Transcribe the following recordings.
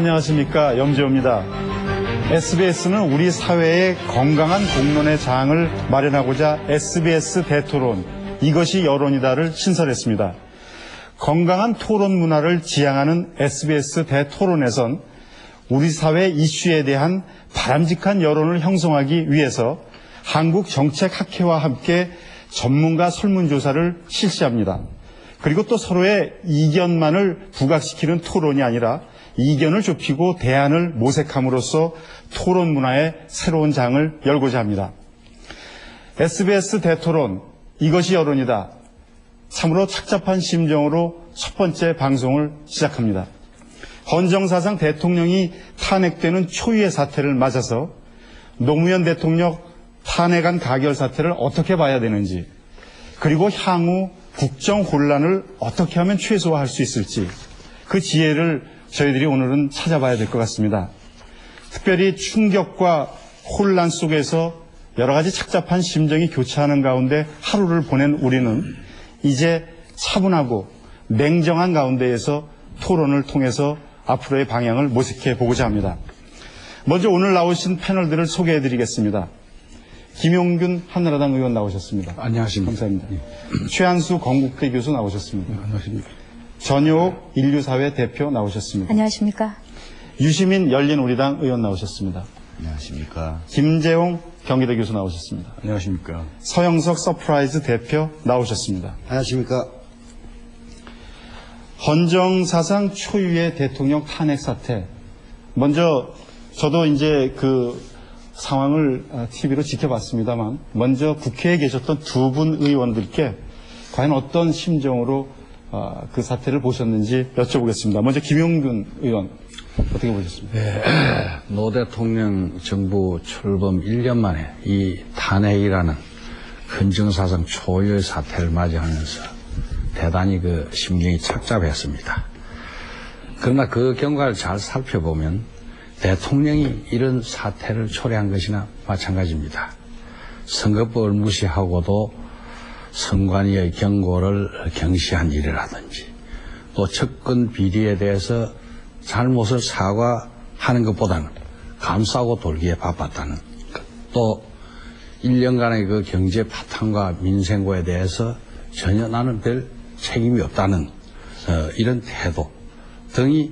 안녕하십니까, 염지호입니다. SBS는 우리 사회의 건강한 공론의 장을 마련하고자 SBS 대토론, 이것이 여론이다를 신설했습니다. 건강한 토론 문화를 지향하는 SBS 대토론에선 우리 사회 이슈에 대한 바람직한 여론을 형성하기 위해서 한국정책학회와 함께 전문가 설문조사를 실시합니다. 그리고 또 서로의 이견만을 부각시키는 토론이 아니라 이견을 좁히고 대안을 모색함으로써 토론 문화의 새로운 장을 열고자 합니다. SBS 대토론, 이것이 여론이다. 참으로 착잡한 심정으로 첫 번째 방송을 시작합니다. 헌정사상 대통령이 탄핵되는 초유의 사태를 맞아서 노무현 대통령 탄핵안 가결 사태를 어떻게 봐야 되는지, 그리고 향후 국정 혼란을 어떻게 하면 최소화할 수 있을지, 그 지혜를 저희들이 오늘은 찾아봐야 될 것 같습니다. 특별히 충격과 혼란 속에서 여러 가지 착잡한 심정이 교차하는 가운데 하루를 보낸 우리는 이제 차분하고 냉정한 가운데에서 토론을 통해서 앞으로의 방향을 모색해 보고자 합니다. 먼저 오늘 나오신 패널들을 소개해 드리겠습니다. 김용균 한나라당 의원 나오셨습니다. 안녕하십니까. 감사합니다. 최한수 건국대 교수 나오셨습니다. 안녕하십니까. 전효옥 인류사회 대표 나오셨습니다. 안녕하십니까. 유시민 열린우리당 의원 나오셨습니다. 안녕하십니까. 김재홍 경기대 교수 나오셨습니다. 안녕하십니까. 서영석 서프라이즈 대표 나오셨습니다. 안녕하십니까. 헌정사상 초유의 대통령 탄핵 사태. 먼저 저도 이제 그 상황을 TV로 지켜봤습니다만, 먼저 국회에 계셨던 두 분 의원들께 과연 어떤 심정으로 그 사태를 보셨는지 여쭤보겠습니다. 먼저 김용균 의원, 어떻게 보셨습니까? 네, 노 대통령 정부 출범 1년 만에 이 탄핵이라는 헌정사상 초유의 사태를 맞이하면서 대단히 그 심경이 착잡했습니다. 그러나 그 경과를 잘 살펴보면 대통령이 이런 사태를 초래한 것이나 마찬가지입니다. 선거법을 무시하고도 선관위의 경고를 경시한 일이라든지, 또 측근 비리에 대해서 잘못을 사과하는 것보다는 감싸고 돌기에 바빴다는, 또 1년간의 그 경제 파탄과 민생고에 대해서 전혀 나는 별 책임이 없다는 이런 태도 등이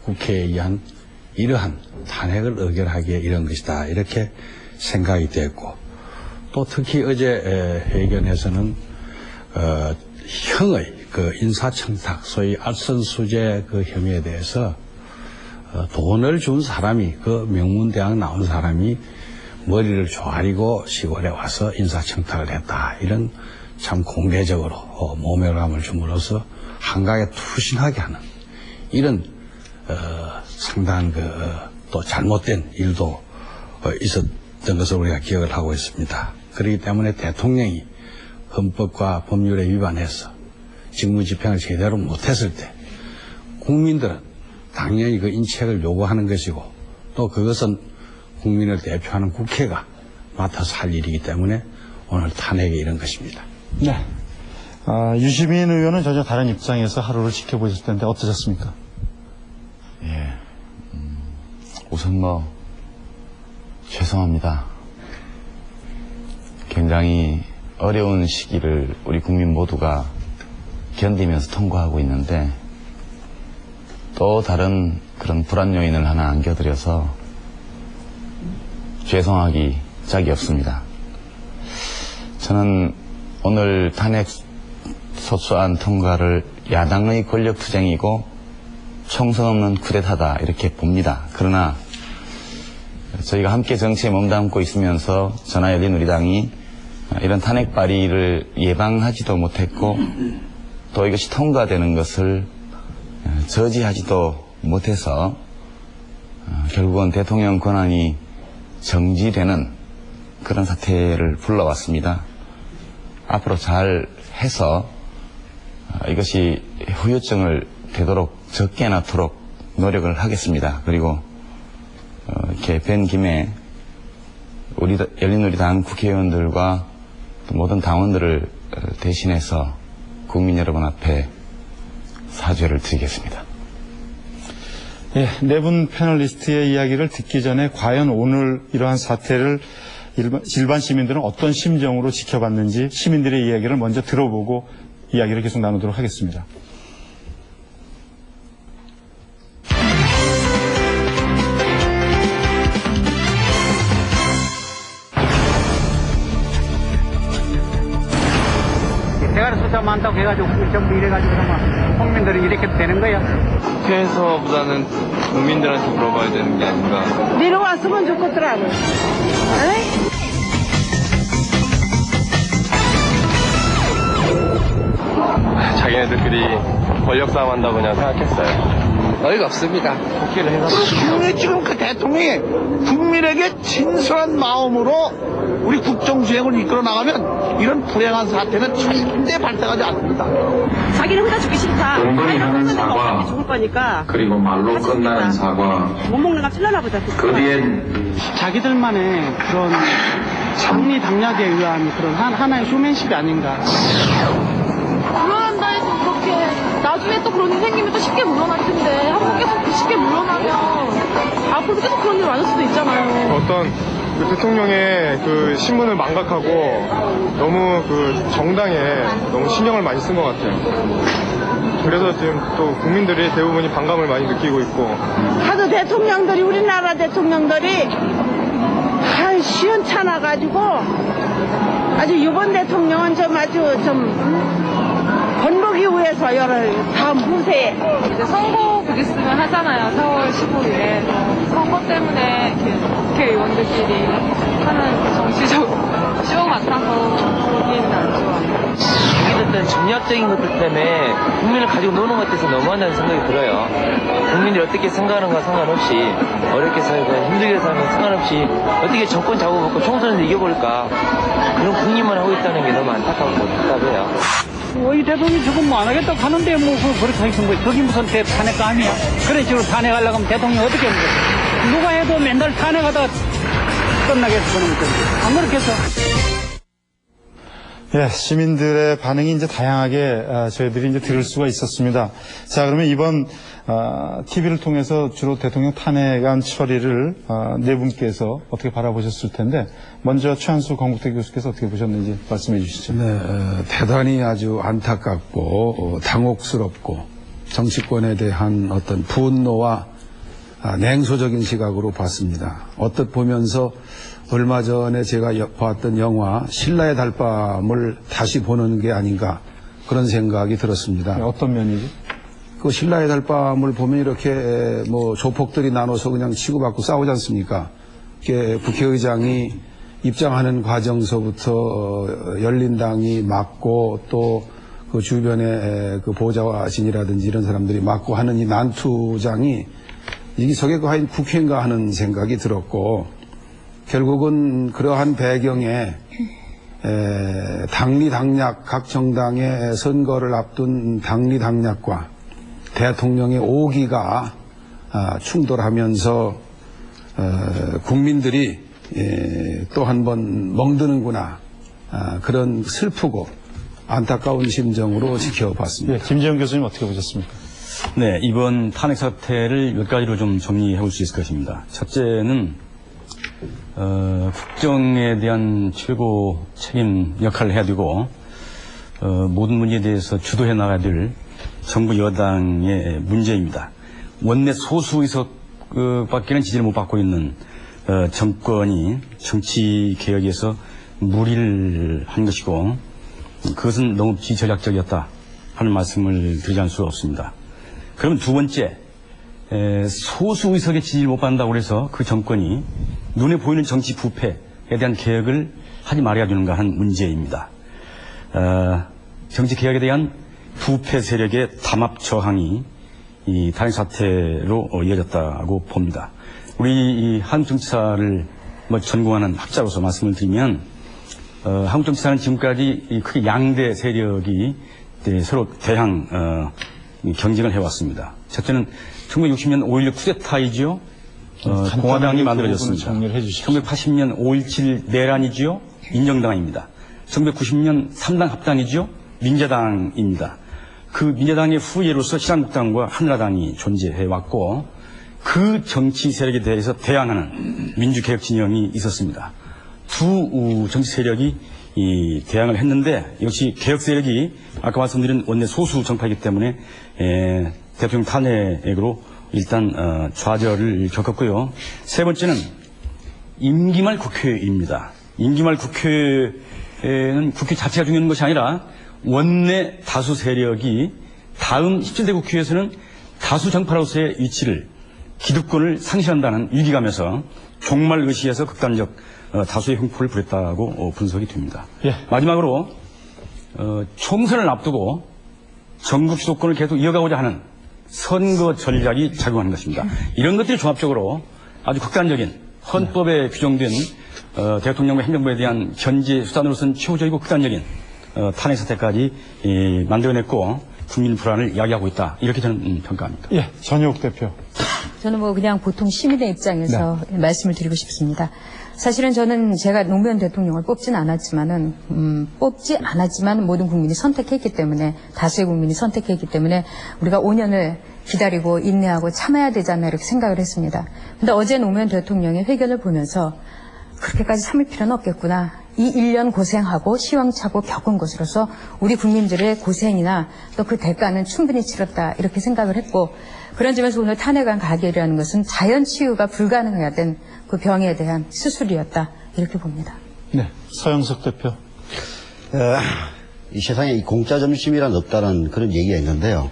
국회에 의한 이러한 탄핵을 의결하기에 이런 것이다, 이렇게 생각이 됐고, 또 특히 어제 회견에서는 형의 그 인사청탁, 소위 알선수재 그 혐의에 대해서 돈을 준 사람이, 그 명문대학 나온 사람이 머리를 조아리고 시골에 와서 인사청탁을 했다, 이런 참 공개적으로 모멸감을 줌으로써 한강에 투신하게 하는 이런 상당한 또 잘못된 일도 있었던 것을 우리가 기억을 하고 있습니다. 그렇기 때문에 대통령이 헌법과 법률에 위반해서 직무집행을 제대로 못했을 때 국민들은 당연히 그 인책을 요구하는 것이고, 또 그것은 국민을 대표하는 국회가 맡아서 할 일이기 때문에 오늘 탄핵에 이른 것입니다. 네. 유시민 의원은 전혀 다른 입장에서 하루를 지켜보셨을 텐데 어떠셨습니까? 예. 우선 죄송합니다. 굉장히 어려운 시기를 우리 국민 모두가 견디면서 통과하고 있는데, 또 다른 그런 불안 요인을 하나 안겨드려서 죄송하기 짝이 없습니다. 저는 오늘 탄핵 소추안 통과를 야당의 권력투쟁이고 총선 없는 쿠데타다, 이렇게 봅니다. 그러나 저희가 함께 정치에 몸담고 있으면서 전하열린우리당이 이런 탄핵 발의를 예방하지도 못했고, 또 이것이 통과되는 것을 저지하지도 못해서 결국은 대통령 권한이 정지되는 그런 사태를 불러왔습니다. 앞으로 잘 해서 이것이 후유증을 되도록 적게 낳도록 노력을 하겠습니다. 그리고 이렇게 뵌 김에 우리 열린우리당 국회의원들과 또 모든 당원들을 대신해서 국민 여러분 앞에 사죄를 드리겠습니다. 예, 네 분 패널리스트의 이야기를 듣기 전에 과연 오늘 이러한 사태를 일반 시민들은 어떤 심정으로 지켜봤는지 시민들의 이야기를 먼저 들어보고 이야기를 계속 나누도록 하겠습니다. 대가리 숫자 많다고 해가지고 전부 이래가지고 국민들이 이렇게 되는 거야. 국회에서보다는 국민들한테 물어봐야 되는 게 아닌가. 내려왔으면 좋겠더라고. 에이? 자기네들끼리 권력 싸움 한다고 그냥 생각했어요. 어이가 없습니다. 국회를 해서. 국민이 지금 그 대통령이 국민에게 진솔한 마음으로 우리 국정수행을 이끌어 나가면 이런 불행한 사태는 절대 발생하지 않습니다. 자기는 혼자 죽기 싫다. 은근히 하는 사과, 죽을 거니까. 그리고 말로 끝나는 사과, 못 먹는 거 찔러나 보자. 그 뒤엔 자기들만의 그런 장리당략에 의한 그런 하나의 쇼맨십이 아닌가. 물러난다 해서 그렇게 나중에 또 그런 일 생기면 또 쉽게 물러날 텐데 한번 계속 쉽게 물러나면 앞으로도 계속 그런 일 많을 수도 있잖아요. 어떤 그 대통령의 그 신문을 망각하고 너무 그 정당에 너무 신경을 많이 쓴 것 같아요. 그래서 지금 또 국민들이 대부분이 반감을 많이 느끼고 있고. 하도 대통령들이, 우리나라 대통령들이 시원찮아가지고 아주 이번 대통령은 좀 아주 좀 건보기 위해서 열을 다 무세. 이제 선거 곧 있으면 하잖아요. 4월 15일에 선거 때문에 이렇게 국회의원들끼리 하는 정치적 쇼 같아서 보기에는 안 좋아요. 자기들 정략적인 것들 때문에 국민을 가지고 노는 것 같아서 너무한다는 생각이 들어요. 국민들이 어떻게 생각하는가 상관없이 어렵게 살고 힘들게 살면 상관없이 어떻게 정권 잡아먹고 총선에서 이겨볼까 그런 국리만 하고 있다는 게 너무 안타깝고 답답해요. 이 대통령이 조금 뭐 안 하겠다고 하는데 뭐 그렇게 하겠는 거예요. 그게 무슨 탄핵가 아니야. 그런 식으로 탄핵하려고 하면 대통령 어떻게 하는 거야. 누가 해도 맨날 탄핵하다가 끝나겠어. 그러면 안 그렇겠어. 예, 시민들의 반응이 이제 다양하게 저희들이 이제 들을 수가 있었습니다. 자, 그러면 이번 TV를 통해서 주로 대통령 탄핵안 처리를 네 분께서 어떻게 바라보셨을 텐데 먼저 최한수 건국대 교수께서 어떻게 보셨는지 말씀해 주시죠. 네, 대단히 아주 안타깝고 당혹스럽고 정치권에 대한 어떤 분노와 냉소적인 시각으로 봤습니다. 언뜻 보면서 얼마 전에 제가 봤던 영화 신라의 달밤을 다시 보는 게 아닌가 그런 생각이 들었습니다. 네, 어떤 면이죠? 그 신라의 달밤을 보면 이렇게 뭐 조폭들이 나눠서 그냥 치고받고 싸우지 않습니까? 이렇게 국회의장이 입장하는 과정서부터 열린당이 막고 또 그 주변에 그 보좌진이라든지 이런 사람들이 막고 하는 이 난투장이 이게 저게 과연 국회인가 하는 생각이 들었고 결국은 그러한 배경에 당리당략 각 정당의 선거를 앞둔 당리당략과 대통령의 오기가 충돌하면서 국민들이 또 한 번 멍드는구나 그런 슬프고 안타까운 심정으로 지켜봤습니다. 예, 김재영 교수님 어떻게 보셨습니까? 네, 이번 탄핵 사태를 몇 가지로 좀 정리해 볼 수 있을 것입니다. 첫째는 국정에 대한 최고 책임 역할을 해야 되고 모든 문제에 대해서 주도해 나가야 될 정부 여당의 문제입니다. 원내 소수 의석밖에는 지지를 못 받고 있는 정권이 정치 개혁에서 무리를 한 것이고 그것은 너무 비전략적이었다 하는 말씀을 드리지 않을 수가 없습니다. 그러면 두 번째, 소수 의석의 지지를 못 받는다고 해서 그 정권이 눈에 보이는 정치 부패에 대한 개혁을 하지 말아야 되는가 하는 문제입니다. 정치 개혁에 대한 부패 세력의 담합 저항이 이 탄핵 사태로 이어졌다고 봅니다. 우리 이 한국 정치사를 전공하는 학자로서 말씀을 드리면 한국 정치사는 지금까지 크게 양대 세력이 서로 대항 경쟁을 해왔습니다. 첫째는 1960년 5.16 쿠데타이지요. 공화당이 만들어졌습니다. 1980년 5.17 내란이지요. 민정당입니다. 1990년 3당 합당이지요. 민자당입니다. 그 민자당의 후예로서 신한국당과 한나라당이 존재해왔고 그 정치 세력에 대해서 대항하는 민주개혁 진영이 있었습니다. 두 정치 세력이 대항을 했는데 역시 개혁 세력이 아까 말씀드린 원내 소수 정파이기 때문에 대통령 탄핵으로 일단 좌절을 겪었고요. 세 번째는 임기말 국회입니다. 임기말 국회는 국회 자체가 중요한 것이 아니라 원내 다수 세력이 다음 17대 국회에서는 다수 정파로서의 위치를 기득권을 상실한다는 위기감에서 종말 의식에서 극단적 다수의 흉포를 부렸다고 분석이 됩니다. 예. 마지막으로 총선을 앞두고 전국 주도권을 계속 이어가고자 하는 선거 전략이 작용하는 것입니다. 이런 것들이 종합적으로 아주 극단적인 헌법에 규정된 대통령과 행정부에 대한 견제 수단으로서는 최후적이고 극단적인 탄핵 사태까지 만들어냈고 국민 불안을 야기하고 있다. 이렇게 저는 평가합니다. 예, 전효옥 대표. 저는 뭐 그냥 보통 시민의 입장에서 말씀을 드리고 싶습니다. 사실은 저는 제가 노무현 대통령을 뽑지 않았지만 모든 국민이 선택했기 때문에, 다수의 국민이 선택했기 때문에 우리가 5년을 기다리고 인내하고 참아야 되지 않나 이렇게 생각을 했습니다. 근데 어제 노무현 대통령의 회견을 보면서 그렇게까지 참을 필요는 없겠구나. 이 1년 고생하고 시황차고 겪은 것으로서 우리 국민들의 고생이나 또 그 대가는 충분히 치렀다 이렇게 생각을 했고, 그런 점에서 오늘 탄핵안 가결이라는 것은 자연 치유가 불가능해야 된 그 병에 대한 수술이었다 이렇게 봅니다. 네, 서영석 대표. 이 세상에 이 공짜 점심이란 없다는 그런 얘기가 있는데요.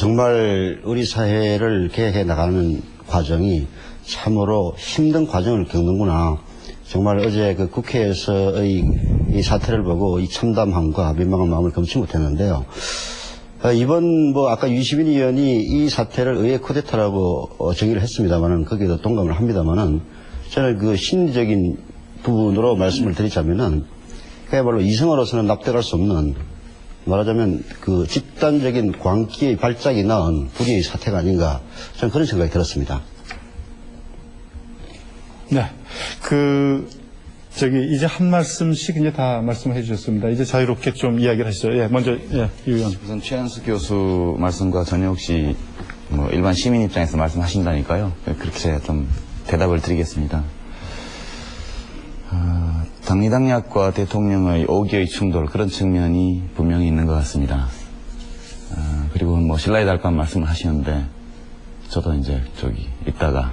정말 우리 사회를 개혁해 나가는 과정이 참으로 힘든 과정을 겪는구나. 정말 어제 그 국회에서의 이 사태를 보고 이 참담함과 민망한 마음을 금치 못했는데요. 이번 아까 유시민 의원이 이 사태를 의회 쿠데타라고 정의를 했습니다만은 거기에도 동감을 합니다만은 저는 그 심리적인 부분으로 말씀을 드리자면은 그야말로 이성으로서는 납득할 수 없는, 말하자면 그 집단적인 광기의 발작이 낳은 불의의 사태가 아닌가, 저는 그런 생각이 들었습니다. 네. 이제 한 말씀씩 이제 다 말씀해 주셨습니다. 이제 자유롭게 좀 이야기를 하시죠. 예, 먼저, 유 의원. 우선 최한수 교수 말씀과 전효옥 씨, 일반 시민 입장에서 말씀하신다니까요. 그렇게 제가 좀 대답을 드리겠습니다. 당리당략과 대통령의 오기의 충돌, 그런 측면이 분명히 있는 것 같습니다. 그리고 신라의 달감 말씀을 하시는데, 저도 이제 이따가,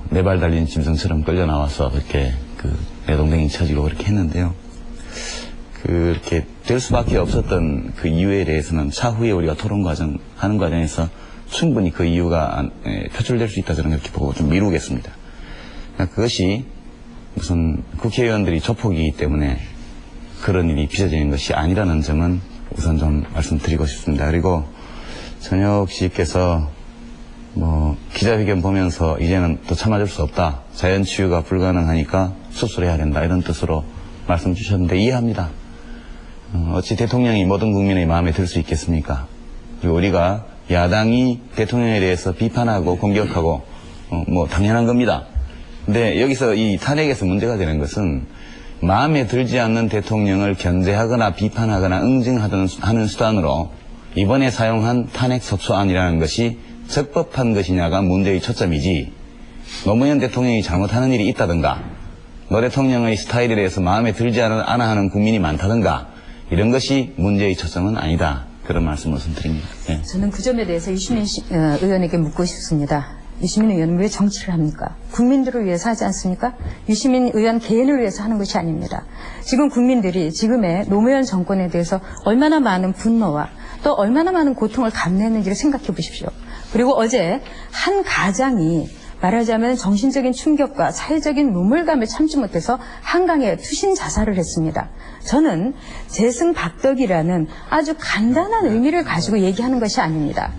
네 발 달린 짐승처럼 끌려 나와서 그렇게 내 동댕이 쳐지고 그렇게 했는데요. 그렇게 될 수밖에 없었던 그 이유에 대해서는 차후에 우리가 하는 과정에서 충분히 그 이유가 표출될 수 있다, 저는 그렇게 보고 좀 미루겠습니다. 그것이 무슨 국회의원들이 조폭이기 때문에 그런 일이 빚어지는 것이 아니라는 점은 우선 좀 말씀드리고 싶습니다. 그리고 전효옥 씨께서 기자회견 보면서 이제는 더 참아줄 수 없다, 자연치유가 불가능하니까 수술해야 된다, 이런 뜻으로 말씀 주셨는데 이해합니다. 어찌 대통령이 모든 국민의 마음에 들 수 있겠습니까? 그리고 우리가 야당이 대통령에 대해서 비판하고 공격하고 당연한 겁니다. 근데 여기서 이 탄핵에서 문제가 되는 것은 마음에 들지 않는 대통령을 견제하거나 비판하거나 응징하는 수단으로 이번에 사용한 탄핵 소추안이라는 것이 적법한 것이냐가 문제의 초점이지, 노무현 대통령이 잘못하는 일이 있다든가 노 대통령의 스타일에 대해서 마음에 들지 않아 하는 국민이 많다든가 이런 것이 문제의 초점은 아니다, 그런 말씀을 드립니다. 네. 저는 그 점에 대해서 유시민 의원에게 묻고 싶습니다. 유시민 의원은 왜 정치를 합니까? 국민들을 위해서 하지 않습니까? 유시민 의원 개인을 위해서 하는 것이 아닙니다. 지금 국민들이 지금의 노무현 정권에 대해서 얼마나 많은 분노와 또 얼마나 많은 고통을 감내했는지를 생각해 보십시오. 그리고 어제 한 가장이 말하자면 정신적인 충격과 사회적인 눈물감을 참지 못해서 한강에 투신 자살을 했습니다. 저는 재승박덕이라는 아주 간단한 의미를 가지고 얘기하는 것이 아닙니다.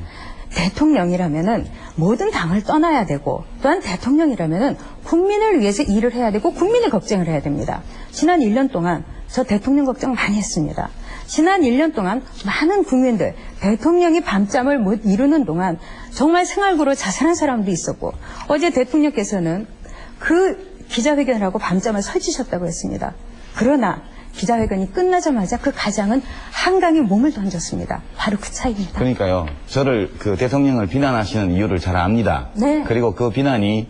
대통령이라면은 모든 당을 떠나야 되고, 또한 대통령이라면은 국민을 위해서 일을 해야 되고 국민의 걱정을 해야 됩니다. 지난 1년 동안 저 대통령 걱정 많이 했습니다. 지난 1년 동안 많은 국민들, 대통령이 밤잠을 못 이루는 동안 정말 생활고로 자살한 사람도 있었고, 어제 대통령께서는 그 기자회견을 하고 밤잠을 설치셨다고 했습니다. 그러나 기자회견이 끝나자마자 그 가장은 한강에 몸을 던졌습니다. 바로 그 차이입니다. 그러니까요. 저를 그 대통령을 비난하시는 이유를 잘 압니다. 네. 그리고 그 비난이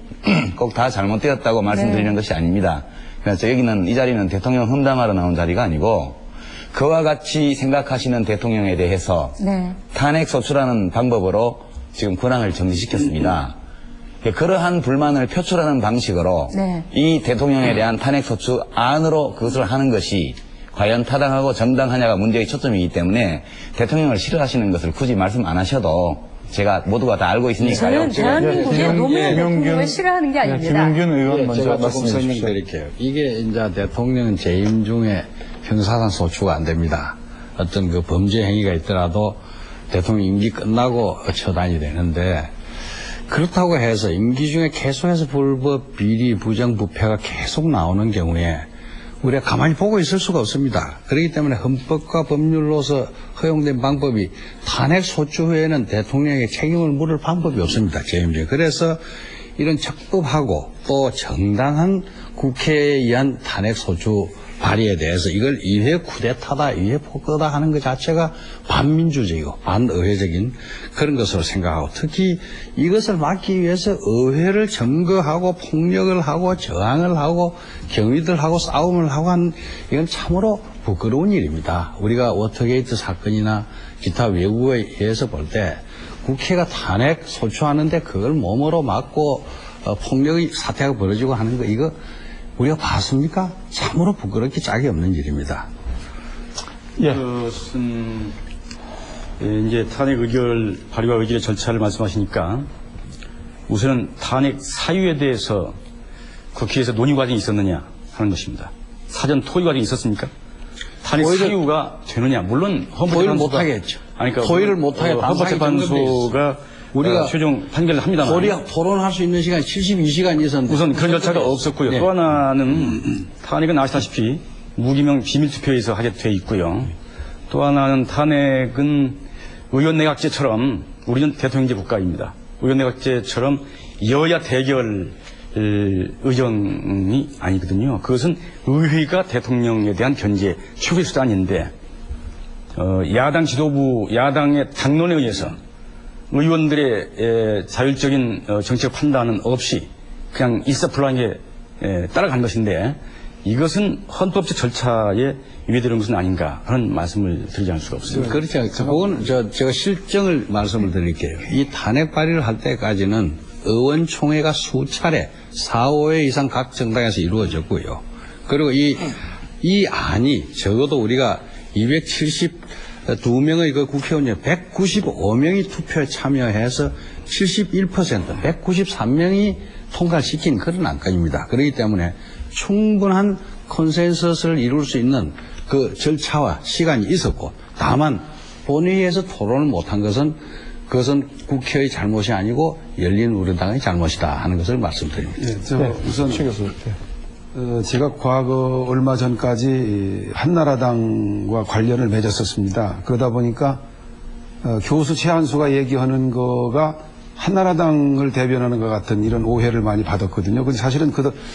꼭 다 잘못되었다고 말씀드리는 네. 것이 아닙니다. 그래서 여기는 이 자리는 대통령 험담하러 나온 자리가 아니고 그와 같이 생각하시는 대통령에 대해서 네. 탄핵 소추라는 방법으로 지금 권한을 정지시켰습니다. 그러한 불만을 표출하는 방식으로 네. 이 대통령에 대한 탄핵 소추 안으로 그것을 하는 것이 과연 타당하고 정당하냐가 문제의 초점이기 때문에 대통령을 싫어하시는 것을 굳이 말씀 안 하셔도 제가 모두가 다 알고 있으니까요. 저는 대한민국의 노무현 대통령을 싫어하는 게 아닙니다. 김용균 의원 먼저 제가 조금 말씀해 주십시오. 설명드릴게요. 이게 이제 대통령 재임 중에 형사상 소추가 안 됩니다. 어떤 그 범죄 행위가 있더라도 대통령 임기 끝나고 처단이 되는데, 그렇다고 해서 임기 중에 계속해서 불법, 비리, 부정, 부패가 계속 나오는 경우에 우리가 가만히 보고 있을 수가 없습니다. 그렇기 때문에 헌법과 법률로서 허용된 방법이 탄핵 소추 후에는 대통령에게 책임을 물을 방법이 없습니다. 재임 중에. 그래서 이런 적법하고 또 정당한 국회에 의한 탄핵 소추 발의에 대해서 이걸 의회 쿠데타다, 의회 폭거다 하는 것 자체가 반민주적이고 반의회적인 그런 것으로 생각하고, 특히 이것을 막기 위해서 의회를 점거하고 폭력을 하고 저항을 하고 경위들하고 싸움을 하고 한, 이건 참으로 부끄러운 일입니다. 우리가 워터게이트 사건이나 기타 외국에 의해서 볼 때 국회가 탄핵 소추하는데 그걸 몸으로 막고 폭력의 사태가 벌어지고 하는 거, 이거 우리가 봤습니까? 참으로 부끄럽게 짝이 없는 일입니다. 그것은 이제 탄핵 의결 발의와 의결의 절차를 말씀하시니까 우선은 탄핵 사유에 대해서 국회에서 논의 과정이 있었느냐 하는 것입니다. 사전 토의 과정이 있었습니까? 탄핵 사유가 되느냐? 물론 토의를 못하겠죠. 그러니까 토의를 못하게 헌법재판소가 우리가 최종 판결을 합니다만 토론할 수 있는 시간이 72시간 있었는데 우선 그런 절차가 없었고요. 네. 또 하나는 탄핵은 아시다시피 무기명 비밀투표에서 하게 돼 있고요. 또 하나는 탄핵은 의원내각제처럼 우리는 대통령제 국가입니다. 의원내각제처럼 여야 대결 의정이 아니거든요. 그것은 의회가 대통령에 대한 견제 최고의 수단인데 야당 지도부, 야당의 당론에 의해서 의원들의 자율적인 정책 판단은 없이 그냥 일사불란하게 따라간 것인데, 이것은 헌법적 절차에 위배되는 것은 아닌가 하는 말씀을 드리지 않을 수가 없습니다. 그렇지 않죠. 그건 제가 실정을 말씀을 드릴게요. 이 탄핵 발의를 할 때까지는 의원총회가 수차례 4, 5회 이상 각 정당에서 이루어졌고요. 그리고 이 안이 적어도 우리가 272명의 그 국회의원 195명이 투표에 참여해서 71%, 193명이 통과시킨 그런 안건입니다. 그렇기 때문에 충분한 컨센서스를 이룰 수 있는 그 절차와 시간이 있었고, 다만 본회의에서 토론을 못한 것은 그것은 국회의 잘못이 아니고 열린우리당의 잘못이다 하는 것을 말씀드립니다. 우선 제가 과거 얼마 전까지 한나라당과 관련을 맺었었습니다. 그러다 보니까 교수 최한수가 얘기하는 거가 한나라당을 대변하는 것 같은 이런 오해를 많이 받았거든요. 근데 사실은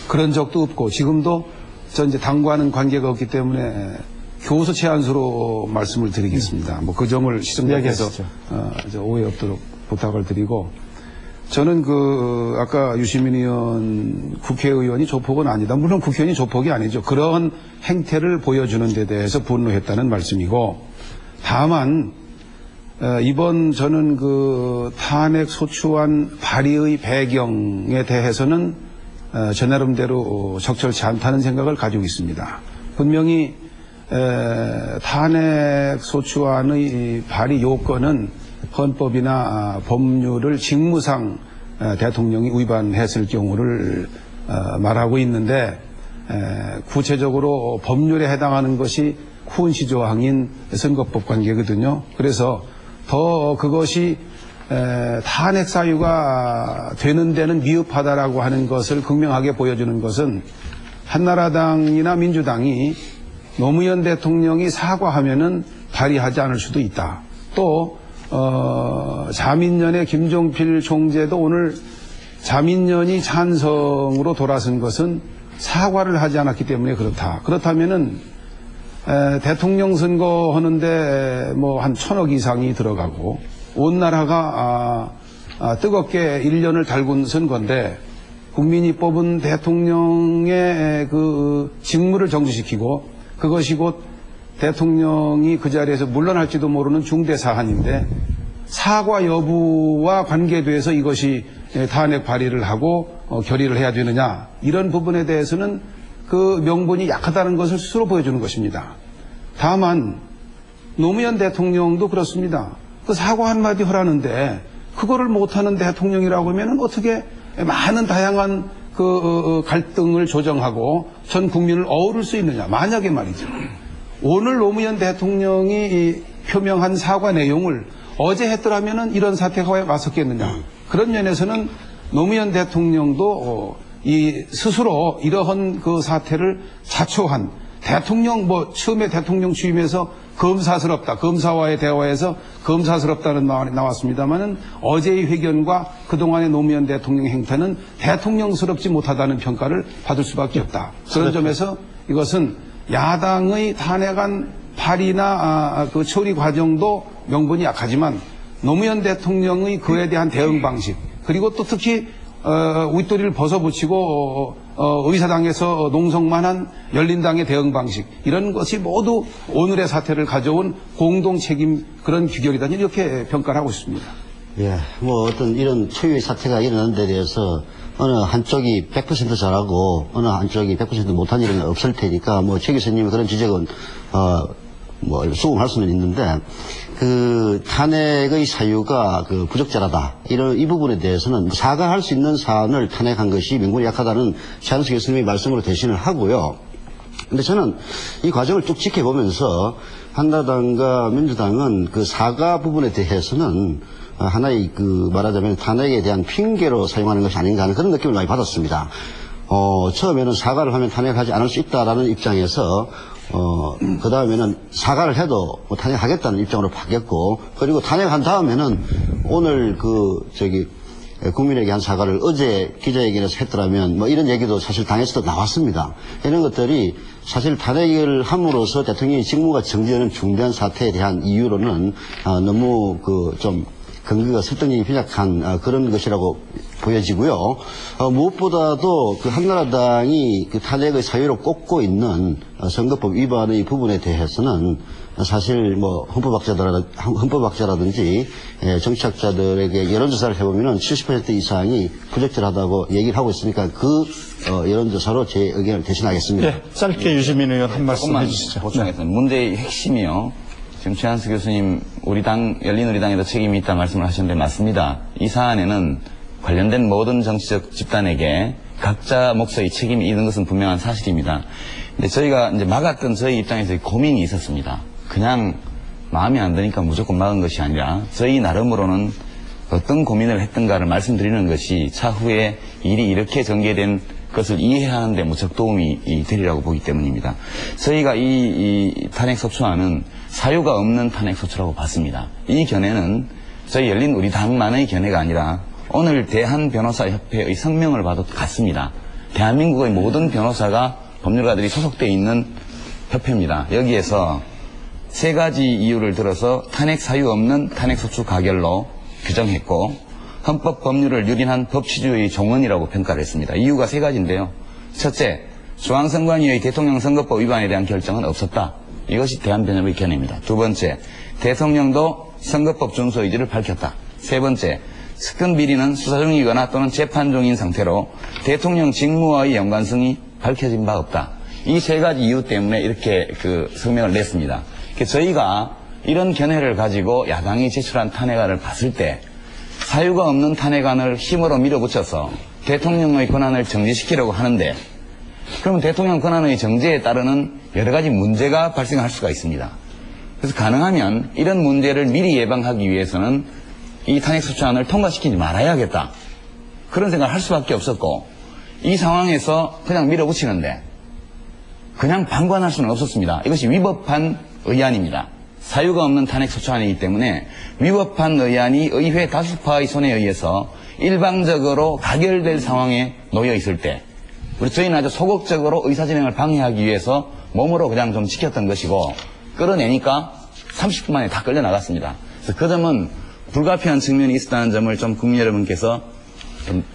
그런 적도 없고, 지금도 저 이제 당과는 관계가 없기 때문에 교수 최한수로 말씀을 드리겠습니다. 뭐 그 점을 시청자께서 오해 없도록 부탁을 드리고, 저는 아까 유시민 의원 국회의원이 조폭은 아니다. 물론 국회의원이 조폭이 아니죠. 그런 행태를 보여주는 데 대해서 분노했다는 말씀이고, 다만 이번 저는 탄핵 소추안 발의의 배경에 대해서는 저 나름대로 적절치 않다는 생각을 가지고 있습니다. 분명히 탄핵 소추안의 발의 요건은 헌법이나 법률을 직무상 대통령이 위반했을 경우를 말하고 있는데, 구체적으로 법률에 해당하는 것이 훈시조항인 선거법 관계거든요. 그래서 더 그것이 탄핵 사유가 되는 데는 미흡하다라고 하는 것을 극명하게 보여주는 것은, 한나라당이나 민주당이 노무현 대통령이 사과하면은 발의하지 않을 수도 있다. 또 자민련의 김종필 총재도 오늘 자민련이 찬성으로 돌아선 것은 사과를 하지 않았기 때문에 그렇다. 그렇다면은 대통령 선거 하는데 뭐 한 1,000억 이상이 들어가고 온 나라가 뜨겁게 1년을 달군 선거인데 국민이 뽑은 대통령의 그 직무를 정지시키고 그것이 곧 대통령이 그 자리에서 물러날지도 모르는 중대 사안인데 사과 여부와 관계돼서 이것이 탄핵 발의를 하고 결의를 해야 되느냐 이런 부분에 대해서는 그 명분이 약하다는 것을 스스로 보여주는 것입니다. 다만 노무현 대통령도 그렇습니다. 그 사과 한마디 하라는데 그거를 못하는 대통령이라고 하면 어떻게 많은 다양한 그 갈등을 조정하고 전 국민을 어우를 수 있느냐. 만약에 말이죠. 오늘 노무현 대통령이 표명한 사과 내용을 어제 했더라면 이런 사태가 왔었겠느냐. 그런 면에서는 노무현 대통령도 이 스스로 이러한 그 사태를 자초한 대통령 처음에 대통령 취임해서 검사스럽다. 검사와의 대화에서 검사스럽다는 말이 나왔습니다만은 어제의 회견과 그동안의 노무현 대통령 행태는 대통령스럽지 못하다는 평가를 받을 수밖에 없다. 그런 점에서 이것은 야당의 탄핵안 발의나 그 처리 과정도 명분이 약하지만 노무현 대통령의 그에 대한 대응 방식 그리고 또 특히 윗도리를 벗어붙이고 의사당에서 농성만한 열린당의 대응 방식 이런 것이 모두 오늘의 사태를 가져온 공동 책임 그런 귀결이다 이렇게 평가를 하고 있습니다. 예, 뭐 어떤 이런 초유의 사태가 일어난 데 대해서 어느 한쪽이 100% 잘하고 어느 한쪽이 100% 못한 일은 없을 테니까 뭐 최 교수님의 그런 지적은 뭐 수긍할 수는 있는데 그 탄핵의 사유가 그 부적절하다 이 부분에 대해서는 사과할 수 있는 사안을 탄핵한 것이 명분이 약하다는 최한수 교수님의 말씀으로 대신을 하고요. 근데 저는 이 과정을 쭉 지켜보면서 한나라당과 민주당은 그 사과 부분에 대해서는 하나의 그 말하자면 탄핵에 대한 핑계로 사용하는 것이 아닌가 하는 그런 느낌을 많이 받았습니다. 처음에는 사과를 하면 탄핵하지 않을 수 있다라는 입장에서 그 다음에는 사과를 해도 뭐 탄핵하겠다는 입장으로 바뀌었고, 그리고 탄핵한 다음에는 오늘 국민에게 한 사과를 어제 기자회견에서 했더라면 뭐 이런 얘기도 사실 당에서도 나왔습니다. 이런 것들이 사실 탄핵을 함으로써 대통령의 직무가 정지되는 중대한 사태에 대한 이유로는 너무 좀 근거가 설득력이 빈약한 그런 것이라고 보여지고요. 무엇보다도 그 한나라당이 그 탄핵의 사유로 꼽고 있는 선거법 위반의 부분에 대해서는 사실 뭐 헌법학자라든지 정치학자들에게 여론조사를 해보면은 70% 이상이 부적절하다고 얘기를 하고 있으니까 그 여론조사로 제 의견을 대신하겠습니다. 예, 짧게 유시민 의원 한 말씀 조금만 해주시죠. 보충하겠습니다. 문제의 핵심이요. 지금 최한수 교수님 우리 당 열린우리당에도 책임이 있다 말씀을 하셨는데 맞습니다. 이 사안에는 관련된 모든 정치적 집단에게 각자 몫의 책임이 있는 것은 분명한 사실입니다. 근데 저희가 이제 막았던 저희 입장에서 고민이 있었습니다. 그냥 마음에 안 드니까 무조건 막은 것이 아니라 저희 나름으로는 어떤 고민을 했던가를 말씀드리는 것이 차후에 일이 이렇게 전개된 것을 이해하는 데 무척 도움이 되리라고 보기 때문입니다. 저희가 이 탄핵소추안은 사유가 없는 탄핵소추라고 봤습니다. 이 견해는 저희 열린우리당만의 견해가 아니라 오늘 대한변호사협회의 성명을 봐도 같습니다. 대한민국의 모든 변호사가 법률가들이 소속되어 있는 협회입니다. 여기에서 세 가지 이유를 들어서 탄핵 사유 없는 탄핵소추 가결로 규정했고 헌법 법률을 유린한 법치주의 종언이라고 평가를 했습니다. 이유가 세 가지인데요. 첫째, 중앙선관위의 대통령 선거법 위반에 대한 결정은 없었다. 이것이 대한변협의 견해입니다. 두 번째, 대통령도 선거법 준수 의지를 밝혔다. 세 번째, 측근 비리는 수사 중이거나 또는 재판 중인 상태로 대통령 직무와의 연관성이 밝혀진 바 없다. 이 세 가지 이유 때문에 이렇게 그 성명을 냈습니다. 저희가 이런 견해를 가지고 야당이 제출한 탄핵안을 봤을 때 사유가 없는 탄핵안을 힘으로 밀어붙여서 대통령의 권한을 정지시키려고 하는데 그러면 대통령 권한의 정지에 따르는 여러 가지 문제가 발생할 수가 있습니다. 그래서 가능하면 이런 문제를 미리 예방하기 위해서는 이 탄핵소추안을 통과시키지 말아야겠다. 그런 생각을 할 수밖에 없었고 이 상황에서 그냥 밀어붙이는데 그냥 방관할 수는 없었습니다. 이것이 위법한 의안입니다. 사유가 없는 탄핵소추안이기 때문에 위법한 의안이 의회 다수파의 손에 의해서 일방적으로 가결될 상황에 놓여 있을 때 저희는 아주 소극적으로 의사진행을 방해하기 위해서 몸으로 그냥 좀 지켰던 것이고, 끌어내니까 30분 만에 다 끌려나갔습니다. 그래서 그 점은 불가피한 측면이 있었다는 점을 좀 국민 여러분께서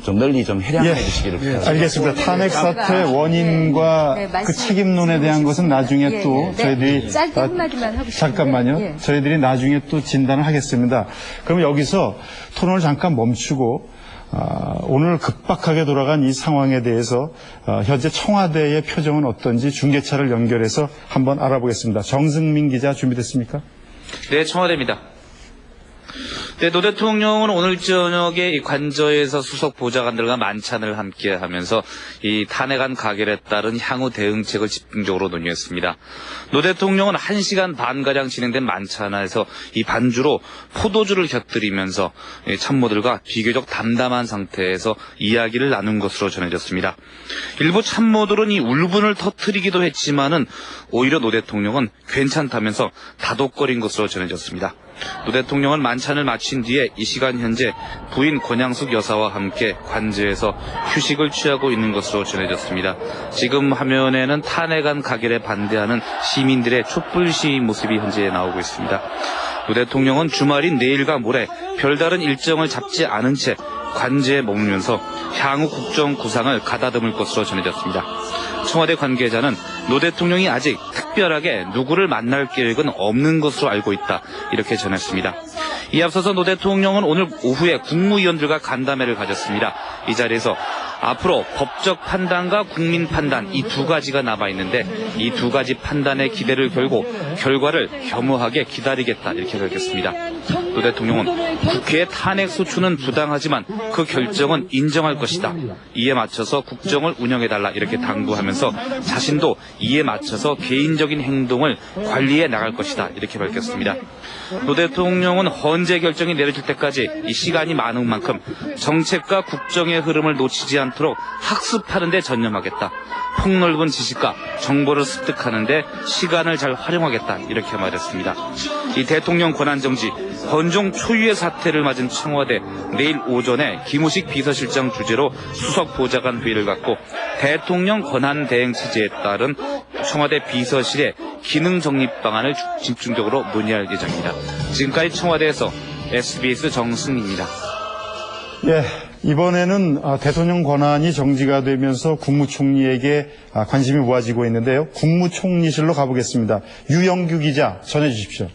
좀 널리 좀 해량해 주시기를 부탁드립니다. 알겠습니다. 탄핵 사태 원인과 그 책임론에 대한 것은 나중에 또 저희들이 짧게 한마디만 하고 싶은데. 잠깐만요. 저희들이 나중에 또 진단을 하겠습니다. 그럼 여기서 토론을 잠깐 멈추고 오늘 급박하게 돌아간 이 상황에 대해서 현재 청와대의 표정은 어떤지 중계차를 연결해서 한번 알아보겠습니다. 정승민 기자 준비됐습니까? 네, 청와대입니다. 네, 노 대통령은 오늘 저녁에 이 관저에서 수석 보좌관들과 만찬을 함께 하면서 이 탄핵안 가결에 따른 향후 대응책을 집중적으로 논의했습니다. 노 대통령은 1시간 반가량 진행된 만찬에서 이 반주로 포도주를 곁들이면서 참모들과 비교적 담담한 상태에서 이야기를 나눈 것으로 전해졌습니다. 일부 참모들은 이 울분을 터뜨리기도 했지만은 오히려 노 대통령은 괜찮다면서 다독거린 것으로 전해졌습니다. 노 대통령은 만찬을 마친 뒤에 이 시간 현재 부인 권양숙 여사와 함께 관저에서 휴식을 취하고 있는 것으로 전해졌습니다. 지금 화면에는 탄핵안 가결에 반대하는 시민들의 촛불 시위 모습이 현재 나오고 있습니다. 노 대통령은 주말인 내일과 모레 별다른 일정을 잡지 않은 채 관저에 머물면서 향후 국정 구상을 가다듬을 것으로 전해졌습니다. 청와대 관계자는 노 대통령이 아직 특별하게 누구를 만날 계획은 없는 것으로 알고 있다, 이렇게 전했습니다. 이에 앞서서 노 대통령은 오늘 오후에 국무위원들과 간담회를 가졌습니다. 이 자리에서 앞으로 법적 판단과 국민 판단 이 두 가지가 남아있는데 이 두 가지 판단에 기대를 걸고 결과를 겸허하게 기다리겠다, 이렇게 밝혔습니다. 노 대통령은 국회의 탄핵 소추는 부당하지만 그 결정은 인정할 것이다. 이에 맞춰서 국정을 운영해달라, 이렇게 당부하면서 자신도 이에 맞춰서 개인적인 행동을 관리해 나갈 것이다, 이렇게 밝혔습니다. 노 대통령은 헌재 결정이 내려질 때까지 이 시간이 많은 만큼 정책과 국정의 흐름을 놓치지 않도록 학습하는 데 전념하겠다. 폭넓은 지식과 정보를 습득하는 데 시간을 잘 활용하겠다, 이렇게 말했습니다. 이 대통령 권한정지, 헌종 초유의 사태를 맞은 청와대 내일 오전에 김우식 비서실장 주재로 수석 보좌관 회의를 갖고 대통령 권한 대행 체제에 따른 청와대 비서실의 기능 정립 방안을 집중적으로 논의할 예정입니다. 지금까지 청와대에서 SBS 정승입니다. 예, 이번에는 대통령 권한이 정지가 되면서 국무총리에게 관심이 모아지고 있는데요. 국무총리실로 가보겠습니다. 유영규 기자 전해 주십시오.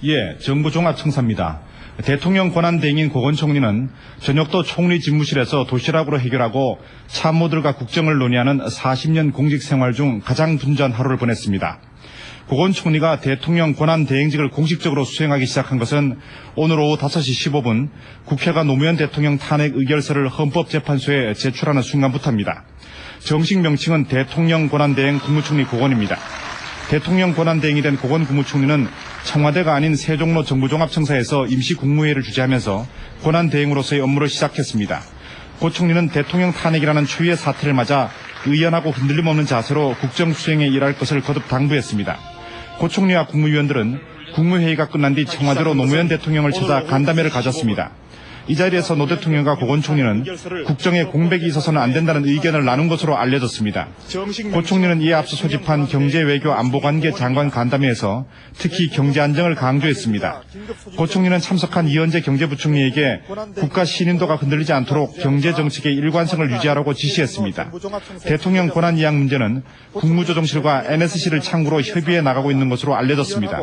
예, 정부종합청사입니다. 대통령 권한대행인 고건총리는 저녁도 총리 집무실에서 도시락으로 해결하고 참모들과 국정을 논의하는 40년 공직생활 중 가장 분주한 하루를 보냈습니다. 고건 총리가 대통령 권한대행직을 공식적으로 수행하기 시작한 것은 오늘 오후 5시 15분 국회가 노무현 대통령 탄핵 의결서를 헌법재판소에 제출하는 순간부터입니다. 정식 명칭은 대통령 권한대행 국무총리 고건입니다. 대통령 권한대행이 된 고건 국무총리는 청와대가 아닌 세종로 정부종합청사에서 임시국무회의를 주재하면서 권한대행으로서의 업무를 시작했습니다. 고 총리는 대통령 탄핵이라는 초유의 사태를 맞아 의연하고 흔들림 없는 자세로 국정 수행에 일할 것을 거듭 당부했습니다. 고 총리와 국무위원들은 국무회의가 끝난 뒤 청와대로 노무현 대통령을 찾아 간담회를 가졌습니다. 이 자리에서 노 대통령과 고건 총리는 국정에 공백이 있어서는 안 된다는 의견을 나눈 것으로 알려졌습니다. 고 총리는 이에 앞서 소집한 경제, 외교, 안보관계 장관 간담회에서 특히 경제 안정을 강조했습니다. 고 총리는 참석한 이현재 경제부총리에게 국가 신인도가 흔들리지 않도록 경제 정책의 일관성을 유지하라고 지시했습니다. 대통령 권한 이양 문제는 국무조정실과 NSC를 창구로 협의해 나가고 있는 것으로 알려졌습니다.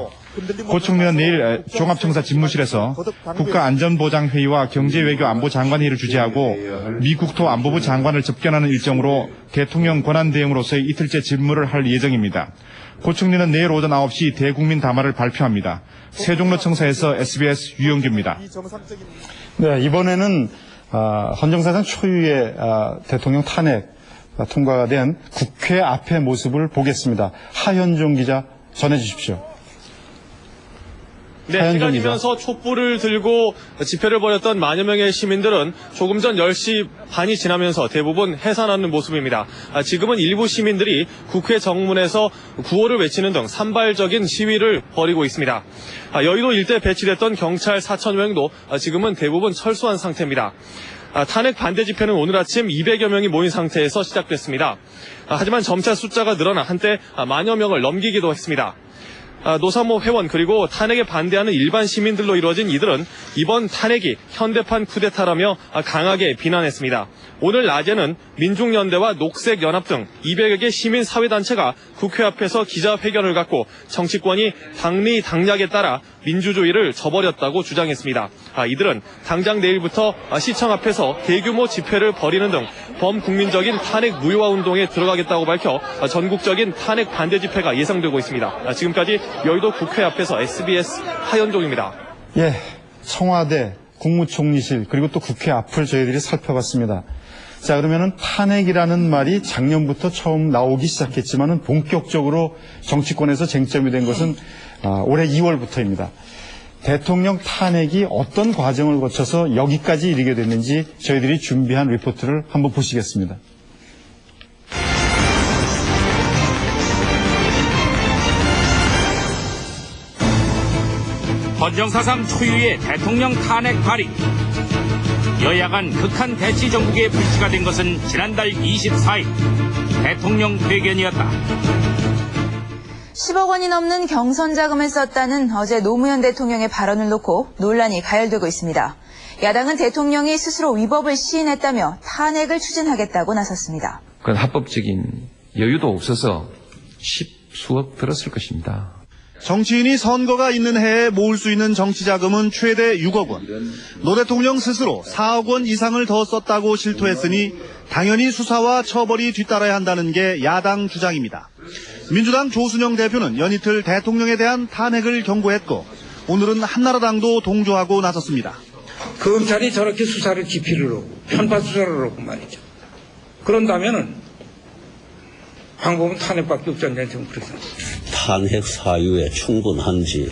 고 총리는 내일 종합청사 집무실에서 국가안전보장회의와 경제외교안보 장관회의를 주재하고 미 국토안보부 장관을 접견하는 일정으로 대통령 권한대행으로서의 이틀째 직무를 할 예정입니다. 고 총리는 내일 오전 9시 대국민 담화를 발표합니다. 세종로 청사에서 SBS 유영규입니다. 네, 이번에는 헌정사상 초유의 대통령 탄핵 통과가 된 국회 앞의 모습을 보겠습니다. 하현종 기자 전해주십시오. 네, 시간 지면서 촛불을 들고 집회를 벌였던 만여 명의 시민들은 조금 전 10시 반이 지나면서 대부분 해산하는 모습입니다. 지금은 일부 시민들이 국회 정문에서 구호를 외치는 등 산발적인 시위를 벌이고 있습니다. 여의도 일대 배치됐던 경찰 4,000명도 지금은 대부분 철수한 상태입니다. 탄핵 반대 집회는 오늘 아침 200여 명이 모인 상태에서 시작됐습니다. 하지만 점차 숫자가 늘어나 한때 만여 명을 넘기기도 했습니다. 노사모 회원 그리고 탄핵에 반대하는 일반 시민들로 이루어진 이들은 이번 탄핵이 현대판 쿠데타라며 강하게 비난했습니다. 오늘 낮에는 민중연대와 녹색연합 등 200여 개 시민사회단체가 국회 앞에서 기자회견을 갖고 정치권이 당리 당략에 따라 민주주의를 저버렸다고 주장했습니다. 이들은 당장 내일부터 시청 앞에서 대규모 집회를 벌이는 등 범국민적인 탄핵 무효화 운동에 들어가겠다고 밝혀 전국적인 탄핵 반대 집회가 예상되고 있습니다. 지금까지 여의도 국회 앞에서 SBS 하현종입니다. 예, 청와대, 국무총리실 그리고 또 국회 앞을 저희들이 살펴봤습니다. 자, 그러면은 탄핵이라는 말이 작년부터 처음 나오기 시작했지만은 본격적으로 정치권에서 쟁점이 된 것은 올해 2월부터입니다. 대통령 탄핵이 어떤 과정을 거쳐서 여기까지 이르게 됐는지 저희들이 준비한 리포트를 한번 보시겠습니다. 헌정사상 초유의 대통령 탄핵 발의. 여야 간 극한 대치 정국에 불씨가 된 것은 지난달 24일 대통령 회견이었다. 10억 원이 넘는 경선 자금을 썼다는 어제 노무현 대통령의 발언을 놓고 논란이 가열되고 있습니다. 야당은 대통령이 스스로 위법을 시인했다며 탄핵을 추진하겠다고 나섰습니다. 그건 합법적인 여유도 없어서 십수억 들었을 것입니다. 정치인이 선거가 있는 해에 모을 수 있는 정치자금은 최대 6억 원. 노 대통령 스스로 4억 원 이상을 더 썼다고 실토했으니 당연히 수사와 처벌이 뒤따라야 한다는 게 야당 주장입니다. 민주당 조순영 대표는 연이틀 대통령에 대한 탄핵을 경고했고 오늘은 한나라당도 동조하고 나섰습니다. 검찰이 저렇게 수사를 기피를 하고 편파 수사를 하고 말이죠. 그런다면은 방법은 탄핵밖에 없지 않냐 저는 그렇게 생각합니다. 탄핵 사유에 충분한지를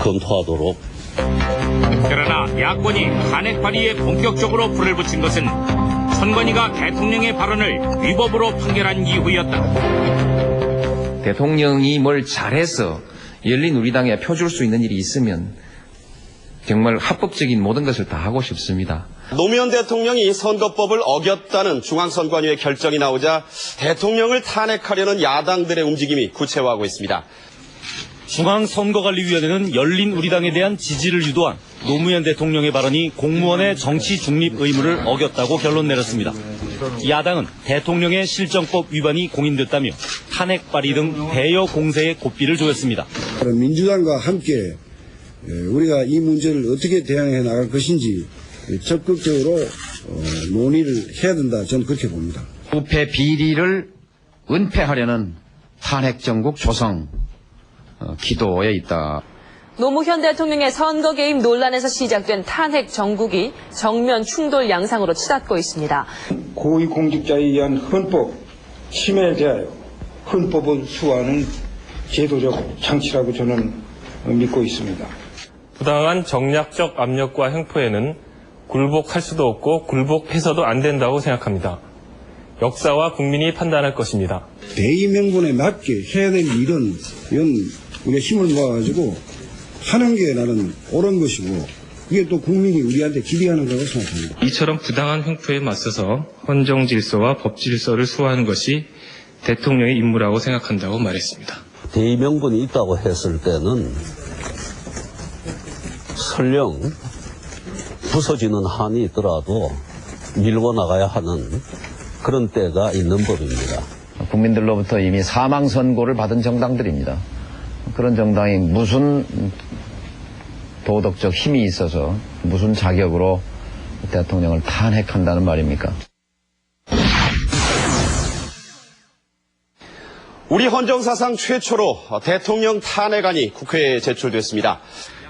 검토하도록. 그러나 야권이 탄핵 발의에 본격적으로 불을 붙인 것은 선관위가 대통령의 발언을 위법으로 판결한 이후였다. 대통령이 뭘 잘해서 열린 우리당에 펴줄 수 있는 일이 있으면 정말 합법적인 모든 것을 다 하고 싶습니다. 노무현 대통령이 선거법을 어겼다는 중앙선관위의 결정이 나오자 대통령을 탄핵하려는 야당들의 움직임이 구체화하고 있습니다. 중앙선거관리위원회는 열린 우리당에 대한 지지를 유도한 노무현 대통령의 발언이 공무원의 정치 중립 의무를 어겼다고 결론 내렸습니다. 야당은 대통령의 실정법 위반이 공인됐다며 탄핵 발의 등 대여 공세에 고삐를 조였습니다. 민주당과 함께 우리가 이 문제를 어떻게 대응해 나갈 것인지 적극적으로 논의를 해야 된다. 저는 그렇게 봅니다. 부패 비리를 은폐하려는 탄핵 정국 조성 기도에 있다. 노무현 대통령의 선거 개입 논란에서 시작된 탄핵 정국이 정면 충돌 양상으로 치닫고 있습니다. 고위공직자에 의한 헌법 침해에 대하여 헌법을 수호하는 제도적 장치라고 저는 믿고 있습니다. 부당한 정략적 압력과 횡포에는 굴복할 수도 없고 굴복해서도 안 된다고 생각합니다. 역사와 국민이 판단할 것입니다. 대의 명분에 맞게 해야 될 일은 이건 우리가 힘을 모아가지고 하는 게 나는 옳은 것이고 이게 또 국민이 우리한테 기대하는 거라고 생각합니다. 이처럼 부당한 횡포에 맞서서 헌정 질서와 법 질서를 수호하는 것이 대통령의 임무라고 생각한다고 말했습니다. 대의 명분이 있다고 했을 때는 설령 부서지는 한이 있더라도 밀고 나가야 하는 그런 때가 있는 법입니다. 국민들로부터 이미 사망 선고를 받은 정당들입니다. 그런 정당이 무슨 도덕적 힘이 있어서 무슨 자격으로 대통령을 탄핵한다는 말입니까? 우리 헌정사상 최초로 대통령 탄핵안이 국회에 제출됐습니다.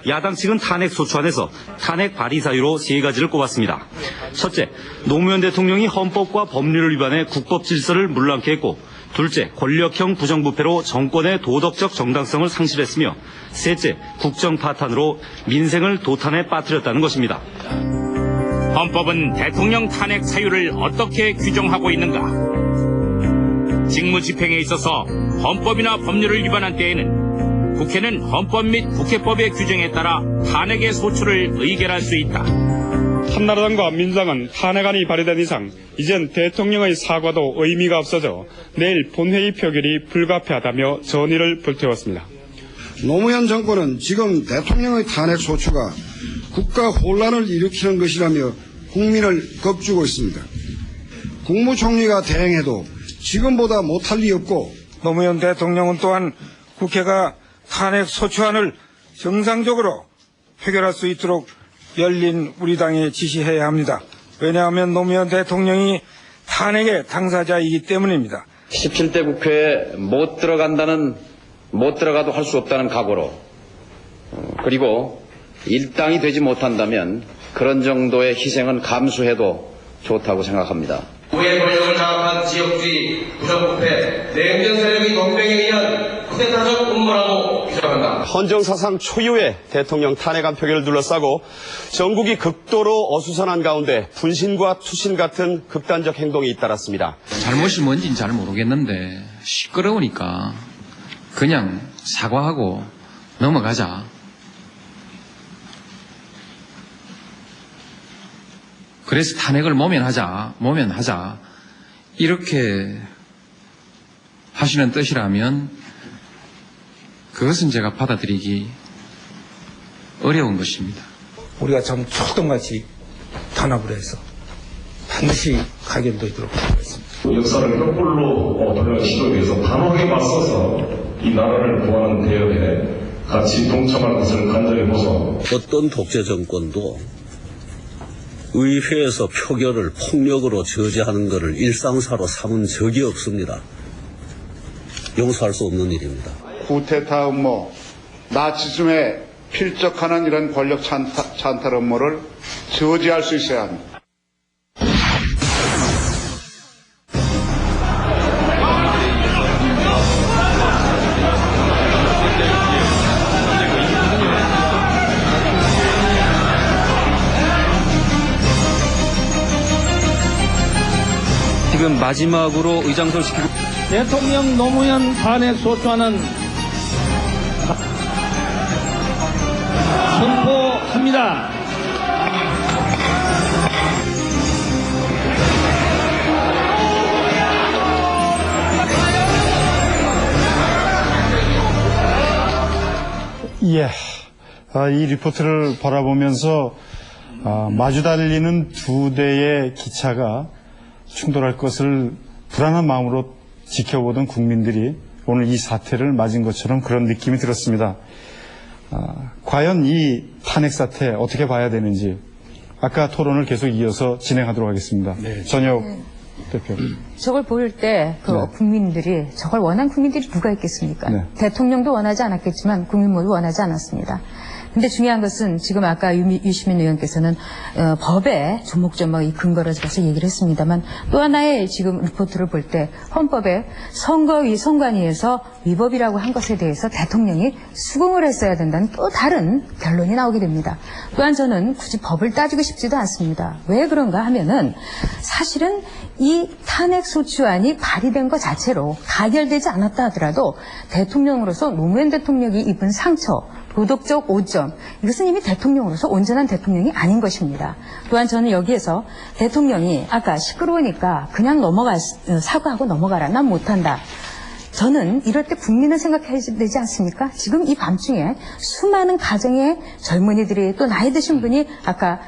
야당 측은 탄핵 소추안에서 탄핵 발의 사유로 세 가지를 꼽았습니다. 첫째, 노무현 대통령이 헌법과 법률을 위반해 국법 질서를 문란케 했고, 둘째, 권력형 부정부패로 정권의 도덕적 정당성을 상실했으며, 셋째, 국정 파탄으로 민생을 도탄에 빠뜨렸다는 것입니다. 헌법은 대통령 탄핵 사유를 어떻게 규정하고 있는가? 직무 집행에 있어서 헌법이나 법률을 위반한 때에는 국회는 헌법 및 국회법의 규정에 따라 탄핵의 소추를 의결할 수 있다. 한나라당과 민주당은 탄핵안이 발의된 이상 이젠 대통령의 사과도 의미가 없어져 내일 본회의 표결이 불가피하다며 전의를 불태웠습니다. 노무현 정권은 지금 대통령의 탄핵 소추가 국가 혼란을 일으키는 것이라며 국민을 겁주고 있습니다. 국무총리가 대행해도 지금보다 못할 리 없고 노무현 대통령은 또한 국회가 탄핵 소추안을 정상적으로 표결할 수 있도록 열린 우리 당에 지시해야 합니다. 왜냐하면 노무현 대통령이 탄핵의 당사자이기 때문입니다. 17대 국회에 못 들어가도 할 수 없다는 각오로 그리고 일당이 되지 못한다면 그런 정도의 희생은 감수해도 좋다고 생각합니다. 우리의 권력을 장악한 지역주의, 부정부패, 냉전 세력의 동맹에 의한 쿠데타적 음모라고 규정한다. 헌정사상 초유의 대통령 탄핵안 표결을 둘러싸고 전국이 극도로 어수선한 가운데 분신과 투신 같은 극단적 행동이 잇따랐습니다. 잘못이 뭔지는 잘 모르겠는데 시끄러우니까 그냥 사과하고 넘어가자. 그래서 탄핵을 모면하자. 이렇게 하시는 뜻이라면 그것은 제가 받아들이기 어려운 것입니다. 우리가 참 초동같이 단합을 해서 반드시 가결되도록 하겠습니다. 역사를 거꾸로 돌려는 시도에 대해서 단호하게 맞서서 이 나라를 구하는 대업에 같이 동참할 것을 간절히 보소. 어떤 독재 정권도 의회에서 표결을 폭력으로 저지하는 것을 일상사로 삼은 적이 없습니다. 용서할 수 없는 일입니다. 쿠데타 음모, 나치즘에 필적하는 이런 권력 찬탈 음모를 저지할 수 있어야 합니다. 지금 마지막으로 의장소를 시키고 대통령 노무현 탄핵 소추안은 선포합니다. 예. 이 리포트를 바라보면서 마주 달리는 두 대의 기차가 충돌할 것을 불안한 마음으로 지켜보던 국민들이 오늘 이 사태를 맞은 것처럼 그런 느낌이 들었습니다. 과연 이 탄핵 사태 어떻게 봐야 되는지 아까 토론을 계속 이어서 진행하도록 하겠습니다. 네. 전혁 대표. 저걸 볼 때 국민들이 저걸 원한 국민들이 누가 있겠습니까? 네. 대통령도 원하지 않았겠지만 국민 모두 원하지 않았습니다. 근데 중요한 것은 지금 아까 유시민 의원께서는 법에 조목조목 근거를 들어서 얘기를 했습니다만 또 하나의 지금 리포트를 볼 때 헌법에 선관위에서 위법이라고 한 것에 대해서 대통령이 수긍을 했어야 된다는 또 다른 결론이 나오게 됩니다. 또한 저는 굳이 법을 따지고 싶지도 않습니다. 왜 그런가 하면은 사실은 이 탄핵소추안이 발의된 것 자체로 가결되지 않았다 하더라도 대통령으로서 노무현 대통령이 입은 상처, 도덕적 오점, 이것은 이미 대통령으로서 온전한 대통령이 아닌 것입니다. 또한 저는 여기에서 대통령이 아까 시끄러우니까 그냥 사과하고 넘어가라. 난 못한다. 저는 이럴 때 국민을 생각해야 되지 않습니까? 지금 이 밤중에 수많은 가정의 젊은이들이 또 나이 드신 분이 아까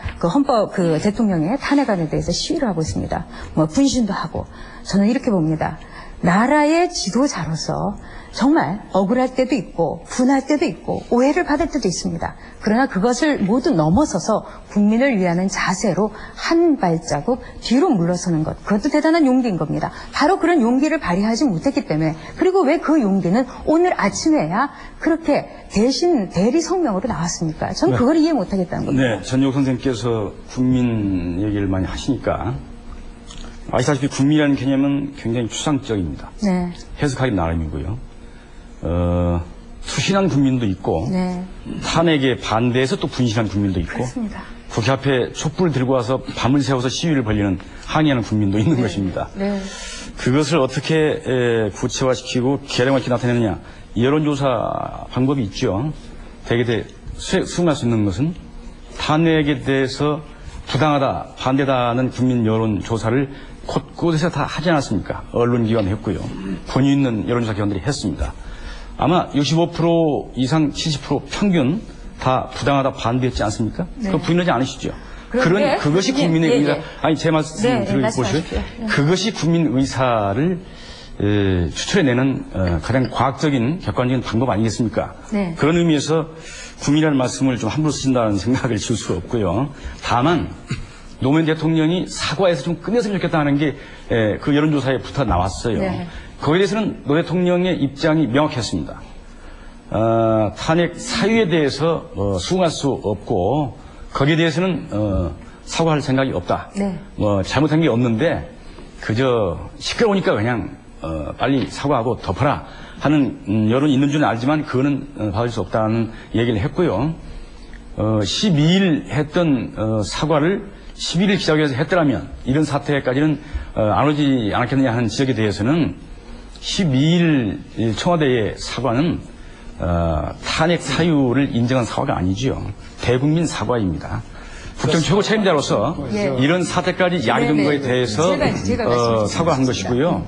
대통령의 탄핵안에 대해서 시위를 하고 있습니다. 분신도 하고. 저는 이렇게 봅니다. 나라의 지도자로서 정말 억울할 때도 있고 분할 때도 있고 오해를 받을 때도 있습니다. 그러나 그것을 모두 넘어서서 국민을 위하는 자세로 한 발자국 뒤로 물러서는 것, 그것도 대단한 용기인 겁니다. 바로 그런 용기를 발휘하지 못했기 때문에, 그리고 왜 그 용기는 오늘 아침에야 그렇게 대리 성명으로 나왔습니까? 저는 그걸 이해 못하겠다는 겁니다. 네, 전용 선생님께서 국민 얘기를 많이 하시니까 아시다시피 국민이라는 개념은 굉장히 추상적입니다. 네. 해석하기 나름이고요. 투신한 국민도 있고 네. 탄핵에 반대해서 또 분신한 국민도 있고 그렇습니다. 국회 앞에 촛불을 들고 와서 밤을 새워서 시위를 벌이는 항의하는 국민도 있는 것입니다. 네. 그것을 어떻게 구체화시키고 계량화시켜 나타내느냐, 여론조사 방법이 있죠. 대개 수긍할 수 있는 것은 탄핵에 대해서 부당하다, 반대다는 국민 여론 조사를 곳곳에서 다 하지 않았습니까? 언론기관도 했고요. 권위 있는 여론조사 기관들이 했습니다. 아마 65% 이상 70% 평균 다 부당하다 반대했지 않습니까? 네. 그거 부인하지 않으시죠? 그런데 그것이 예, 국민의 예, 의사. 예. 아니, 제 말씀 네, 들어보시고요. 말씀하십시오. 네. 그것이 국민 의사를 추출해내는 가장 과학적인 객관적인 방법 아니겠습니까? 네. 그런 의미에서 국민이라는 말씀을 좀 함부로 쓰신다는 생각을 지울 수가 없고요. 다만 노무현 대통령이 사과해서 좀 끝냈으면 좋겠다는 게 그 여론조사에 붙어 나왔어요. 네. 거기에 대해서는 노 대통령의 입장이 명확했습니다. 탄핵 사유에 대해서 수긍할 수 없고 거기에 대해서는 사과할 생각이 없다. 네. 잘못한 게 없는데 그저 시끄러우니까 그냥 빨리 사과하고 덮어라 하는 여론이 있는 줄은 알지만 그거는 받을 수 없다는 얘기를 했고요. 12일 했던 사과를 11일 기자회견에서 했더라면 이런 사태까지는 안 오지 않았겠느냐 하는 지적에 대해서는 12일 청와대의 사과는 탄핵 사유를 인정한 사과가 아니죠. 대국민 사과입니다. 국정 최고 책임자로서 예. 이런 사태까지 야기된 네네. 거에 대해서 제가 말씀드리겠습니다. 사과한 것이고요.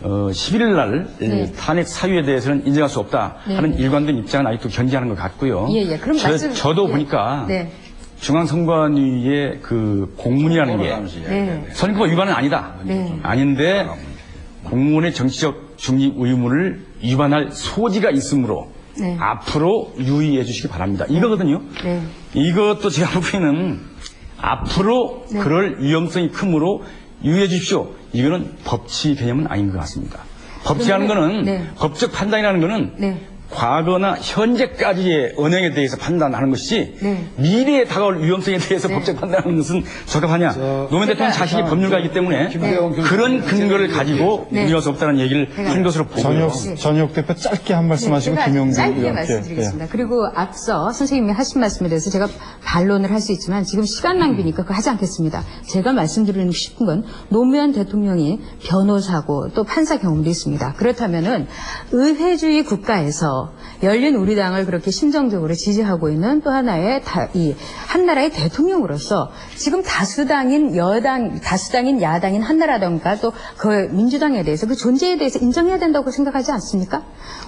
11일 날 네. 탄핵 사유에 대해서는 인정할 수 없다 하는 네. 일관된 입장은 아직도 견지하는 것 같고요. 예, 예. 그럼 저도 예. 보니까 네. 중앙선관위의 그 공문이라는 게 네. 선거법 위반은 아니다. 네. 아닌데 공무원의 정치적 중립 의무를 위반할 소지가 있으므로 네. 앞으로 유의해 주시기 바랍니다. 이거거든요. 네. 이것도 제가 보기에는 앞으로 네. 그럴 위험성이 크므로 유의해 주십시오. 이거는 법치 개념은 아닌 것 같습니다. 법치라는 거는 네. 법적 판단이라는 거는 네. 과거나 현재까지의 언행에 대해서 판단하는 것이 네. 미래에 다가올 위험성에 대해서 법적 판단하는 것은 적합하냐. 노무현 대통령 자신이 법률가이기 때문에 그런 근거를 가지고 네. 운영할 수 없다는 얘기를 한 것으로 보고요. 전혁 대표 짧게 한 말씀하시고 제가 김용주 짧게 의원께. 말씀드리겠습니다. 그리고 앞서 선생님이 하신 말씀에 대해서 제가 반론을 할 수 있지만 지금 시간 낭비니까 그거 하지 않겠습니다. 제가 말씀드리고 싶은 건 노무현 대통령이 변호사고 또 판사 경험도 있습니다. 그렇다면은 의회주의 국가에서 열린 우리당을 그렇게 심정적으로 지지하고 있는 또 하나의 한나라의 대통령으로서 지금 다수당인 야당인 한나라당과 또 그 민주당에 대해서 그 존재에 대해서 인정해야 된다고 생각하지 않습니까?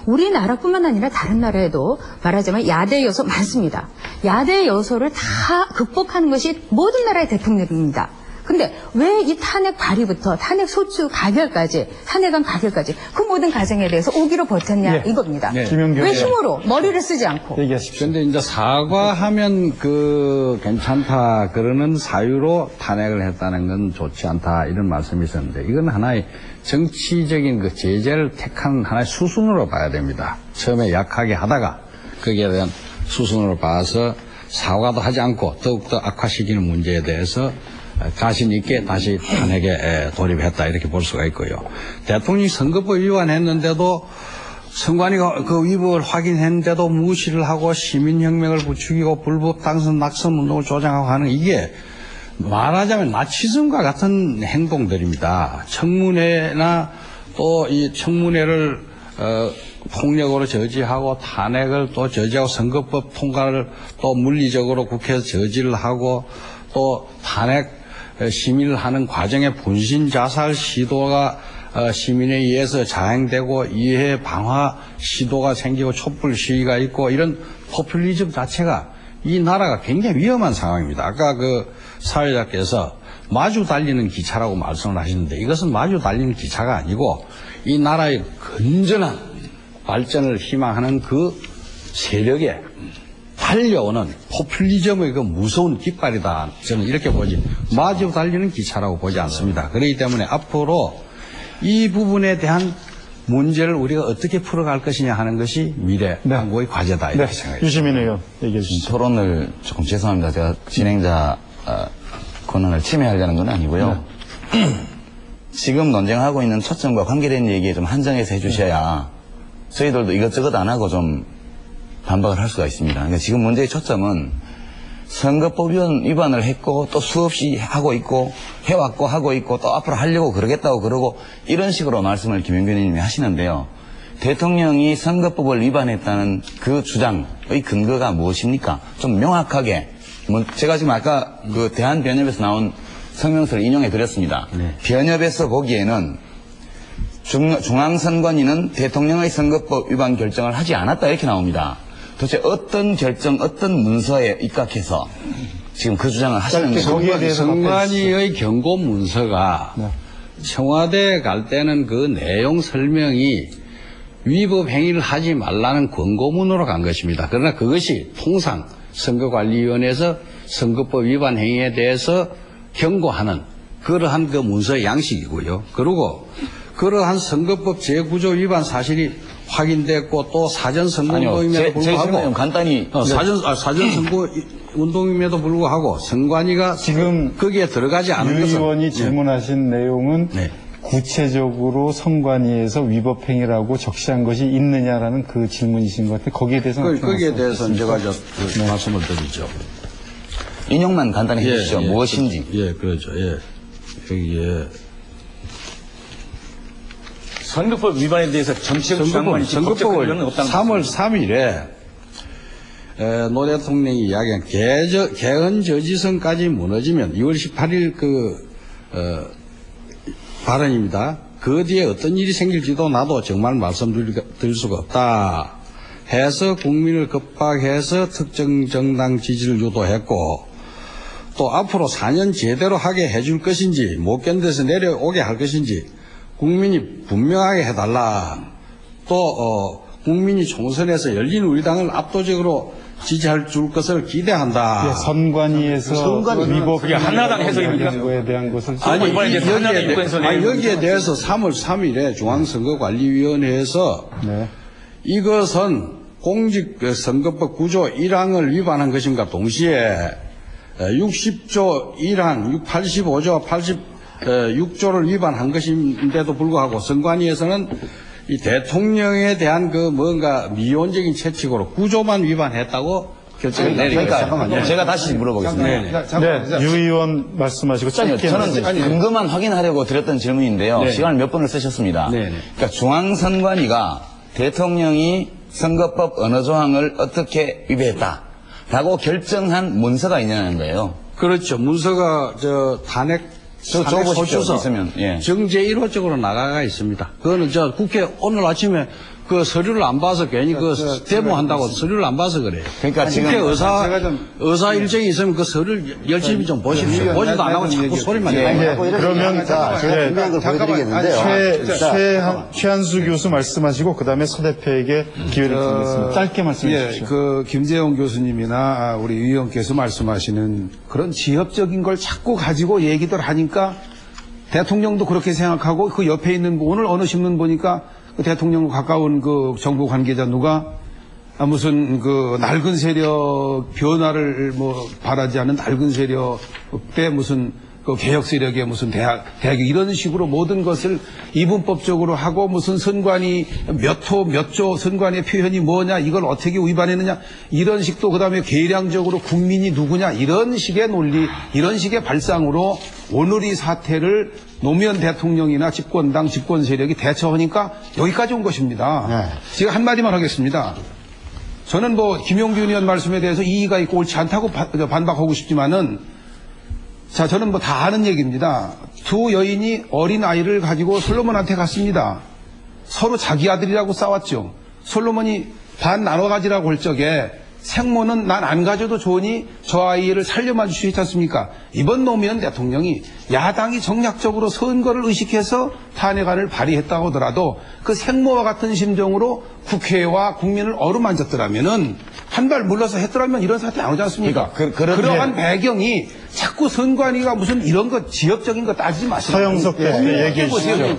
우리나라뿐만 아니라 다른 나라에도 말하자면 야대 요소 많습니다. 야대 요소를 다 극복하는 것이 모든 나라의 대통령입니다. 근데 왜 이 탄핵 발의부터 탄핵 소추 가결까지 탄핵안 가결까지 그 모든 과정에 대해서 오기로 버텼냐 이겁니다. 왜 힘으로 머리를 쓰지 않고. 얘기하십시오. 근데 이제 사과하면 괜찮다 그러는 사유로 탄핵을 했다는 건 좋지 않다 이런 말씀이 있었는데 이건 하나의 정치적인 제재를 택한 하나의 수순으로 봐야 됩니다. 처음에 약하게 하다가 거기에 대한 수순으로 봐서 사과도 하지 않고 더욱더 악화시키는 문제에 대해서 자신 있게 다시 탄핵에 돌입했다 이렇게 볼 수가 있고요. 대통령이 선거법 위반했는데도 선관위가 그 위법을 확인했는데도 무시를 하고 시민혁명을 부추기고 불법 당선 낙선 운동을 조장하고 하는 이게 말하자면 나치즘과 같은 행동들입니다. 청문회나 또 이 청문회를 폭력으로 저지하고 탄핵을 또 저지하고 선거법 통과를 또 물리적으로 국회에서 저지를 하고 또 탄핵 시민을 하는 과정에 분신 자살 시도가 시민에 의해서 자행되고 이해 방화 시도가 생기고 촛불 시위가 있고 이런 포퓰리즘 자체가 이 나라가 굉장히 위험한 상황입니다. 아까 그 사회자께서 마주 달리는 기차라고 말씀을 하시는데 이것은 마주 달리는 기차가 아니고 이 나라의 건전한 발전을 희망하는 그 세력에 달려오는 포퓰리즘의 그 무서운 깃발이다. 저는 이렇게 보지. 마주 달리는 기차라고 보지 않습니다. 그렇기 때문에 앞으로 이 부분에 대한 문제를 우리가 어떻게 풀어갈 것이냐 하는 것이 미래 당국의 과제다. 이렇게 생각합니다. 유시민 의원 얘기해 주시죠. 토론을 조금 죄송합니다. 제가 진행자 권한을 침해하려는 건 아니고요. 지금 논쟁하고 있는 초점과 관계된 얘기에 좀 한정해서 해주셔야 저희들도 이것저것 안 하고 좀 반박을 할 수가 있습니다. 그러니까 지금 문제의 초점은 선거법 위반을 했고 또 수없이 하고 있고 해왔고 하고 있고 또 앞으로 하려고 그러겠다고 그러고 이런 식으로 말씀을 김영균 의원님이 하시는데요. 대통령이 선거법을 위반했다는 그 주장의 근거가 무엇입니까? 좀 명확하게 제가 지금 아까 그 대한변협에서 나온 성명서를 인용해 드렸습니다. 변협에서 보기에는 중앙선관위는 대통령의 선거법 위반 결정을 하지 않았다 이렇게 나옵니다. 도대체 어떤 결정, 어떤 문서에 입각해서 지금 그 주장을 하시는 거예요? 선관위의 경고 문서가 청와대에 갈 때는 그 내용 설명이 위법 행위를 하지 말라는 권고문으로 간 것입니다. 그러나 그것이 통상 선거관리위원회에서 선거법 위반 행위에 대해서 경고하는 그러한 그 문서의 양식이고요. 그리고 그러한 선거법 제9조 위반 사실이 확인됐고 또 사전 선거운동임에도 불구하고 간단히 사전 선거 운동임에도 불구하고 선관위가 지금 거기에 들어가지 않은 유 것은 의원이 질문하신 내용은 구체적으로 선관위에서 위법 행위라고 적시한 것이 있느냐라는 그 질문이신 것 같아요. 거기에 대해서는 거기에 대해서는 제가 말씀을 드리죠. 인용만 간단히 해주시죠. 무엇인지. 그렇죠. 여기에 선거법 위반에 대해서 정치적 주장만 있지 법적 근거는 없다는 3월 3일에 노 대통령이 이야기한 개헌 저지선까지 무너지면 2월 18일 발언입니다. 그 뒤에 어떤 일이 생길지도 나도 정말 말씀드릴 수가 없다 해서 국민을 겁박해서 특정 정당 지지를 유도했고 또 앞으로 4년 제대로 하게 해줄 것인지 못 견뎌서 내려오게 할 것인지 국민이 분명하게 해달라. 또 국민이 총선에서 열린 우리당을 압도적으로 지지할 줄 것을 기대한다. 선관위에서 위법 그게 한나라당 해석입니까? 거에 대한 것을 여기에 대해서 3월 3일에 중앙선거관리위원회에서 이것은 공직선거법 9조 1항을 위반한 것인가 동시에 60조 1항, 85조 86조를 위반한 것인데도 불구하고 선관위에서는 이 대통령에 대한 그 뭔가 미온적인 채찍으로 9조만 위반했다고 결정을 내리겠습니다. 제가 다시 물어보겠습니다. 유 의원 말씀하시고 짧게 저는 근거만 확인하려고 드렸던 질문인데요. 시간을 몇 번을 쓰셨습니다. 그러니까 중앙선관위가 대통령이 선거법 어느 조항을 어떻게 위배했다라고 결정한 문서가 있냐는 거예요. 그렇죠. 문서가 탄핵 소추서 정제 1호적으로 나가가 있습니다. 그거는 국회 오늘 아침에 그 서류를 안 봐서 괜히 그 데모한다고 서류를 안 봐서 그래요. 그러니까 지금 국회 의사 일정이 있으면 그 서류를 열심히 좀 보십시오. 보지도 안 하고 자꾸 소리만 내요. 그러면 제가 준비한 걸 보여드리겠는데요. 최한수 교수 말씀하시고 그다음에 서 대표에게 기회를 드리겠습니다. 짧게 말씀해 주십시오. 김재용 교수님이나 우리 유 의원께서 말씀하시는 그런 지엽적인 걸 자꾸 가지고 얘기들 하니까 대통령도 그렇게 생각하고 그 옆에 있는 오늘 어느 신문 보니까 그 대통령과 가까운 그 정부 관계자 누가 무슨 그 낡은 세력 변화를 바라지 않는 낡은 세력 때 무슨 그 개혁 세력의 무슨 대학 이런 식으로 모든 것을 이분법적으로 하고 무슨 선관위 몇 호 몇 조 선관위의 표현이 뭐냐 이걸 어떻게 위반했느냐 이런 식도 그다음에 계량적으로 국민이 누구냐 이런 식의 논리 이런 식의 발상으로 오늘 이 사태를 노무현 대통령이나 집권당 집권 세력이 대처하니까 여기까지 온 것입니다. 제가 한마디만 하겠습니다. 저는 김용균 의원 말씀에 대해서 이의가 있고 옳지 않다고 반박하고 싶지만은 자, 저는 다 아는 얘기입니다. 두 여인이 어린 아이를 가지고 솔로몬한테 갔습니다. 서로 자기 아들이라고 싸웠죠. 솔로몬이 반 나눠 가지라고 할 적에 생모는 난 안 가져도 좋으니 저 아이를 살려만 주시지 않습니까? 이번 노무현 대통령이 야당이 정략적으로 선거를 의식해서 탄핵안을 발의했다고 하더라도 그 생모와 같은 심정으로 국회와 국민을 어루만졌더라면은 한 발 물러서 했더라면 이런 사태 안 오지 않습니까? 그러한 배경이 자꾸 선관위가 무슨 이런 거 지역적인 거 따지지 마시고 서영석 대표 얘기해 주시죠.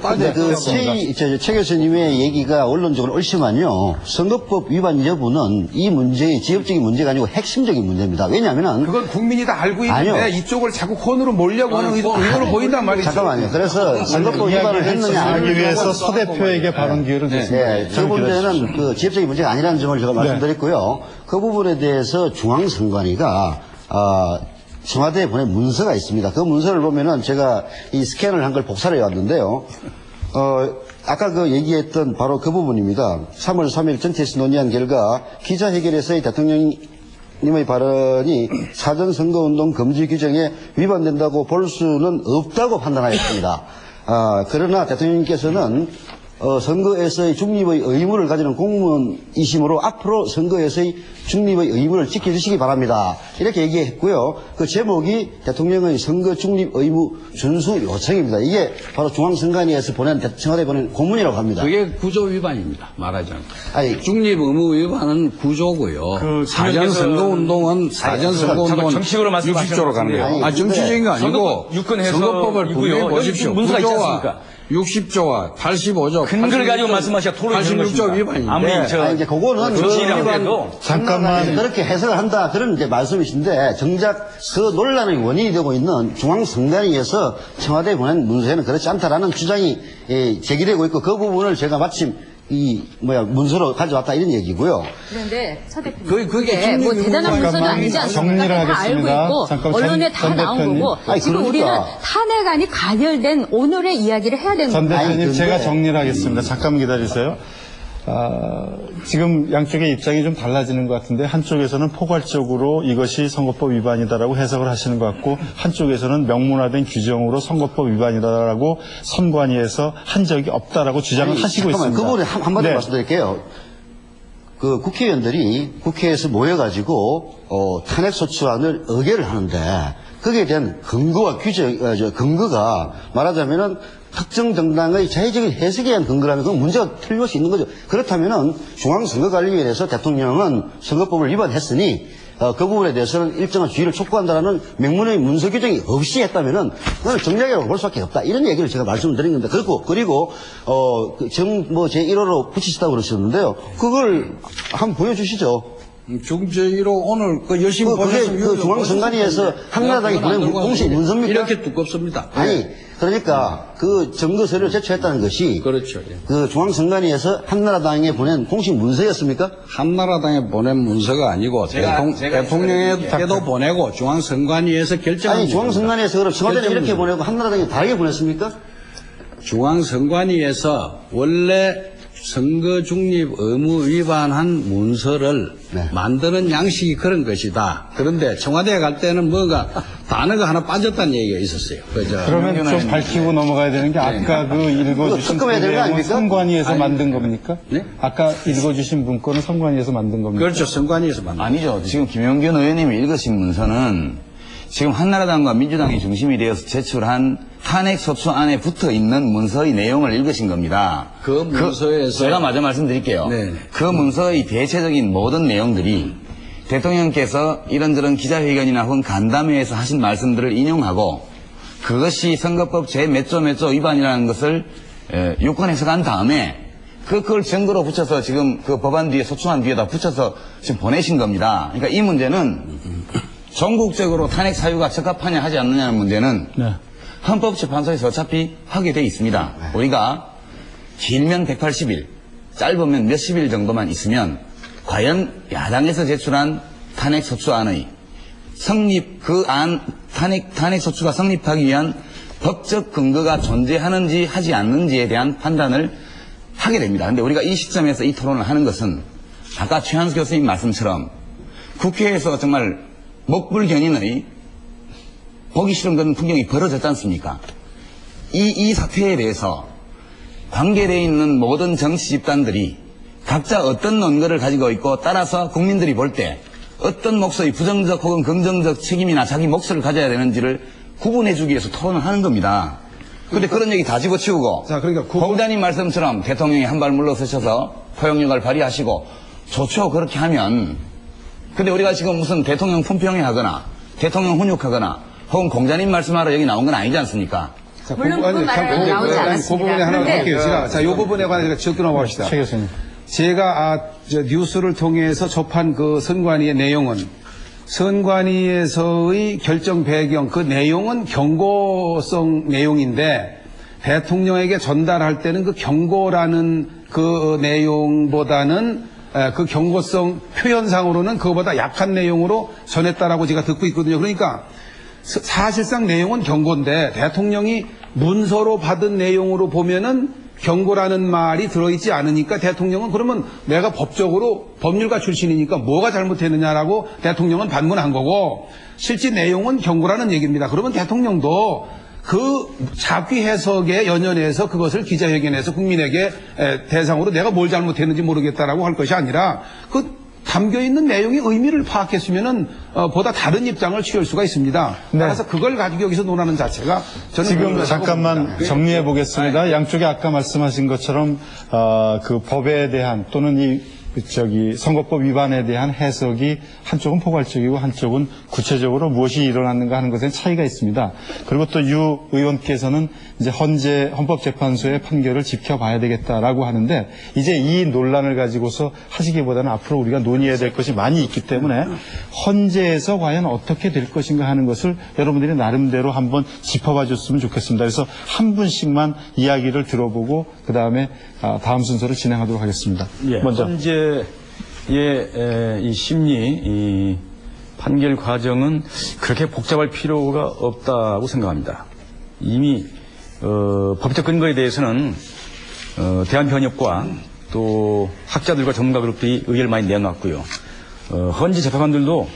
최 교수님의 얘기가 언론적으로 옳지만요. 선거법 위반 여부는 이 문제의 지역적인 문제가 아니고 핵심적인 문제입니다. 왜냐하면 그건 국민이 다 알고 있는데 이쪽을 자꾸 코너로 몰려고 하는 의도로 보인단 말이죠. 잠깐만요. 그래서 선거법 위반을 했느냐 안 하기 위해서 서 대표에게 발언 기회를 줬습니다. 그 문제는 그 지역적인 문제가 아니라는 점을 제가 말씀드렸고요. 그 부분에 대해서 중앙선관위가 청와대에 보낸 문서가 있습니다. 그 문서를 보면은 제가 이 스캔을 한 걸 복사를 해왔는데요. 아까 그 얘기했던 바로 그 부분입니다. 3월 3일 전태에서 논의한 결과 기자회견에서의 대통령의 국회의원님의 발언이 사전선거운동 금지 규정에 위반된다고 볼 수는 없다고 판단하였습니다. 그러나 대통령님께서는 선거에서의 중립의 의무를 가지는 공무원이시므로 앞으로 선거에서의 중립의 의무를 지켜주시기 바랍니다. 이렇게 얘기했고요. 그 제목이 대통령의 선거 중립 의무 준수 요청입니다. 이게 바로 중앙선관위에서 보낸 청와대에 보낸 공문이라고 합니다. 그게 구조 위반입니다. 말하자면. 중립 의무 위반은 구조고요. 사전 선거운동은 정식으로 말씀하시는 60조로 가는 거예요. 정치적인 거 아니고 선거법을 분명히 보십시오. 문서가 있지 않습니까? 60조와 85조 근거를 가지고 말씀하셔야 토론이 되는 86조 위반인데. 아무리 이제 그거는 잠깐만 그렇게 해석을 한다 그런 이제 말씀이신데 정작 그 논란의 원인이 되고 있는 중앙선관위에서 청와대에 보낸 문서에는 그렇지 않다라는 주장이 제기되고 있고 그 부분을 제가 마침 문서로 가져왔다 이런 얘기고요. 그런데 차 대표님, 그게 뭐 대단한 문서는 아니지 않습니까? 정리를 다 알고 하겠습니다. 있고 잠깐 언론에 다 나온 거고 지금 그러니까. 우리는 탄핵안이 가결된 오늘의 이야기를 해야 되는 전 거예요. 대표님 제가 정리를 하겠습니다. 잠깐 기다리세요. 지금 양쪽의 입장이 좀 달라지는 것 같은데 한쪽에서는 포괄적으로 이것이 선거법 위반이다라고 해석을 하시는 것 같고 한쪽에서는 명문화된 규정으로 선거법 위반이다라고 선관위에서 한 적이 없다라고 주장을 하시고 있습니다. 그 부분에 한마디 말씀드릴게요. 그 국회의원들이 국회에서 모여가지고 탄핵소추안을 의결을 하는데 거기에 대한 근거와 근거가 말하자면은 특정 정당의 자의적인 해석에 의한 근거라면 그건 문제가 틀림없이 있는 거죠. 그렇다면은 중앙선거관리위원회에서 대통령은 선거법을 위반했으니 그 부분에 대해서는 일정한 주의를 촉구한다라는 명문의 문서 규정이 없이 했다면은 그건 정략이라고 볼 수밖에 없다. 이런 얘기를 제가 말씀을 드린 겁니다. 그리고 제1호로 붙이시다고 그러셨는데요. 그걸 한번 보여주시죠. 중재위로 오늘 열심히 보셨으면 그 중앙선관위에서 한나라당이 보낸 공식 문서입니까? 이렇게 두껍습니다. 아니, 그러니까 그 증거 서류를 제출했다는 것이 그렇죠. 그 중앙선관위에서 한나라당에 보낸 공식 문서였습니까? 한나라당에 보낸 문서가 아니고 대통령에게도 보내고 중앙선관위에서 결정한 아니, 중앙선관위에서 그럼 청와대는 이렇게 보내고 한나라당이 다르게 보냈습니까? 중앙선관위에서 원래 선거 중립 의무 위반한 문서를 만드는 양식이 그런 것이다. 그런데 청와대에 갈 때는 뭔가 단어가 하나 빠졌다는 얘기가 있었어요. 그러면 좀 밝히고 넘어가야 되는 게 아까 그 읽어주신 문건은 선관위에서 만든 겁니까? 네? 아까 읽어주신 문건은 선관위에서 만든 겁니까? 그렇죠. 선관위에서 만든 아니죠. 지금 김용균 의원님이 읽으신 문서는 지금 한나라당과 민주당이 중심이 되어서 제출한 탄핵소추안에 붙어 있는 문서의 내용을 읽으신 겁니다. 그 문서에서 제가 마저 말씀드릴게요. 그 문서의 대체적인 모든 내용들이 대통령께서 이런저런 기자회견이나 혹은 간담회에서 하신 말씀들을 인용하고 그것이 선거법 제 몇 조 위반이라는 것을 유권 해석한 다음에 그걸 증거로 붙여서 지금 그 법안 뒤에 소추안 뒤에다 붙여서 지금 보내신 겁니다. 그러니까 이 문제는 전국적으로 탄핵 사유가 적합하냐 하지 않느냐는 문제는 헌법재판소에서 어차피 하게 돼 있습니다. 우리가 길면 180일, 짧으면 몇십 일 정도만 있으면 과연 야당에서 제출한 탄핵소추안의 탄핵소추가 성립하기 위한 법적 근거가 존재하는지 하지 않는지에 대한 판단을 하게 됩니다. 그런데 우리가 이 시점에서 이 토론을 하는 것은 아까 최한수 교수님 말씀처럼 국회에서 정말 먹불견인의 보기 싫은 그런 풍경이 벌어졌지 않습니까? 이 사태에 대해서 관계되어 있는 모든 정치 집단들이 각자 어떤 논거를 가지고 있고 따라서 국민들이 볼 때 어떤 목소리, 부정적 혹은 긍정적 책임이나 자기 몫을 가져야 되는지를 구분해주기 위해서 토론을 하는 겁니다. 근데 그런 얘기 다 집어치우고 공자님 말씀처럼 대통령이 한 발 물러서셔서 포용력을 발휘하시고 좋죠. 그렇게 하면. 근데 우리가 지금 무슨 대통령 품평회 하거나 대통령 훈육하거나 혹은 공자님 말씀하러 여기 나온 건 아니지 않습니까? 자, 물론 그 말은 나오지 않았습니다. 그 부분에 하나 할게요. 자, 이 부분에 관해서 적게 넘어갑시다. 최 교수님. 제가 뉴스를 통해서 접한 그 선관위의 내용은 선관위에서의 결정 배경 그 내용은 경고성 내용인데 대통령에게 전달할 때는 그 경고라는 그 내용보다는 그 경고성 표현상으로는 그거보다 약한 내용으로 전했다라고 제가 듣고 있거든요. 그러니까 사실상 내용은 경고인데 대통령이 문서로 받은 내용으로 보면은 경고라는 말이 들어있지 않으니까 대통령은 그러면 내가 법적으로 법률가 출신이니까 뭐가 잘못했느냐라고 대통령은 반문한 거고 실제 내용은 경고라는 얘기입니다. 그러면 대통령도 그 잡기 해석에 연연해서 그것을 기자회견에서 국민에게 대상으로 내가 뭘 잘못했는지 모르겠다라고 할 것이 아니라 그 담겨있는 내용의 의미를 파악했으면은 보다 다른 입장을 취할 수가 있습니다. 따라서 그걸 가지고 여기서 논하는 자체가 저는 지금 잠깐만 정리해 보겠습니다. 양쪽에 아까 말씀하신 것처럼 그 법에 대한 또는 이 선거법 위반에 대한 해석이 한쪽은 포괄적이고 한쪽은 구체적으로 무엇이 일어났는가 하는 것에 차이가 있습니다. 그리고 또 유 의원께서는 이제 헌법재판소의 판결을 지켜봐야 되겠다라고 하는데 이제 이 논란을 가지고서 하시기보다는 앞으로 우리가 논의해야 될 것이 많이 있기 때문에 헌재에서 과연 어떻게 될 것인가 하는 것을 여러분들이 나름대로 한번 짚어봐 줬으면 좋겠습니다. 그래서 한 분씩만 이야기를 들어보고 그다음에 다음 순서를 진행하도록 하겠습니다. 예, 먼저 현재의 이 심리, 이 판결 과정은 그렇게 복잡할 필요가 없다고 생각합니다. 이미 법적 근거에 대해서는 대한변협과 또 학자들과 전문가 그룹들이 의견을 많이 내놨고요. 헌재 재판관들도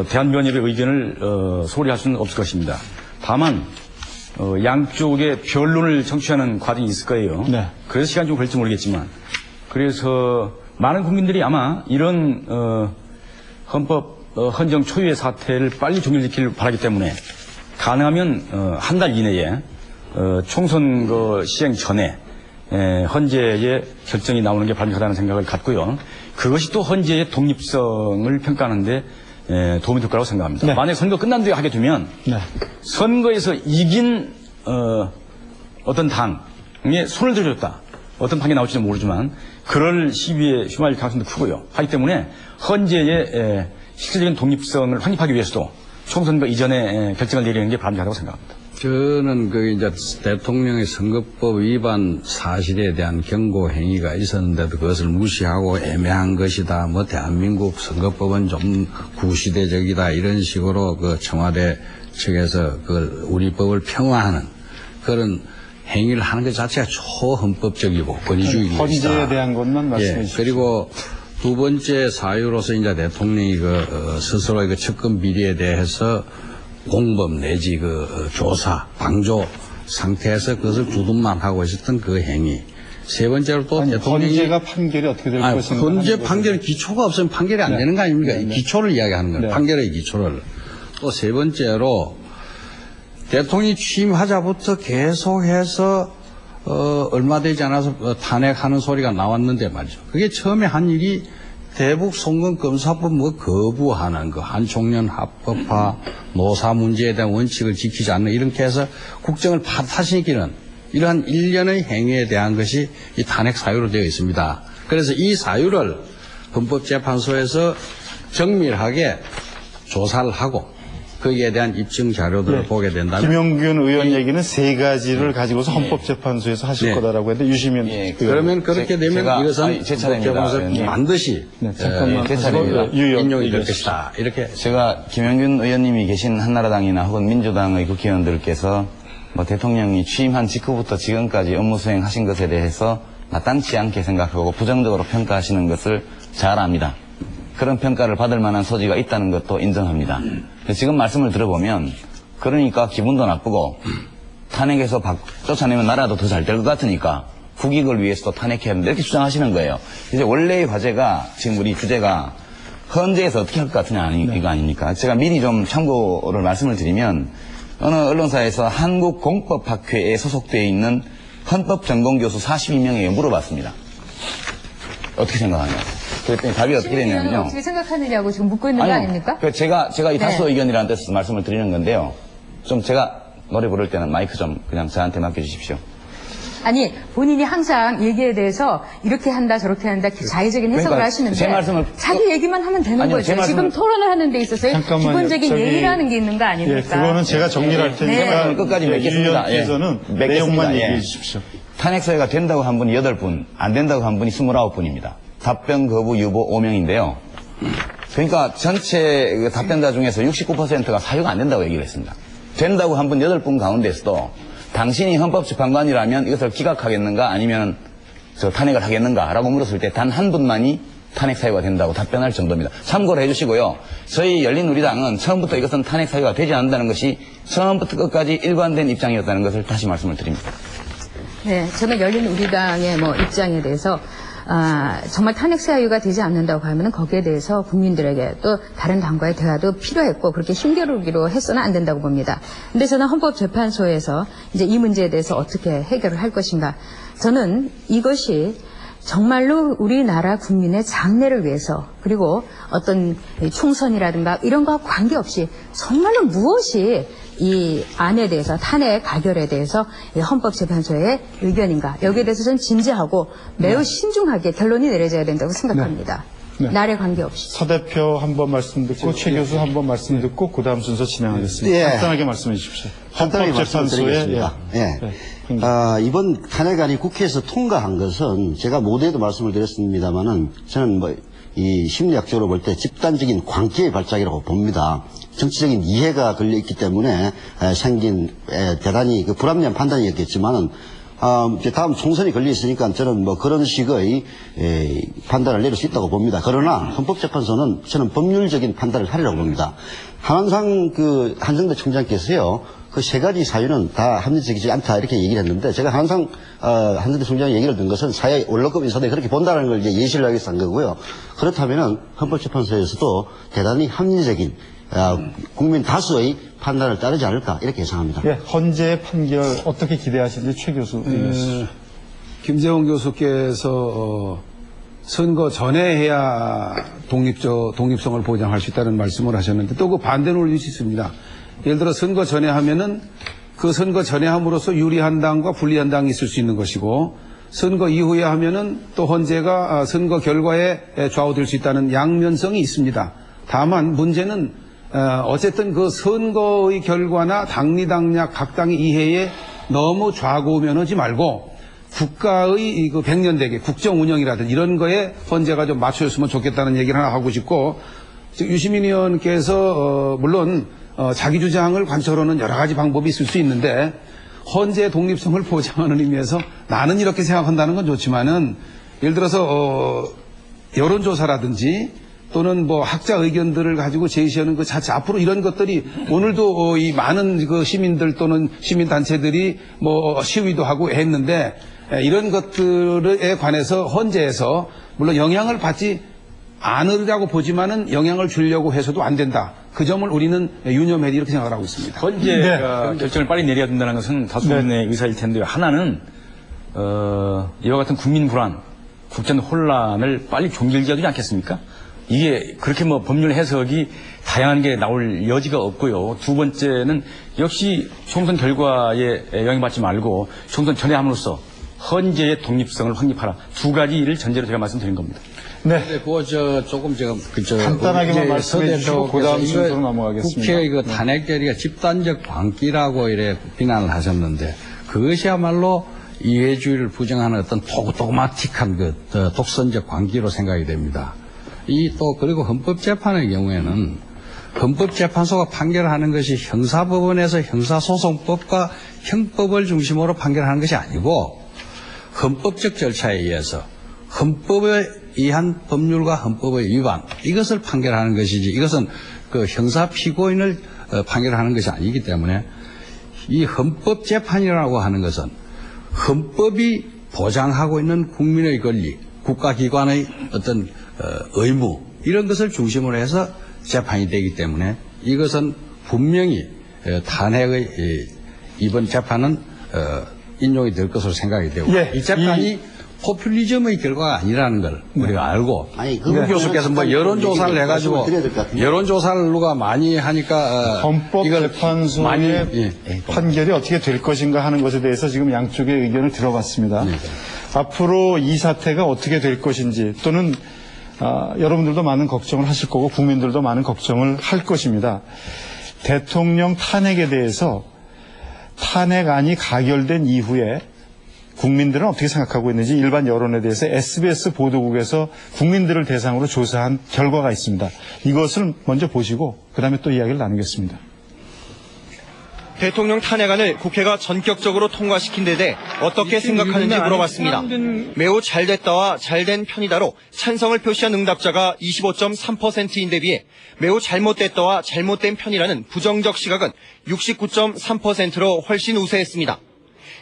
대한변협의 의견을 소홀히 할 수는 없을 것입니다. 다만 양쪽의 변론을 청취하는 과정이 있을 거예요. 네. 그래서 시간이 좀 걸릴지 모르겠지만 그래서 많은 국민들이 아마 이런 헌정 초유의 사태를 빨리 종결시키길 바라기 때문에 가능하면 한 달 이내에 총선 시행 전에 헌재의 결정이 나오는 게 바람직하다는 생각을 갖고요. 그것이 또 헌재의 독립성을 평가하는데 도움이 될 거라고 생각합니다. 네. 만약 선거 끝난 뒤에 하게 되면 선거에서 이긴 어떤 당에 손을 들어줬다. 어떤 판결이 나올지는 모르지만 그럴 시비에 휘말릴 가능성도 크고요. 하기 때문에 헌재의 실질적인 독립성을 확립하기 위해서도 총선거 이전에 결정을 내리는 게 바람직하다고 생각합니다. 저는 이제 대통령의 선거법 위반 사실에 대한 경고 행위가 있었는데도 그것을 무시하고 애매한 것이다. 대한민국 선거법은 좀 구시대적이다. 이런 식으로 청와대 측에서 우리 법을 평화하는 그런 행위를 하는 것 자체가 초헌법적이고 권위주의적이다. 헌재에 대한 것만 말씀해 주십시오. 그리고 두 번째 사유로서 이제 대통령이 스스로의 측근 비리에 대해서 공범 내지 교사, 방조 상태에서 그것을 주둔만 하고 있었던 그 행위. 세 번째로 또 대통령이 헌재가 판결이 어떻게 될 것인가. 헌재 판결 기초가 없으면 판결이 안 되는 거 아닙니까? 이 기초를 이야기하는 거예요. 판결의 기초를. 또 세 번째로 대통령이 취임하자부터 계속해서 얼마 되지 않아서 탄핵하는 소리가 나왔는데 말이죠. 그게 처음에 한 일이 대북 송금 검사법 거부하는 거, 한총련 합법화, 노사 문제에 대한 원칙을 지키지 않는 이렇게 해서 국정을 파탄시키는 이러한 일련의 행위에 대한 것이 이 탄핵 사유로 되어 있습니다. 그래서 이 사유를 헌법재판소에서 정밀하게 조사를 하고 거기에 대한 입증 자료들을 보게 된다면 김영균 의원 얘기는 세 가지를 가지고서 헌법재판소에서 하실 거다라고 했는데 유시민 그러면 그렇게 되면 이것은 제 차례입니다. 헌법재판소에서 반드시 제 차례입니다. 인용이 될 것이다. 이렇게 제가 김영균 의원님이 계신 한나라당이나 혹은 민주당의 국회의원들께서 대통령이 취임한 직후부터 지금까지 업무 수행하신 것에 대해서 마땅치 않게 생각하고 부정적으로 평가하시는 것을 잘 압니다. 그런 평가를 받을 만한 소지가 있다는 것도 인정합니다. 지금 말씀을 들어보면 그러니까 기분도 나쁘고 탄핵에서 쫓아내면 나라도 더 잘 될 것 같으니까 국익을 위해서도 탄핵해야 한다 이렇게 주장하시는 거예요. 이제 원래의 과제가 지금 우리 주제가 헌재에서 어떻게 할 것 같으냐 이거 아닙니까? 제가 미리 좀 참고를 말씀을 드리면 어느 언론사에서 한국공법학회에 소속되어 있는 헌법전공교수 42명에게 물어봤습니다. 어떻게 생각하냐? 그랬더니 답이 어떻게 되냐면요. 어떻게 생각하느냐고 지금 묻고 있는 거 아닙니까? 제가 이 다수 의견이라는 뜻에서 말씀을 드리는 건데요. 좀 제가 노래 부를 때는 마이크 좀 그냥 저한테 맡겨주십시오. 아니 본인이 항상 얘기에 대해서 이렇게 한다 저렇게 한다 자의적인 해석을 그러니까 하시는데 제 말씀을 자기 얘기만 하면 되는 아니요, 거죠. 지금 토론을 하는 데 있어서 기본적인 예의라는 게 있는 거 아닙니까? 예, 그거는 제가 정리를 할 테니까 끝까지 맺겠습니다. 의원께서는 내용만 얘기해 주십시오. 탄핵소위가 된다고 한 분이 8분, 안 된다고 한 분이 29분입니다. 답변 거부 유보 5명인데요. 그러니까 전체 답변자 중에서 69%가 사유가 안 된다고 얘기를 했습니다. 된다고 한 분 8분 가운데서도 당신이 헌법재판관이라면 이것을 기각하겠는가 아니면 탄핵을 하겠는가라고 물었을 때 단 한 분만이 탄핵 사유가 된다고 답변할 정도입니다. 참고로 해주시고요. 저희 열린우리당은 처음부터 이것은 탄핵 사유가 되지 않는다는 것이 처음부터 끝까지 일관된 입장이었다는 것을 다시 말씀을 드립니다. 네, 저는 열린우리당의 입장에 대해서 정말 탄핵 사유가 되지 않는다고 하면 거기에 대해서 국민들에게 또 다른 당과의 대화도 필요했고 그렇게 힘겨루기로 해서는 안 된다고 봅니다. 근데 저는 헌법재판소에서 이제 이 문제에 대해서 어떻게 해결을 할 것인가. 저는 이것이 정말로 우리나라 국민의 장래를 위해서 그리고 어떤 총선이라든가 이런 거와 관계없이 정말로 무엇이 이 안에 대해서 탄핵 가결에 대해서 헌법재판소의 의견인가 여기에 대해서 저는 진지하고 매우 신중하게 결론이 내려져야 된다고 생각합니다. 네. 날에 관계없이. 서 대표 한번 말씀 듣고 최 교수 한번 말씀 듣고 그 다음 순서 진행하겠습니다. 예. 간단하게 말씀해 주십시오. 간단하게 말씀드리겠습니다. 예. 이번 탄핵안이 국회에서 통과한 것은 제가 모두에도 말씀을 드렸습니다만은 저는 이 심리학적으로 볼 때 집단적인 광기의 발작이라고 봅니다. 정치적인 이해가 걸려 있기 때문에 생긴 대단히 불합리한 판단이었겠지만은 이제 다음 총선이 걸려 있으니까 저는 그런 식의 판단을 내릴 수 있다고 봅니다. 그러나 헌법재판소는 저는 법률적인 판단을 하리라고 봅니다. 한원상 한정대 총장께서요. 그 세 가지 사유는 다 합리적이지 않다 이렇게 얘기를 했는데 제가 항상 한정대 총장의 얘기를 든 것은 사회 원로급 인사들이 그렇게 본다는 걸 이제 예시를 하기 위해서 한 거고요. 그렇다면은 헌법재판소에서도 대단히 합리적인 국민 다수의 판단을 따르지 않을까 이렇게 예상합니다. 예, 헌재의 판결 어떻게 기대하시는지 최 교수 얘기하시죠. 김재원 교수께서 선거 전에 해야 독립성을 보장할 수 있다는 말씀을 하셨는데 또 그 반대는 올릴 수 있습니다. 예를 들어 선거 전에 하면은 그 선거 전에 함으로써 유리한 당과 불리한 당이 있을 수 있는 것이고 선거 이후에 하면은 또 헌재가 선거 결과에 좌우될 수 있다는 양면성이 있습니다. 다만 문제는 어쨌든 그 선거의 결과나 당리당략 각 당의 이해에 너무 좌고면하지 말고 국가의 그 백년대계 국정 운영이라든 이런 거에 헌재가 좀 맞춰줬으면 좋겠다는 얘기를 하나 하고 싶고 유시민 의원께서 물론 자기 주장을 관철하는 여러 가지 방법이 있을 수 있는데 헌재 독립성을 보장하는 의미에서 나는 이렇게 생각한다는 건 좋지만은 예를 들어서 여론조사라든지 또는 학자 의견들을 가지고 제시하는 그 자체 앞으로 이런 것들이 오늘도 이 많은 그 시민들 또는 시민단체들이 시위도 하고 했는데 이런 것들에 관해서 헌재에서 물론 영향을 받지 않으려고 보지만은 영향을 주려고 해서도 안 된다. 그 점을 우리는 유념해야 이렇게 생각을 하고 있습니다. 헌재가 결정을 빨리 내려야 된다는 것은 다수민의 의사일 텐데요. 하나는 이와 같은 국민 불안, 국정 혼란을 빨리 종결지어야 되지 않겠습니까? 이게 그렇게 법률 해석이 다양한 게 나올 여지가 없고요. 두 번째는 역시 총선 결과에 영향받지 말고 총선 전에 함으로써 헌재의 독립성을 확립하라. 두 가지를 전제로 제가 말씀드린 겁니다. 네. 조금 간단하게만 말씀해 주시고 그 다음 순서로 넘어가겠습니다. 국회의 탄핵 결의가 집단적 광기라고 이래 비난을 하셨는데 그것이야말로 이해주의를 부정하는 어떤 도그마틱한 독선적 광기로 생각이 됩니다. 그리고 헌법재판의 경우에는 헌법재판소가 판결하는 것이 형사법원에서 형사소송법과 형법을 중심으로 판결하는 것이 아니고 헌법적 절차에 의해서 헌법에 의한 법률과 헌법의 위반 이것을 판결하는 것이지 이것은 그 형사 피고인을 판결하는 것이 아니기 때문에 이 헌법재판이라고 하는 것은 헌법이 보장하고 있는 국민의 권리, 국가기관의 어떤 의무 이런 것을 중심으로 해서 재판이 되기 때문에 이것은 분명히 탄핵의 이번 재판은 인용이 될 것으로 생각이 되고 이 재판이 포퓰리즘의 결과가 아니라는 걸 우리가 알고 그 교수께서 여론조사를 해가지고 여론조사를 누가 많이 하니까 헌법재판소의 판결이 어떻게 될 것인가 하는 것에 대해서 지금 양쪽의 의견을 들어봤습니다. 앞으로 이 사태가 어떻게 될 것인지 또는 여러분들도 많은 걱정을 하실 거고 국민들도 많은 걱정을 할 것입니다. 대통령 탄핵에 대해서 탄핵안이 가결된 이후에 국민들은 어떻게 생각하고 있는지 일반 여론에 대해서 SBS 보도국에서 국민들을 대상으로 조사한 결과가 있습니다. 이것을 먼저 보시고 그다음에 또 이야기를 나누겠습니다. 대통령 탄핵안을 국회가 전격적으로 통과시킨 데 대해 어떻게 생각하는지 물어봤습니다. 매우 잘됐다와 잘된 편이다로 찬성을 표시한 응답자가 25.3%인데 비해 매우 잘못됐다와 잘못된 편이라는 부정적 시각은 69.3%로 훨씬 우세했습니다.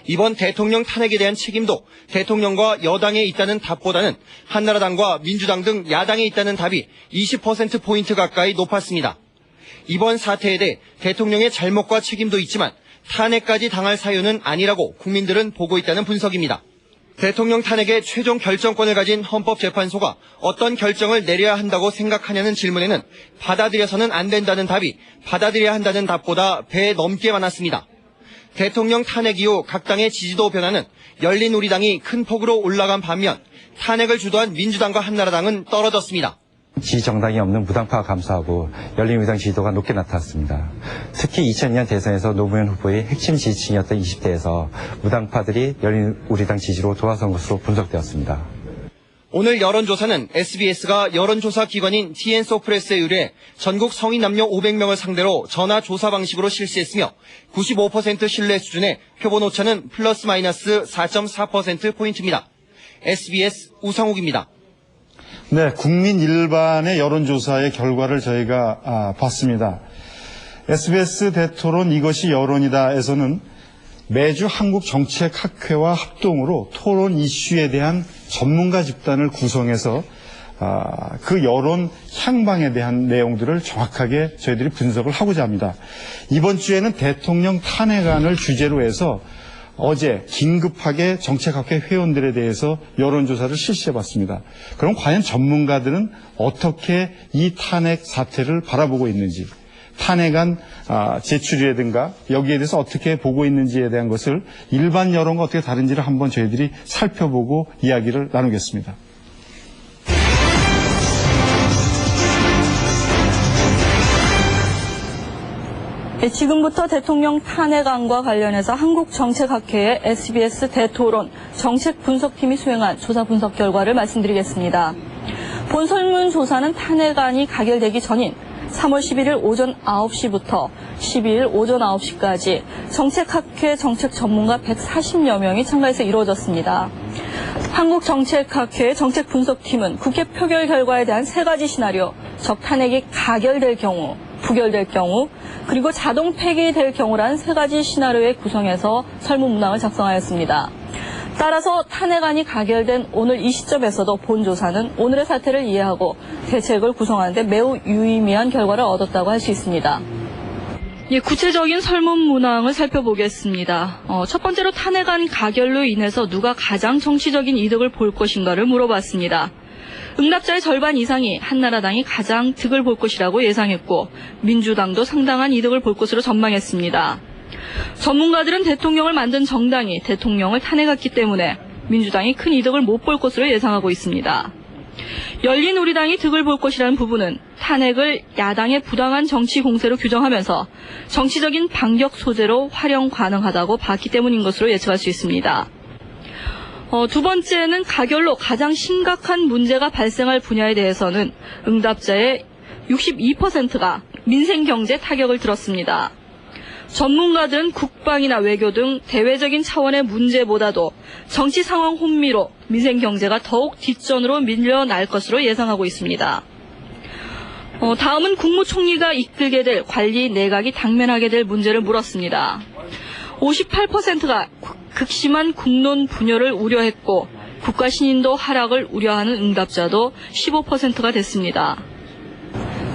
이번 대통령 탄핵에 대한 책임도 대통령과 여당에 있다는 답보다는 한나라당과 민주당 등 야당에 있다는 답이 20%포인트 가까이 높았습니다. 이번 사태에 대해 대통령의 잘못과 책임도 있지만 탄핵까지 당할 사유는 아니라고 국민들은 보고 있다는 분석입니다. 대통령 탄핵의 최종 결정권을 가진 헌법재판소가 어떤 결정을 내려야 한다고 생각하냐는 질문에는 받아들여서는 안 된다는 답이 받아들여야 한다는 답보다 배 넘게 많았습니다. 대통령 탄핵 이후 각 당의 지지도 변화는 열린우리당이 큰 폭으로 올라간 반면 탄핵을 주도한 민주당과 한나라당은 떨어졌습니다. 지정당이 없는 무당파가 감소하고 열린우리당 지지도가 높게 나타났습니다. 특히 2002년 대선에서 노무현 후보의 핵심 지지층이었던 20대에서 무당파들이 열린우리당 지지로 돌아선 것으로 분석되었습니다. 오늘 여론조사는 SBS가 여론조사 기관인 TN소프레스에 의뢰해 전국 성인 남녀 500명을 상대로 전화 조사 방식으로 실시했으며 95% 신뢰 수준의 표본 오차는 플러스 마이너스 4.4%포인트입니다. SBS 우상욱입니다. 네, 국민 일반의 여론조사의 결과를 저희가 봤습니다. SBS 대토론 이것이 여론이다에서는 매주 한국정책학회와 합동으로 토론 이슈에 대한 전문가 집단을 구성해서 그 여론 향방에 대한 내용들을 정확하게 저희들이 분석을 하고자 합니다. 이번 주에는 대통령 탄핵안을 주제로 해서 어제 긴급하게 정책학회 회원들에 대해서 여론조사를 실시해봤습니다. 그럼 과연 전문가들은 어떻게 이 탄핵 사태를 바라보고 있는지, 탄핵안 제출이라든가 여기에 대해서 어떻게 보고 있는지에 대한 것을 일반 여론과 어떻게 다른지를 한번 저희들이 살펴보고 이야기를 나누겠습니다. 지금부터 대통령 탄핵안과 관련해서 한국정책학회의 SBS 대토론 정책분석팀이 수행한 조사 분석 결과를 말씀드리겠습니다. 본 설문조사는 탄핵안이 가결되기 전인 3월 11일 오전 9시부터 12일 오전 9시까지 정책학회 정책 전문가 140여 명이 참가해서 이루어졌습니다. 한국정책학회의 정책분석팀은 국회 표결 결과에 대한 세 가지 시나리오, 적 탄핵이 가결될 경우, 부결될 경우, 그리고 자동 폐기될 경우라는 세 가지 시나리오에 구성해서 설문 문항을 작성하였습니다. 따라서 탄핵안이 가결된 오늘 이 시점에서도 본 조사는 오늘의 사태를 이해하고 대책을 구성하는 데 매우 유의미한 결과를 얻었다고 할 수 있습니다. 구체적인 설문 문항을 살펴보겠습니다. 첫 번째로 탄핵안 가결로 인해서 누가 가장 정치적인 이득을 볼 것인가를 물어봤습니다. 응답자의 절반 이상이 한나라당이 가장 득을 볼 것이라고 예상했고 민주당도 상당한 이득을 볼 것으로 전망했습니다. 전문가들은 대통령을 만든 정당이 대통령을 탄핵했기 때문에 민주당이 큰 이득을 못 볼 것으로 예상하고 있습니다. 열린우리당이 득을 볼 것이라는 부분은 탄핵을 야당의 부당한 정치 공세로 규정하면서 정치적인 반격 소재로 활용 가능하다고 봤기 때문인 것으로 예측할 수 있습니다. 두 번째는 가결로 가장 심각한 문제가 발생할 분야에 대해서는 응답자의 62%가 민생경제 타격을 들었습니다. 전문가들은 국방이나 외교 등 대외적인 차원의 문제보다도 정치 상황 혼미로 민생경제가 더욱 뒷전으로 밀려날 것으로 예상하고 있습니다. 다음은 국무총리가 이끌게 될 관리 내각이 당면하게 될 문제를 물었습니다. 58%가 극심한 국론 분열을 우려했고 국가 신인도 하락을 우려하는 응답자도 15%가 됐습니다.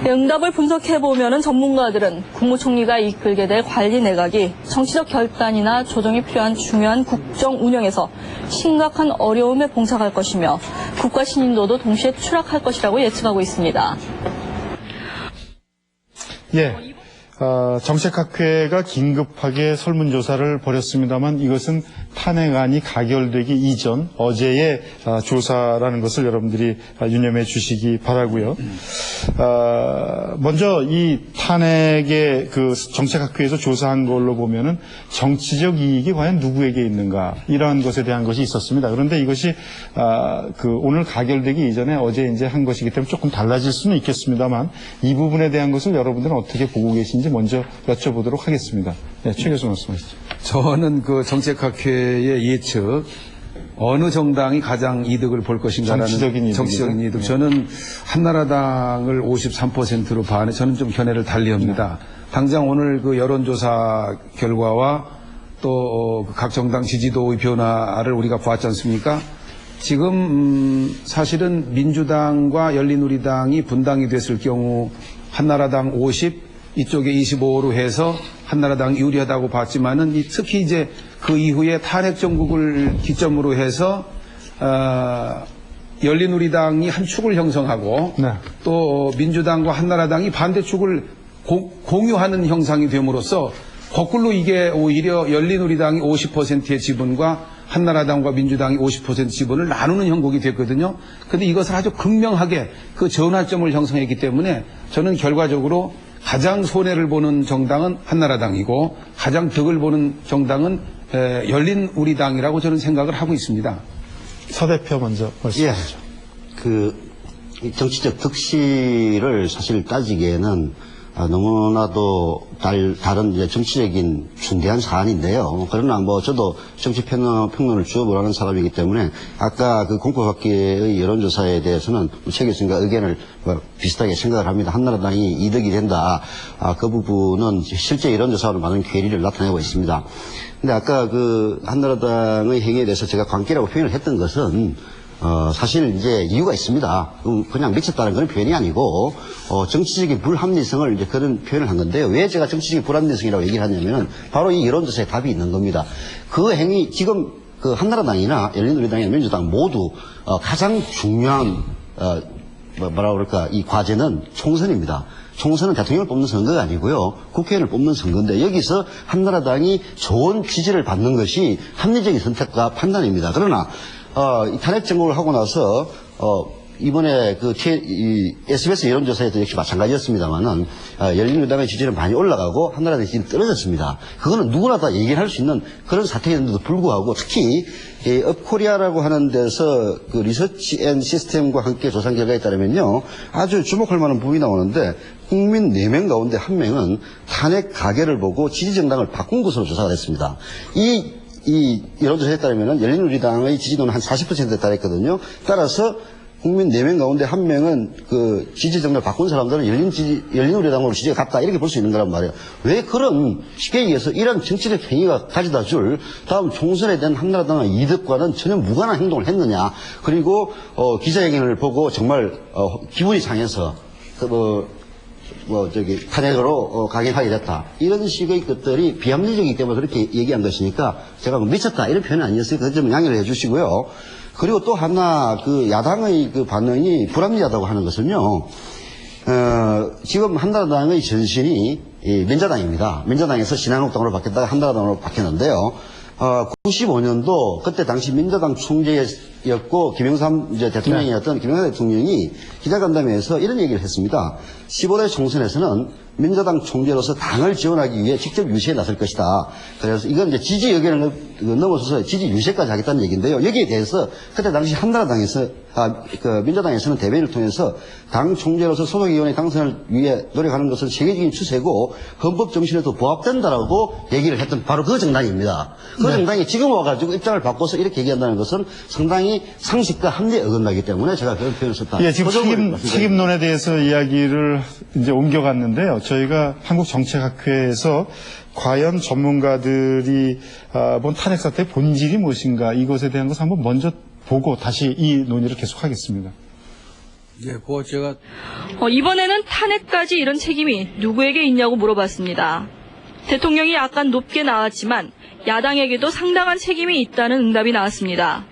응답을 분석해보면 전문가들은 국무총리가 이끌게 될 관리 내각이 정치적 결단이나 조정이 필요한 중요한 국정 운영에서 심각한 어려움에 봉착할 것이며 국가 신인도도 동시에 추락할 것이라고 예측하고 있습니다. 정책학회가 긴급하게 설문조사를 벌였습니다만 이것은 탄핵안이 가결되기 이전 어제의 조사라는 것을 여러분들이 유념해 주시기 바라고요. 먼저 이 탄핵의 그 정책학회에서 조사한 걸로 보면은 정치적 이익이 과연 누구에게 있는가 이러한 것에 대한 것이 있었습니다. 그런데 이것이 오늘 가결되기 이전에 어제 이제 한 것이기 때문에 조금 달라질 수는 있겠습니다만 이 부분에 대한 것을 여러분들은 어떻게 보고 계신지 생각하시는지 먼저 여쭤보도록 하겠습니다. 네, 최 교수 말씀하시죠. 저는 그 정책학회의 예측, 어느 정당이 가장 이득을 볼 것인가라는 정치적인 이득. 저는 한나라당을 53%로 봐내 저는 좀 견해를 달리합니다. 당장 오늘 그 여론조사 결과와 또 각 정당 지지도의 변화를 우리가 보았지 않습니까? 지금 사실은 민주당과 열린우리당이 분당이 됐을 경우 한나라당 50, 이쪽에 25로 해서 한나라당이 유리하다고 봤지만은 특히 이제 그 이후에 탄핵 정국을 기점으로 해서 열린우리당이 한 축을 형성하고 또 민주당과 한나라당이 반대축을 공유하는 형상이 됨으로써 거꾸로 이게 오히려 열린우리당이 50%의 지분과 한나라당과 민주당이 50% 지분을 나누는 형국이 됐거든요. 그런데 이것을 아주 극명하게 그 전환점을 형성했기 때문에 저는 결과적으로 가장 손해를 보는 정당은 한나라당이고 가장 덕을 보는 정당은 열린우리당이라고 저는 생각을 하고 있습니다. 서 대표 먼저 말씀하시죠. 이 정치적 덕실을 사실 따지기에는 너무나도 다른 이제 정치적인 중대한 사안인데요. 그러나 저도 정치 평론을 주업을 하는 사람이기 때문에 아까 그 공포학계의 여론조사에 대해서는 최 교수님과 의견을 비슷하게 생각을 합니다. 한나라당이 이득이 된다. 그 부분은 실제 여론조사로 많은 괴리를 나타내고 있습니다. 근데 아까 그 한나라당의 행위에 대해서 제가 광기라고 표현을 했던 것은 사실 이제 이유가 있습니다. 그냥 미쳤다는 그런 표현이 아니고, 정치적인 불합리성을 이제 그런 표현을 한 건데요. 왜 제가 정치적인 불합리성이라고 얘기를 하냐면은, 바로 이 여론조사에 답이 있는 겁니다. 그 행위, 지금 그 한나라당이나 열린우리당이나 민주당 모두, 가장 중요한, 뭐라 그럴까, 이 과제는 총선입니다. 총선은 대통령을 뽑는 선거가 아니고요. 국회의원을 뽑는 선거인데 여기서 한나라당이 좋은 지지를 받는 것이 합리적인 선택과 판단입니다. 그러나 이 탄핵 정국을 하고 나서 이번에 SBS 여론조사에도 역시 마찬가지였습니다만은 열린우리당의 지지는 많이 올라가고 한나라당의 지지는 떨어졌습니다. 그거는 누구나 다 얘기할 수 있는 그런 사태였는데도 불구하고 특히 업코리아라고 하는 데서 그 리서치 앤 시스템과 함께 조사한 결과에 따르면요 아주 주목할 만한 부분이 나오는데 국민 4명 가운데 1명은 탄핵 가결을 보고 지지 정당을 바꾼 것으로 조사가 됐습니다. 이 여론조사에 따르면 열린우리당의 지지도는 한 40%에 달했거든요. 따라서 국민 4명 가운데 1명은 그 지지 정당을 바꾼 사람들은 열린우리당으로 지지가 갔다 이렇게 볼 수 있는 거란 말이에요. 왜 그런 쉽게 얘기해서 이런 정치적 행위가 가져다 줄 다음 총선에 대한 한나라당의 이득과는 전혀 무관한 행동을 했느냐. 그리고 기자회견을 보고 정말 기분이 상해서 탄핵으로 강행하게 됐다. 이런 식의 것들이 비합리적이기 때문에 그렇게 얘기한 것이니까 제가 미쳤다 이런 표현은 아니었으니까 좀 양해를 해 주시고요. 그리고 또 하나 그 야당의 그 반응이 불합리하다고 하는 것은요. 지금 한나라당의 전신이 민자당입니다. 민자당에서 신한국당으로 바뀌었다가 한나라당으로 바뀌었는데요. 95년도 그때 당시 민자당 총재였고 김영삼 이제 대통령이었던 김영삼 대통령이 기자간담회에서 이런 얘기를 했습니다. 15대 총선에서는 민자당 총재로서 당을 지원하기 위해 직접 유세에 나설 것이다. 그래서 이건 이제 지지 의견을 넘어서서 지지 유세까지 하겠다는 얘기인데요. 여기에 대해서 그때 당시 한나라당에서 민자당에서는 대변인을 통해서 당 총재로서 소속위원회 당선을 위해 노력하는 것은 세계적인 추세고 헌법 정신에도 부합된다라고 얘기를 했던 바로 그 정당입니다. 그 정당이 지금 와가지고 입장을 바꿔서 이렇게 얘기한다는 것은 상당히 상식과 합리에 어긋나기 때문에 제가 그런 표현을 썼다. 예, 지금 책임론에 대해서 이야기를 이제 옮겨갔는데요. 저희가 한국정책학회에서 과연 전문가들이 본 탄핵 사태의 본질이 무엇인가 이것에 대한 것을 한번 먼저 보고 다시 이 논의를 계속하겠습니다. 예, 그거 제가 이번에는 탄핵까지 이런 책임이 누구에게 있냐고 물어봤습니다. 대통령이 약간 높게 나왔지만 야당에게도 상당한 책임이 있다는 응답이 나왔습니다.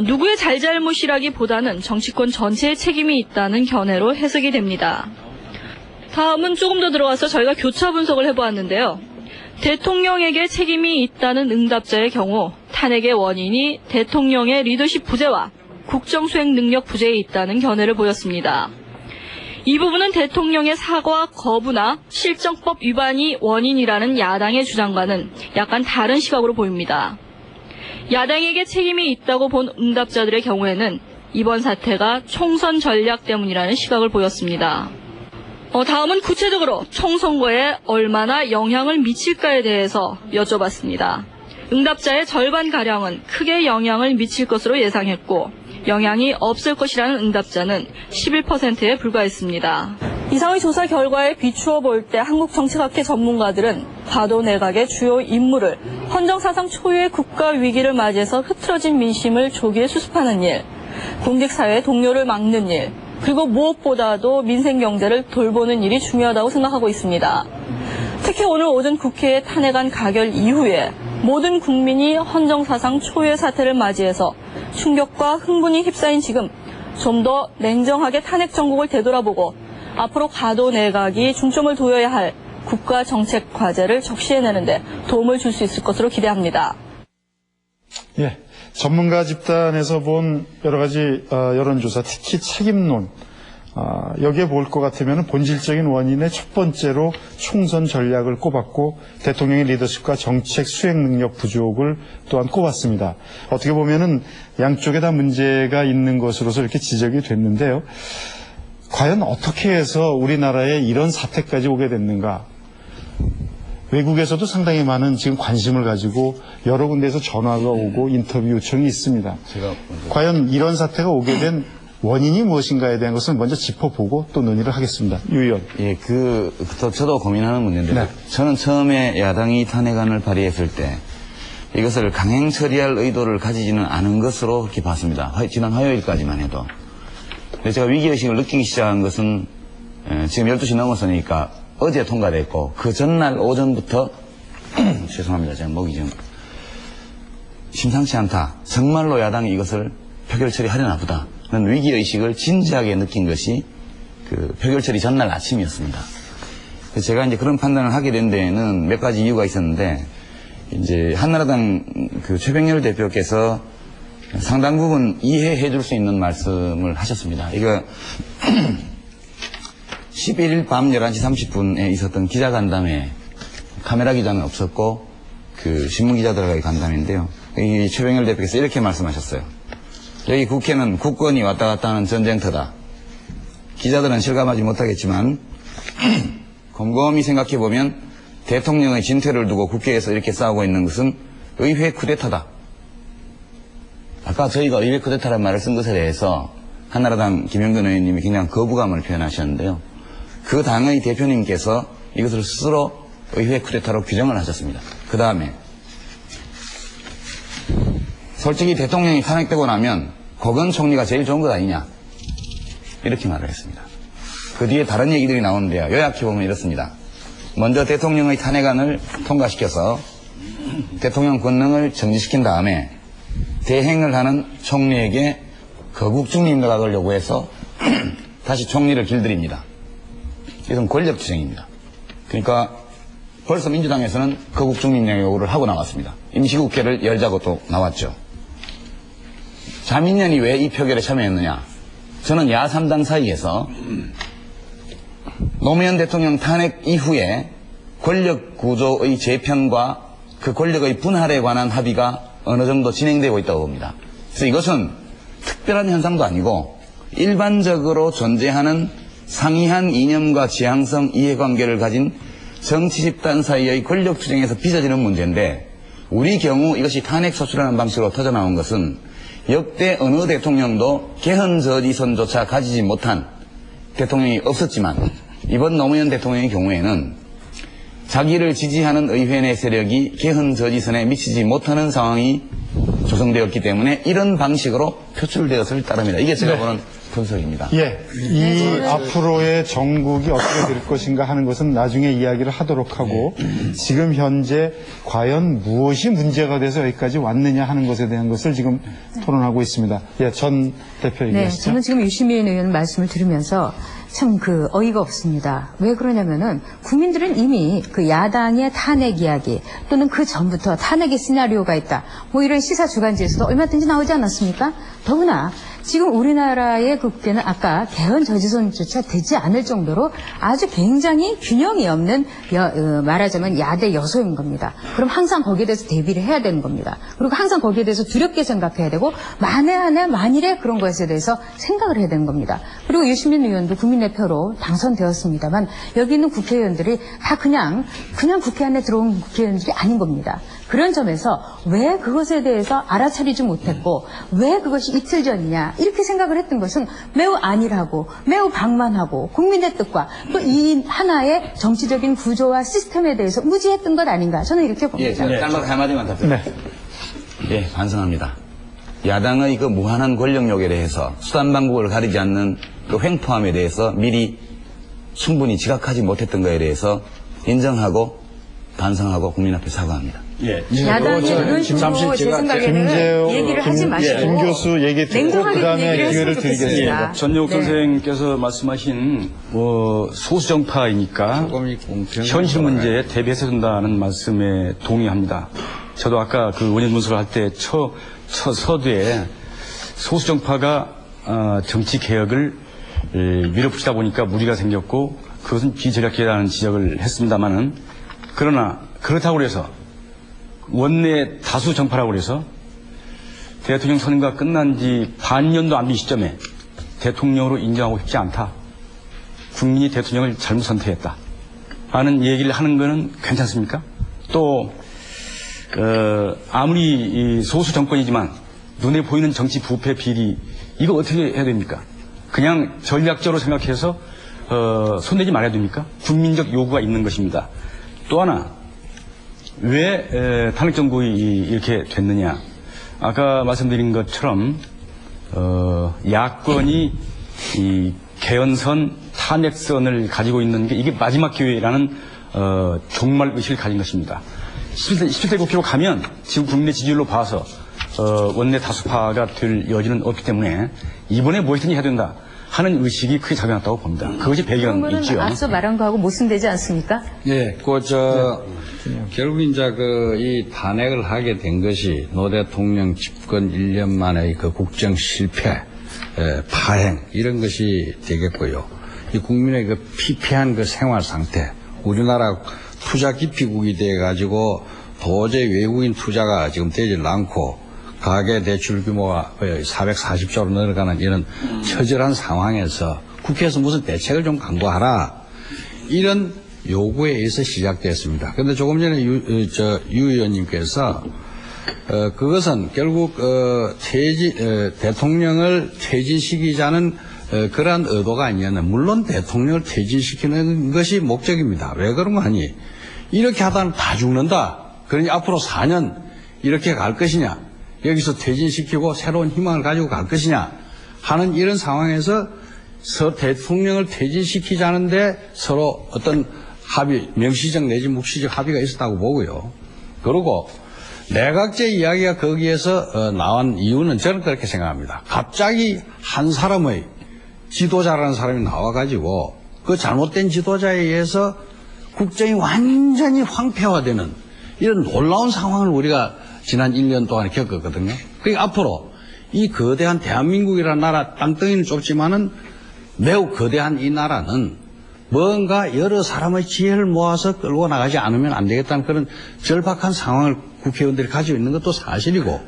누구의 잘잘못이라기보다는 정치권 전체의 책임이 있다는 견해로 해석이 됩니다. 다음은 조금 더 들어가서 저희가 교차 분석을 해보았는데요. 대통령에게 책임이 있다는 응답자의 경우 탄핵의 원인이 대통령의 리더십 부재와 국정수행 능력 부재에 있다는 견해를 보였습니다. 이 부분은 대통령의 사과 거부나 실정법 위반이 원인이라는 야당의 주장과는 약간 다른 시각으로 보입니다. 야당에게 책임이 있다고 본 응답자들의 경우에는 이번 사태가 총선 전략 때문이라는 시각을 보였습니다. 다음은 구체적으로 총선거에 얼마나 영향을 미칠까에 대해서 여쭤봤습니다. 응답자의 절반가량은 크게 영향을 미칠 것으로 예상했고 영향이 없을 것이라는 응답자는 11%에 불과했습니다. 이상의 조사 결과에 비추어 볼 때 한국정치학회 전문가들은 과도 내각의 주요 임무를 헌정사상 초유의 국가 위기를 맞이해서 흐트러진 민심을 조기에 수습하는 일, 공직사회의 동료를 막는 일, 그리고 무엇보다도 민생경제를 돌보는 일이 중요하다고 생각하고 있습니다. 특히 오늘 오전 국회의 탄핵안 가결 이후에 모든 국민이 헌정사상 초유의 사태를 맞이해서 충격과 흥분이 휩싸인 지금 좀 더 냉정하게 탄핵 정국을 되돌아보고 앞으로 과도 내각이 중점을 두어야 할 국가 정책 과제를 적시해내는데 도움을 줄 수 있을 것으로 기대합니다. 예, 전문가 집단에서 본 여러 가지 여론조사, 특히 책임론, 여기에 볼 것 같으면 본질적인 원인의 첫 번째로 총선 전략을 꼽았고 대통령의 리더십과 정책 수행 능력 부족을 또한 꼽았습니다. 어떻게 보면은 양쪽에 다 문제가 있는 것으로서 이렇게 지적이 됐는데요. 과연 어떻게 해서 우리나라에 이런 사태까지 오게 됐는가? 외국에서도 상당히 많은 지금 관심을 가지고 여러 군데에서 전화가 오고 인터뷰 요청이 있습니다. 과연 이런 사태가 오게 된 원인이 무엇인가에 대한 것을 먼저 짚어보고 또 논의를 하겠습니다. 유 의원. 예, 저도 고민하는 문제인데, 네. 저는 처음에 야당이 탄핵안을 발의했을 때 이것을 강행 처리할 의도를 가지지는 않은 것으로 그렇게 봤습니다. 지난 화요일까지만 해도. 근데 제가 위기의식을 느끼기 시작한 것은 지금 12시 넘어서니까 어제 통과됐고 그 전날 오전부터 죄송합니다. 제가 목이 좀 심상치 않다. 정말로 야당이 이것을 표결 처리하려나 보다. 는 위기의식을 진지하게 느낀 것이 그 표결 처리 전날 아침이었습니다. 그래서 제가 이제 그런 판단을 하게 된 데에는 몇 가지 이유가 있었는데, 이제 한나라당 그 최병렬 대표께서 상당 부분 이해해 줄 수 있는 말씀을 하셨습니다. 이거 11일 밤 11시 30분에 있었던 기자간담회, 카메라 기자는 없었고 그 신문기자 들어가기 간담회인데요. 이 최병렬 대표께서 이렇게 말씀하셨어요. 여기 국회는 국권이 왔다 갔다 하는 전쟁터다. 기자들은 실감하지 못하겠지만 곰곰이 생각해보면 대통령의 진퇴를 두고 국회에서 이렇게 싸우고 있는 것은 의회 쿠데타다. 아까 저희가 의회 쿠데타라는 말을 쓴 것에 대해서 한나라당 김영근 의원님이 굉장히 거부감을 표현하셨는데요. 그 당의 대표님께서 이것을 스스로 의회 쿠데타로 규정을 하셨습니다. 그 다음에 솔직히 대통령이 탄핵되고 나면 고건 총리가 제일 좋은 것 아니냐, 이렇게 말을 했습니다. 그 뒤에 다른 얘기들이 나오는데요. 요약해보면 이렇습니다. 먼저 대통령의 탄핵안을 통과시켜서 대통령 권능을 정지시킨 다음에 대행을 하는 총리에게 거국 중립력을 요구해서 다시 총리를 길들입니다. 이건 권력투쟁입니다. 그러니까 벌써 민주당에서는 거국 중립력 요구를 하고 나왔습니다. 임시국회를 열자고 또 나왔죠. 자민련이 왜 이 표결에 참여했느냐? 저는 야3당 사이에서 노무현 대통령 탄핵 이후에 권력 구조의 재편과 그 권력의 분할에 관한 합의가 어느 정도 진행되고 있다고 봅니다. 그래서 이것은 특별한 현상도 아니고 일반적으로 존재하는 상이한 이념과 지향성 이해관계를 가진 정치 집단 사이의 권력 투쟁에서 빚어지는 문제인데, 우리 경우 이것이 탄핵 소추라는 방식으로 터져나온 것은 역대 어느 대통령도 개헌 저지선조차 가지지 못한 대통령이 없었지만 이번 노무현 대통령의 경우에는 자기를 지지하는 의회 내 세력이 개헌 저지선에 미치지 못하는 상황이 조성되었기 때문에 이런 방식으로 표출되었을 따릅니다. 이게 제가 보는 분석입니다. 예, 이 앞으로의 정국이 어떻게 될 것인가 하는 것은 나중에 이야기를 하도록 하고, 지금 현재 과연 무엇이 문제가 돼서 여기까지 왔느냐 하는 것에 대한 것을 지금 토론하고 있습니다. 예, 전 대표 얘기하시죠. 네, 저는 지금 유시민 의원 말씀을 들으면서 참 어이가 없습니다. 왜 그러냐면은 국민들은 이미 그 야당의 탄핵 이야기 또는 그 전부터 탄핵의 시나리오가 있다, 뭐 이런 시사 주간지에서도 얼마든지 나오지 않았습니까? 더구나 지금 우리나라의 국회는 아까 개헌 저지선조차 되지 않을 정도로 아주 굉장히 균형이 없는 말하자면 야대 여소인 겁니다. 그럼 항상 거기에 대해서 대비를 해야 되는 겁니다. 그리고 항상 거기에 대해서 두렵게 생각해야 되고 만에 하나 만일에 그런 것에 대해서 생각을 해야 되는 겁니다. 그리고 그리고 유시민 의원도 국민의 표로 당선되었습니다만 여기 있는 국회의원들이 다 그냥 국회 안에 들어온 국회의원들이 아닌 겁니다. 그런 점에서 왜 그것에 대해서 알아차리지 못했고 왜 그것이 이틀 전이냐 이렇게 생각을 했던 것은 매우 안일하고 매우 방만하고 국민의 뜻과 또 이 하나의 정치적인 구조와 시스템에 대해서 무지했던 것 아닌가 저는 이렇게 봅니다. 예, 제가 짤막 한마디만 답변드립니다. 예, 반성합니다. 야당의 그 무한한 권력욕에 대해서 수단 방법을 가리지 않는 그 횡포함에 대해서 미리 충분히 지각하지 못했던 것에 대해서 인정하고 반성하고 국민 앞에 사과합니다. 예. 야당이 이런 식으로 제 생각에는 얘기를 하지 마시고 김 교수 얘기 듣고 냉정하게 그다음에 기회를 드리겠습니다. 전용 선생님께서 말씀하신 소수정파이니까 현실 문제에 대비해서 된다는 말씀에 동의합니다. 저도 아까 그 원인 분석을 할 때 서두에 소수정파가 정치 개혁을 밀어붙이다 보니까 무리가 생겼고 그것은 비전략적이라는 지적을 했습니다마는 그러나 그렇다고 해서 원내 다수 정파라고 해서 대통령 선거가 끝난 지 반년도 안 된 시점에 대통령으로 인정하고 싶지 않다. 국민이 대통령을 잘못 선택했다. 하는 얘기를 하는 거는 괜찮습니까? 또 아무리 소수 정권이지만 눈에 보이는 정치 부패 비리 이거 어떻게 해야 됩니까? 그냥 전략적으로 생각해서 손대지 말아야 됩니까? 국민적 요구가 있는 것입니다. 또 하나 왜 탄핵정국이 이렇게 됐느냐? 아까 말씀드린 것처럼 야권이 이 개헌선 탄핵선을 가지고 있는 게 이게 마지막 기회라는 종말 의식을 가진 것입니다. 17대 국회로 가면 지금 국민의 지지율로 봐서 원내 다수파가 될 여지는 없기 때문에 이번에 무엇이든지 해야 된다 하는 의식이 크게 작용했다고 봅니다. 그것이 배경이죠. 앞서 말한 거하고 모순되지 않습니까? 예, 결국 이제 이 탄핵을 하게 된 것이 노 대통령 집권 1년 만의 그 국정 실패, 파행 이런 것이 되겠고요. 이 국민의 그 피폐한 그 생활 상태, 우리나라 투자 기피국이 돼 가지고 도저히 외국인 투자가 지금 되질 않고 가계 대출 규모가 440조로 늘어가는 이런 처절한 상황에서 국회에서 무슨 대책을 좀 강구하라 이런 요구에 의해서 시작됐습니다. 그런데 조금 전에 유 의원님께서 그것은 결국 대통령을 퇴진시키자는 그러한 의도가 아니었나. 물론 대통령을 퇴진시키는 것이 목적입니다. 왜 그런 거 아니? 이렇게 하다는 다 죽는다. 그러니 앞으로 4년 이렇게 갈 것이냐? 여기서 퇴진시키고 새로운 희망을 가지고 갈 것이냐? 하는 이런 상황에서 대통령을 퇴진시키자는데 서로 어떤 합의, 명시적 내지 묵시적 합의가 있었다고 보고요. 그리고 내각제 이야기가 거기에서 나온 이유는 저는 그렇게 생각합니다. 갑자기 한 사람의 지도자라는 사람이 나와가지고 그 잘못된 지도자에 의해서 국정이 완전히 황폐화되는 이런 놀라운 상황을 우리가 지난 1년 동안 겪었거든요. 그러니까 앞으로 이 거대한 대한민국이라는 나라, 땅덩이는 좁지만은 매우 거대한 이 나라는 뭔가 여러 사람의 지혜를 모아서 끌고 나가지 않으면 안 되겠다는 그런 절박한 상황을 국회의원들이 가지고 있는 것도 사실이고,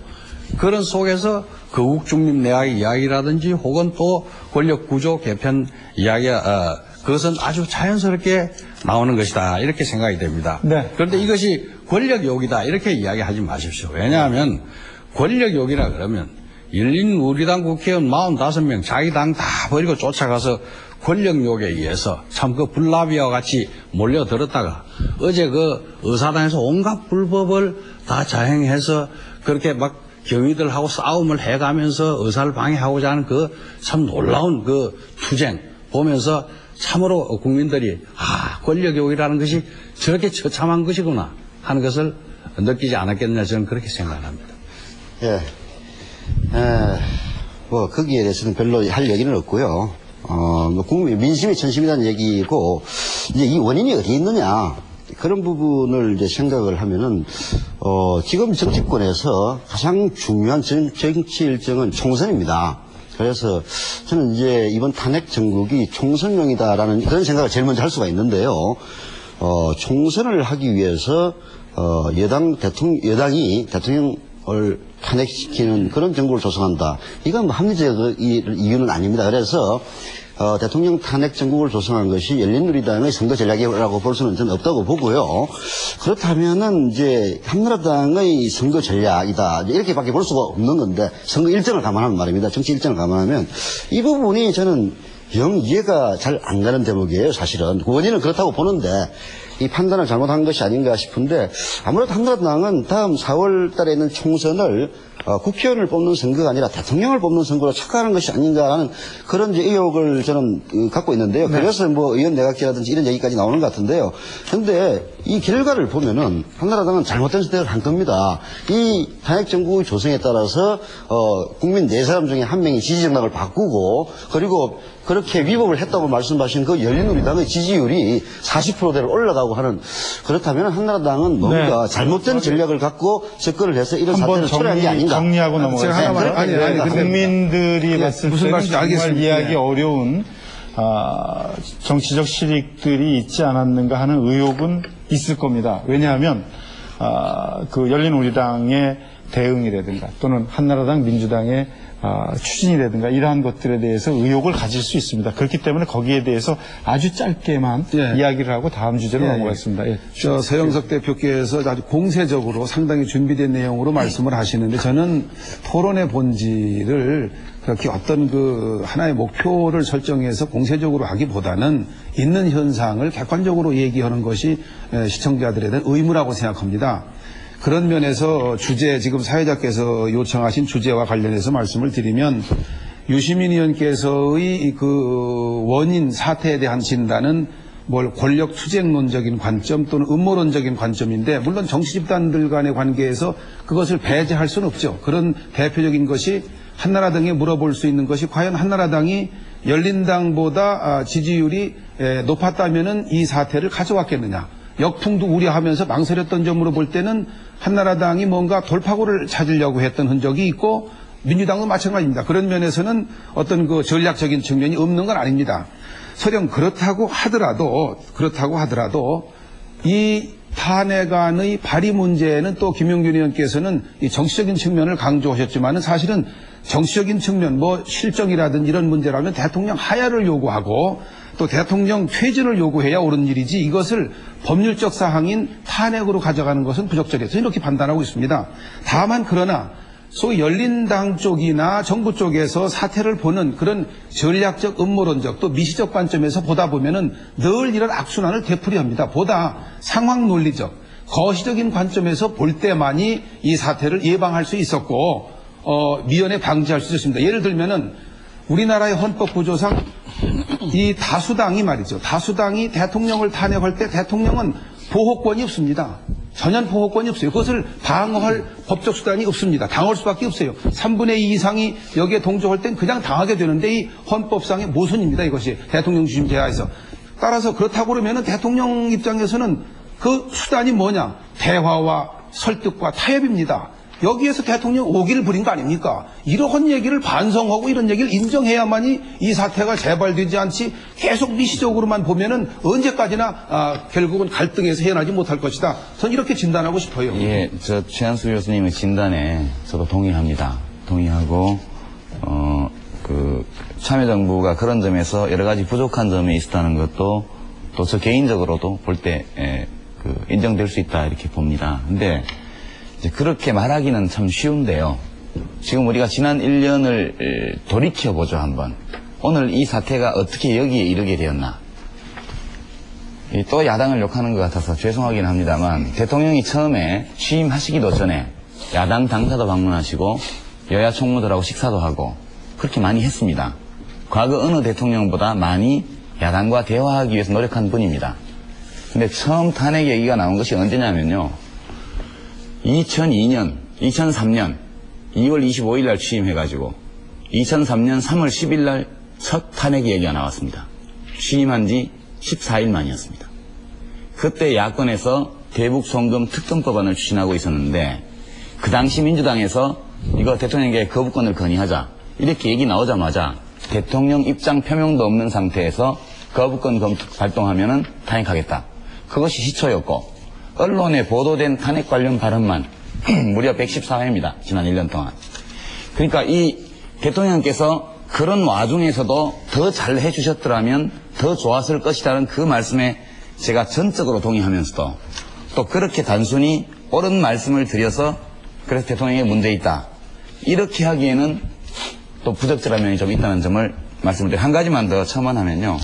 그런 속에서 거국 중립 내각의 이야기라든지 혹은 또 권력 구조 개편 이야기가 그것은 아주 자연스럽게 나오는 것이다 이렇게 생각이 됩니다. 네. 그런데 이것이 권력욕이다 이렇게 이야기하지 마십시오. 왜냐하면 권력욕이라 그러면 열린우리당 국회의원 45명 자기 당 다 버리고 쫓아가서 권력욕에 의해서 참 그 불나비와 같이 몰려들었다가 어제 그 의사당에서 온갖 불법을 다 자행해서 그렇게 막 경위들하고 싸움을 해가면서 의사를 방해하고자 하는 그 참 놀라운 그 투쟁 보면서 참으로 국민들이 권력욕이라는 것이 저렇게 처참한 것이구나 하는 것을 느끼지 않았겠느냐 저는 그렇게 생각합니다. 예. 거기에 대해서는 별로 할 얘기는 없고요. 국민, 민심이 전심이라는 얘기고, 이제 이 원인이 어디에 있느냐. 그런 부분을 이제 생각을 하면은, 지금 정치권에서 가장 중요한 정치 일정은 총선입니다. 그래서 저는 이제 이번 탄핵 정국이 총선용이다라는 그런 생각을 제일 먼저 할 수가 있는데요. 총선을 하기 위해서 여당이 대통령 탄핵시키는 그런 정국을 조성한다. 이건 합리적 이유는 아닙니다. 그래서 대통령 탄핵 정국을 조성한 것이 열린우리당의 선거 전략이라고 볼 수는 저는 없다고 보고요. 그렇다면은 이제 한나라당의 선거 전략이다. 이렇게밖에 볼 수가 없는 건데 선거 일정을 감안하면 말입니다. 정치 일정을 감안하면 이 부분이 저는 영 이해가 잘 안 가는 대목이에요. 사실은 원인은 그렇다고 보는데 이 판단을 잘못한 것이 아닌가 싶은데 아무래도 한나라당은 다음 4월 달에 있는 총선을 국회의원을 뽑는 선거가 아니라 대통령을 뽑는 선거로 착각하는 것이 아닌가라는 그런 이제 의혹을 저는 갖고 있는데요. 네. 그래서 뭐 의원 내각제라든지 이런 얘기까지 나오는 것 같은데요. 그런데 이 결과를 보면은 한나라당은 잘못된 선택을 한 겁니다. 이 탄핵 정국의 조성에 따라서 국민 4사람 중에 1명이 지지 정당을 바꾸고 그리고 그렇게 위법을 했다고 말씀하신 그 열린우리당의 지지율이 40%대로 올라가고 하는 그렇다면 한나라당은 뭔가 네. 잘못된 전략을 갖고 접근을 해서 이런 사태를 초래한 게 아닌가. 정리하고 넘어가겠습니다. 근데 국민들이 봤을 무슨 때는 말인지 정말 알겠습니다. 이해하기 어려운 정치적 실익들이 있지 않았는가 하는 의혹은 있을 겁니다. 왜냐하면 그 열린우리당의 대응이라든가 또는 한나라당 민주당의 추진이라든가 이러한 것들에 대해서 의혹을 가질 수 있습니다. 그렇기 때문에 거기에 대해서 아주 짧게만 이야기를 하고 다음 주제로 넘어가겠습니다. 서영석 대표께서 아주 공세적으로 상당히 준비된 내용으로 말씀을 하시는데 저는 토론의 본질을 그렇게 어떤 그 하나의 목표를 설정해서 공세적으로 하기보다는 있는 현상을 객관적으로 얘기하는 것이 시청자들에 대한 의무라고 생각합니다. 그런 면에서 지금 사회자께서 요청하신 주제와 관련해서 말씀을 드리면 유시민 의원께서의 그 원인 사태에 대한 진단은 권력 투쟁론적인 관점 또는 음모론적인 관점인데 물론 정치 집단들 간의 관계에서 그것을 배제할 수는 없죠. 그런 대표적인 것이 한나라당에 물어볼 수 있는 것이 과연 한나라당이 열린당보다 지지율이 높았다면은 이 사태를 가져왔겠느냐. 역풍도 우려하면서 망설였던 점으로 볼 때는 한나라당이 뭔가 돌파구를 찾으려고 했던 흔적이 있고 민주당도 마찬가지입니다. 그런 면에서는 어떤 그 전략적인 측면이 없는 건 아닙니다. 설령 그렇다고 하더라도 이 탄핵안의 발의 문제는 또 김용균 의원께서는 이 정치적인 측면을 강조하셨지만은 사실은 정치적인 측면 실정이라든지 이런 문제라면 대통령 하야를 요구하고 또 대통령 퇴진을 요구해야 옳은 일이지 이것을 법률적 사항인 탄핵으로 가져가는 것은 부적절해서 이렇게 판단하고 있습니다. 다만 그러나 소위 열린당 쪽이나 정부 쪽에서 사태를 보는 그런 전략적 음모론적 또 미시적 관점에서 보다 보면은 늘 이런 악순환을 되풀이합니다. 보다 상황 논리적 거시적인 관점에서 볼 때만이 이 사태를 예방할 수 있었고 미연에 방지할 수 있었습니다. 예를 들면은 우리나라의 헌법 구조상 이 다수당이 말이죠. 다수당이 대통령을 탄핵할 때 대통령은 보호권이 없습니다. 전혀 보호권이 없어요. 그것을 방어할 법적 수단이 없습니다. 당할 수밖에 없어요. 3분의 2 이상이 여기에 동조할 땐 그냥 당하게 되는데 이 헌법상의 모순입니다. 이것이 대통령 주심 제하에서. 따라서 그렇다고 그러면 대통령 입장에서는 그 수단이 뭐냐? 대화와 설득과 타협입니다. 여기에서 대통령 오기를 부린 거 아닙니까? 이러한 얘기를 반성하고 이런 얘기를 인정해야만이 이 사태가 재발되지 않지 계속 미시적으로만 보면은 언제까지나 결국은 갈등에서 헤어나지 못할 것이다. 저는 이렇게 진단하고 싶어요. 예, 최한수 교수님의 진단에 저도 동의합니다. 동의하고 참여정부가 그런 점에서 여러 가지 부족한 점이 있었다는 것도 또 저 개인적으로도 볼 때 인정될 수 있다 이렇게 봅니다. 근데 이제 그렇게 말하기는 참 쉬운데요. 지금 우리가 지난 1년을 돌이켜보죠, 한번. 오늘 이 사태가 어떻게 여기에 이르게 되었나. 또 야당을 욕하는 것 같아서 죄송하긴 합니다만, 대통령이 처음에 취임하시기도 전에 야당 당사도 방문하시고, 여야 총무들하고 식사도 하고, 그렇게 많이 했습니다. 과거 어느 대통령보다 많이 야당과 대화하기 위해서 노력한 분입니다. 근데 처음 탄핵 얘기가 나온 것이 언제냐면요. 2003년 2월 25일 날 취임해가지고 2003년 3월 10일 날 첫 탄핵 얘기가 나왔습니다. 취임한 지 14일 만이었습니다. 그때 야권에서 대북송금 특검법안을 추진하고 있었는데 그 당시 민주당에서 이거 대통령에게 거부권을 건의하자 이렇게 얘기 나오자마자 대통령 입장 표명도 없는 상태에서 거부권 발동하면은 탄핵하겠다. 그것이 시초였고 언론에 보도된 탄핵 관련 발언만 무려 114회입니다. 지난 1년 동안. 그러니까 이 대통령께서 그런 와중에서도 더 잘 해주셨더라면 더 좋았을 것이라는 그 말씀에 제가 전적으로 동의하면서도 또 그렇게 단순히 옳은 말씀을 드려서 그래서 대통령에 문제 있다. 이렇게 하기에는 또 부적절한 면이 좀 있다는 점을 말씀드리고 한 가지만 더 첨언하면요.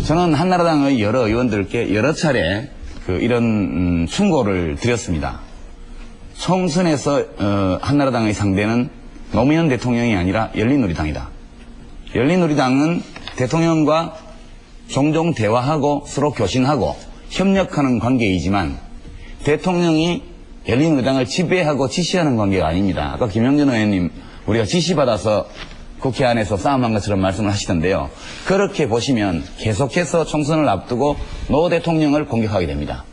저는 한나라당의 여러 의원들께 여러 차례 이런 충고를 드렸습니다. 총선에서 한나라당의 상대는 노무현 대통령이 아니라 열린우리당이다. 열린우리당은 대통령과 종종 대화하고 서로 교신하고 협력하는 관계이지만 대통령이 열린우리당을 지배하고 지시하는 관계가 아닙니다. 아까 김영준 의원님 우리가 지시받아서 국회 안에서 싸움한 것처럼 말씀을 하시던데요. 그렇게 보시면 계속해서 총선을 앞두고 노 대통령을 공격하게 됩니다.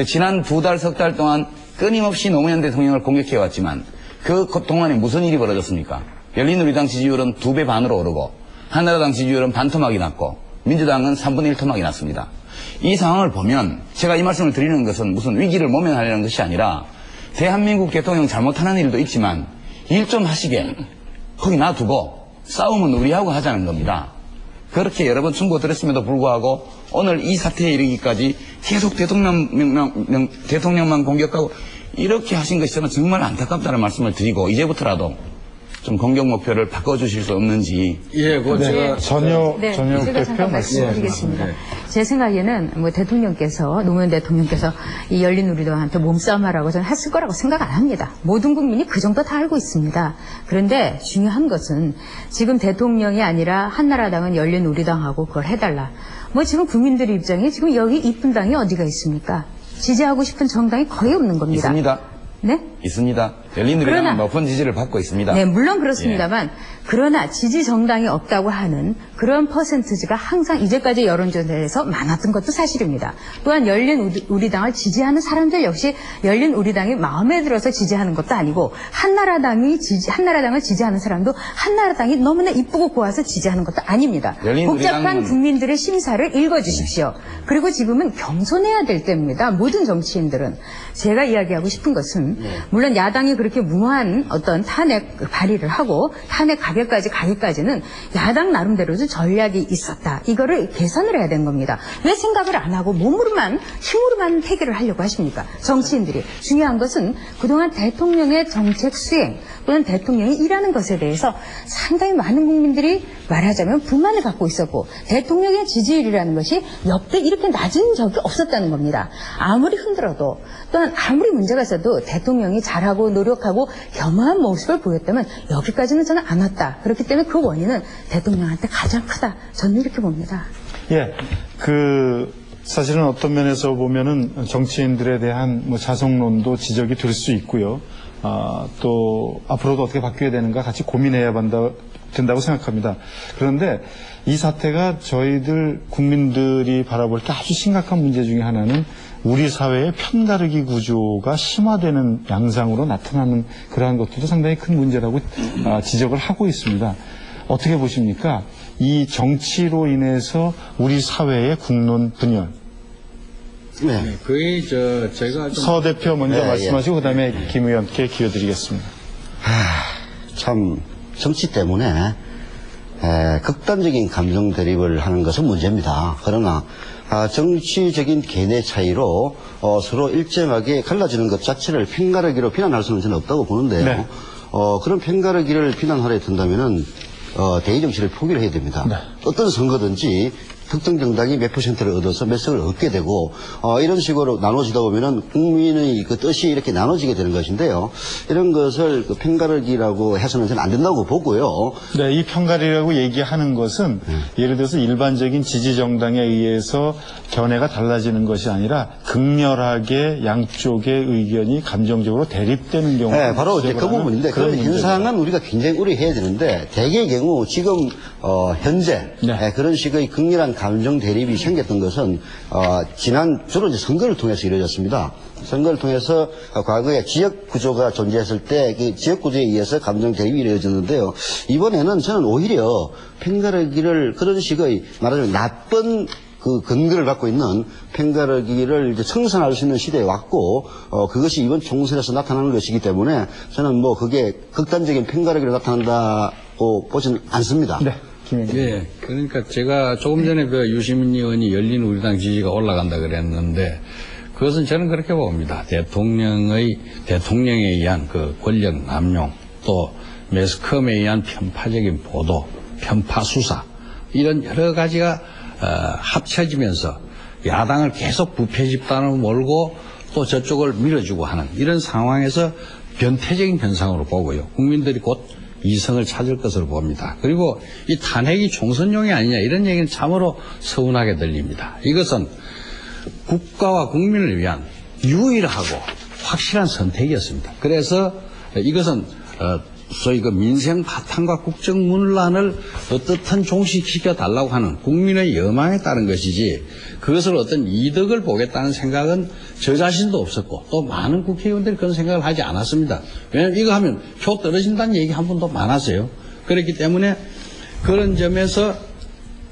지난 2달, 3달 동안 끊임없이 노무현 대통령을 공격해왔지만 그 동안에 무슨 일이 벌어졌습니까? 열린우리당 지지율은 2배 반으로 오르고 한나라당 지지율은 반토막이 났고 민주당은 3분의 1 토막이 났습니다. 이 상황을 보면 제가 이 말씀을 드리는 것은 무슨 위기를 모면하려는 것이 아니라 대한민국 대통령 잘못하는 일도 있지만 일 좀 하시게 거기 놔두고 싸움은 우리하고 하자는 겁니다. 그렇게 여러 번 충고드렸음에도 불구하고 오늘 이 사태에 이르기까지 계속 대통령만 공격하고 이렇게 하신 것이 저는 정말 안타깝다는 말씀을 드리고 이제부터라도 좀 공격 목표를 바꿔주실 수 없는지. 예, 제가 전혀 제가 잠깐 말씀드리겠습니다. 제 생각에는 뭐 대통령께서 노무현 대통령께서 이 열린우리당한테 몸싸움하라고 저는 했을 거라고 생각 안 합니다. 모든 국민이 그 정도 다 알고 있습니다. 그런데 중요한 것은 지금 대통령이 아니라 한나라당은 열린우리당하고 그걸 해달라. 뭐 지금 국민들의 입장에 지금 여기 이쁜 당이 어디가 있습니까? 지지하고 싶은 정당이 거의 없는 겁니다. 있습니다. 네? 있습니다. 열린우리당은 높은 지지를 받고 있습니다. 네, 물론 그렇습니다만 그러나 지지 정당이 없다고 하는 그런 퍼센트지가 항상 이제까지 여론조사에서 많았던 것도 사실입니다. 또한 열린우리당을 지지하는 사람들 역시 열린우리당이 마음에 들어서 지지하는 것도 아니고 한나라당을 지지하는 사람도 한나라당이 너무나 이쁘고 고와서 지지하는 것도 아닙니다. 복잡한 국민들의 심사를 읽어주십시오. 그리고 지금은 겸손해야 될 때입니다. 모든 정치인들은. 제가 이야기하고 싶은 것은 물론 야당이 그렇게 무모한 어떤 탄핵 발의를 하고 탄핵 가결까지는 야당 나름대로도 전략이 있었다. 이거를 계산을 해야 되는 겁니다. 왜 생각을 안 하고 몸으로만 힘으로만 해결을 하려고 하십니까? 정치인들이. 중요한 것은 그동안 대통령의 정책 수행 또는 대통령이 일하는 것에 대해서 상당히 많은 국민들이 말하자면 불만을 갖고 있었고 대통령의 지지율이라는 것이 역대 이렇게 낮은 적이 없었다는 겁니다. 아무리 흔들어도 또한 아무리 문제가 있어도 대통령이 잘하고 노력하고 겸허한 모습을 보였다면 여기까지는 저는 안 왔다. 그렇기 때문에 그 원인은 대통령한테 가장 크다. 저는 이렇게 봅니다. 예, 사실은 어떤 면에서 보면은 정치인들에 대한 뭐 자성론도 지적이 될 수 있고요. 또 앞으로도 어떻게 바뀌어야 되는가 같이 고민해야 된다고 생각합니다. 그런데 이 사태가 저희들 국민들이 바라볼 때 아주 심각한 문제 중에 하나는 우리 사회의 편가르기 구조가 심화되는 양상으로 나타나는 그러한 것들도 상당히 큰 문제라고 지적을 하고 있습니다. 어떻게 보십니까? 이 정치로 인해서 우리 사회의 국론 분열. 네. 거의 제가 서 대표 먼저 말씀하시고 그다음에 김 의원께 기회드리겠습니다. 참 정치 때문에 극단적인 감정 대립을 하는 것은 문제입니다. 그러나 정치적인 견해 차이로 서로 일정하게 갈라지는 것 자체를 편가르기로 비난할 수는 저는 없다고 보는데요. 네. 그런 편가르기를 비난하려 든다면은 대의 정치를 포기를 해야 됩니다. 네. 어떤 선거든지 특정 정당이 몇 퍼센트를 얻어서 몇 석을 얻게 되고 이런 식으로 나눠지다 보면은 국민의 그 뜻이 이렇게 나눠지게 되는 것인데요. 이런 것을 편가르기라고 해서는 저는 안 된다고 보고요. 네, 이 편가르기라고 얘기하는 것은 예를 들어서 일반적인 지지 정당에 의해서 견해가 달라지는 것이 아니라 극렬하게 양쪽의 의견이 감정적으로 대립되는 경우. 네, 바로 이제 그 부분인데 그런 현상은 우리가 굉장히 우려해야 되는데 대개의 경우 지금 현재 그런 식의 극렬한 감정 대립이 생겼던 것은 주로 이제 선거를 통해서 이루어졌습니다. 선거를 통해서 과거에 지역 구조가 존재했을 때 그 지역 구조에 의해서 감정 대립이 이루어졌는데요. 이번에는 저는 오히려 편가르기를 그런 식의 말하자면 나쁜 그 근거를 갖고 있는 편가르기를 이제 청산할 수 있는 시대에 왔고, 그것이 이번 총선에서 나타나는 것이기 때문에 저는 뭐 그게 극단적인 편가르기로 나타난다고 보지는 않습니다. 네. 예, 그러니까 제가 조금 전에 그 유시민 의원이 열린우리당 지지가 올라간다 그랬는데 그것은 저는 그렇게 봅니다. 대통령에 의한 그 권력 남용, 또 매스컴에 의한 편파적인 보도, 편파 수사, 이런 여러 가지가 합쳐지면서 야당을 계속 부패 집단으로 몰고 또 저쪽을 밀어주고 하는 이런 상황에서 변태적인 현상으로 보고요. 국민들이 곧 이성을 찾을 것으로 봅니다. 그리고 이 탄핵이 총선용이 아니냐 이런 얘기는 참으로 서운하게 들립니다. 이것은 국가와 국민을 위한 유일하고 확실한 선택이었습니다. 그래서 이것은 소위 그 민생 바탕과 국정 문란을 어떻든 종식시켜 달라고 하는 국민의 여망에 따른 것이지 그것을 어떤 이득을 보겠다는 생각은 저 자신도 없었고 또 많은 국회의원들이 그런 생각을 하지 않았습니다. 왜냐하면 이거 하면 표 떨어진다는 얘기 한 번도 많았어요. 그렇기 때문에 그런 점에서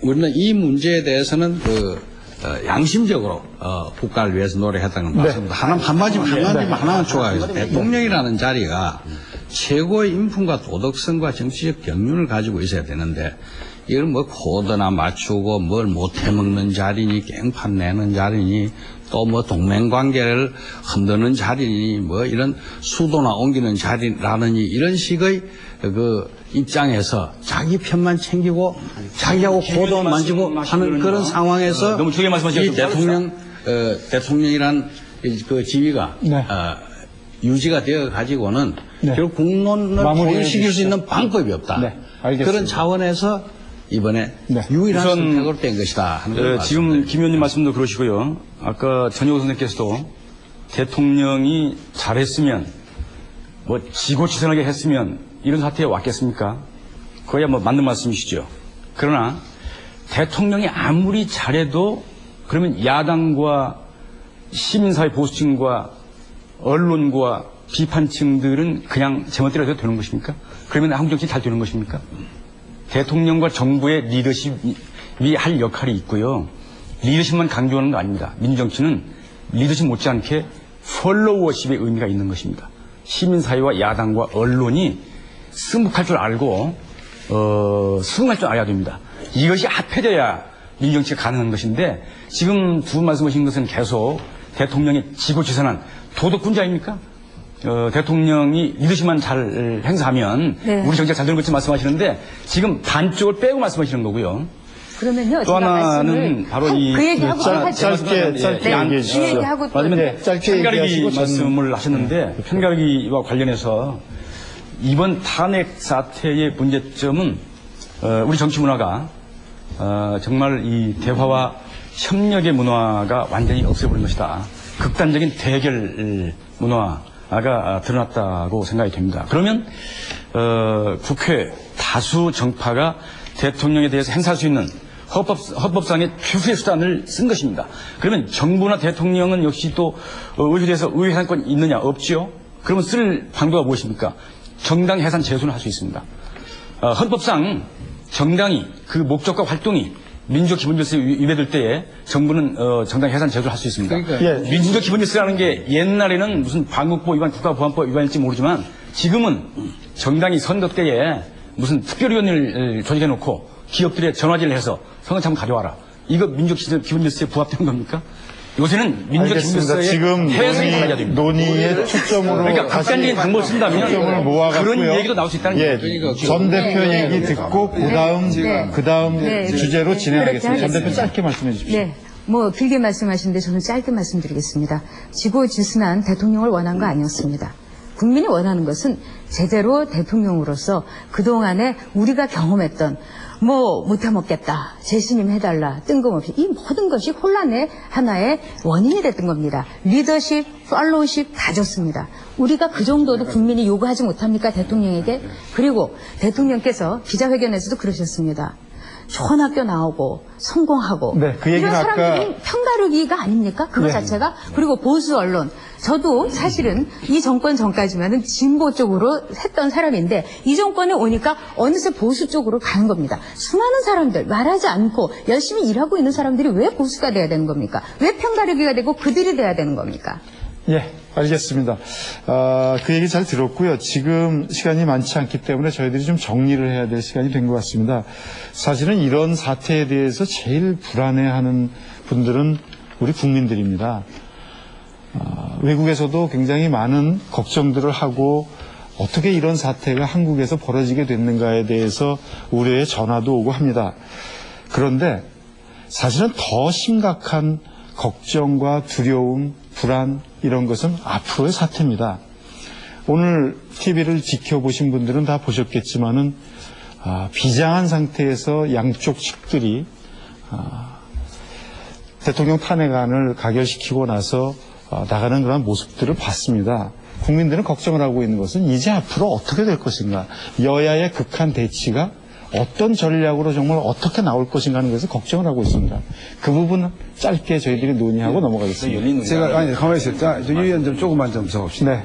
우리는 이 문제에 대해서는 양심적으로 국가를 위해서 노력했다는 건 맞습니다. 하나만 추가해서 대통령이라는 자리가 최고의 인품과 도덕성과 정치적 경륜을 가지고 있어야 되는데 이걸 뭐 코드나 맞추고 뭘 못해먹는 자리니 깽판 내는 자리니 또 뭐 동맹관계를 흔드는 자리니 뭐 이런 수도나 옮기는 자리라느니 이런 식의 그 입장에서 자기 편만 챙기고 자기하고 코드 만지고 하는 그런 상황에서 너무 크게 말씀하시죠. 이 대통령이란 그 지위가 유지가 되어 가지고는 결국 국론을 소홀시킬 수 있는 방법이 없다. 그런 차원에서 이번에 유일한 선택으로 된 것이다 하는 걸 지금 김 의원님 말씀도 그러시고요. 아까 전효 선생님께서도 대통령이 잘했으면 뭐 지고지선하게 했으면 이런 사태에 왔겠습니까? 그거야 뭐 맞는 말씀이시죠. 그러나 대통령이 아무리 잘해도 그러면 야당과 시민사회 보수층과 언론과 비판층들은 그냥 제멋대로 해도 되는 것입니까? 그러면 한국 정치 잘 되는 것입니까? 대통령과 정부의 리더십이 할 역할이 있고요. 리더십만 강조하는 거 아닙니다. 민주정치는 리더십 못지않게 폴로워십의 의미가 있는 것입니다. 시민사회와 야당과 언론이 승복할 줄 알고 수긍할 줄 알아야 됩니다. 이것이 합해져야 민주정치가 가능한 것인데 지금 두 분 말씀하신 것은 계속 대통령이 지고지선한 도덕군자입니까? 대통령이 리더십만 잘 행사하면 우리 정치가 잘 되는 것처럼 말씀하시는데 지금 반쪽을 빼고 말씀하시는 거고요. 그러면요. 또 하나는 바로 그 얘기하고 짧게 얘기해 주시죠. 맞으면 편가르기 말씀을 하셨는데 편가르기와 관련해서 이번 탄핵 사태의 문제점은 우리 정치 문화가 정말 이 대화와 협력의 문화가 완전히 없애버린 것이다. 극단적인 대결 문화가 드러났다고 생각이 됩니다. 그러면 국회 다수 정파가 대통령에 대해서 행사할 수 있는 헌법상의 최후의 수단을 쓴 것입니다. 그러면 정부나 대통령은 역시 또 의회에서 의회 해산권이 있느냐? 없죠. 그러면 쓸 방도가 무엇입니까? 정당 해산 제소는 할 수 있습니다. 헌법상 정당이 그 목적과 활동이 민주적 기본질서에 위배될 때에 정부는 정당 해산 제소를 할 수 있습니다. 그러니까 민주적 기본질서라는 게 옛날에는 무슨 반국보 위반, 국가보안법 위반일지 모르지만 지금은 정당이 선거 때에 무슨 특별위원회를 조직해놓고 기업들의 전화질을 해서 선거참 가져와라. 이거 민주적 기본질서에 부합되는 겁니까? 요새는 민주적 기본질서에 지금 해석이 달라져야 됩니다. 논의의 초점으로 그러니까 극단적인 방법을 쓴다면 초점을 모아갖고요. 그런 얘기도 나올 수 있다는 거죠. 전 대표 얘기 듣고 그다음 주제로 진행하겠습니다. 전 대표 짧게 말씀해 주십시오. 네. 뭐 길게 말씀하시는데 저는 짧게 말씀드리겠습니다. 지고지순한 대통령을 원한 거 아니었습니다. 국민이 원하는 것은 제대로 대통령으로서 그동안에 우리가 경험했던 뭐 못해먹겠다, 재신임 해달라, 뜬금없이 이 모든 것이 혼란의 하나의 원인이 됐던 겁니다. 리더십, 팔로우십 다 줬습니다. 우리가 그 정도도 국민이 요구하지 못합니까? 대통령에게? 그리고 대통령께서 기자회견에서도 그러셨습니다. 좋은 학교 나오고 성공하고 네, 그 얘기는 이런 아까 사람들은 편가르기가 아닙니까? 그거 네. 자체가. 그리고 보수 언론. 저도 사실은 이 정권 전까지만은 진보 쪽으로 했던 사람인데 이 정권에 오니까 어느새 보수 쪽으로 가는 겁니다. 수많은 사람들 말하지 않고 열심히 일하고 있는 사람들이 왜 보수가 돼야 되는 겁니까? 왜 편가르기가 되고 그들이 돼야 되는 겁니까? 예, 알겠습니다. 그 얘기 잘 들었고요. 지금 시간이 많지 않기 때문에 저희들이 좀 정리를 해야 될 시간이 된 것 같습니다. 사실은 이런 사태에 대해서 제일 불안해하는 분들은 우리 국민들입니다. 외국에서도 굉장히 많은 걱정들을 하고 어떻게 이런 사태가 한국에서 벌어지게 됐는가에 대해서 우려의 전화도 오고 합니다. 그런데 사실은 더 심각한 걱정과 두려움, 불안 이런 것은 앞으로의 사태입니다. 오늘 TV를 지켜보신 분들은 다 보셨겠지만은 비장한 상태에서 양쪽 측들이 대통령 탄핵안을 가결시키고 나서 나가는 그런 모습들을 봤습니다. 국민들은 걱정을 하고 있는 것은 이제 앞으로 어떻게 될 것인가, 여야의 극한 대치가 어떤 전략으로 정말 어떻게 나올 것인가 하는 것을 걱정을 하고 있습니다. 그 부분은 짧게 저희들이 논의하고 넘어가겠습니다. 제가 아니 가만히 있었다. 유 의원 좀 조금만 좀 적읍시다. 네.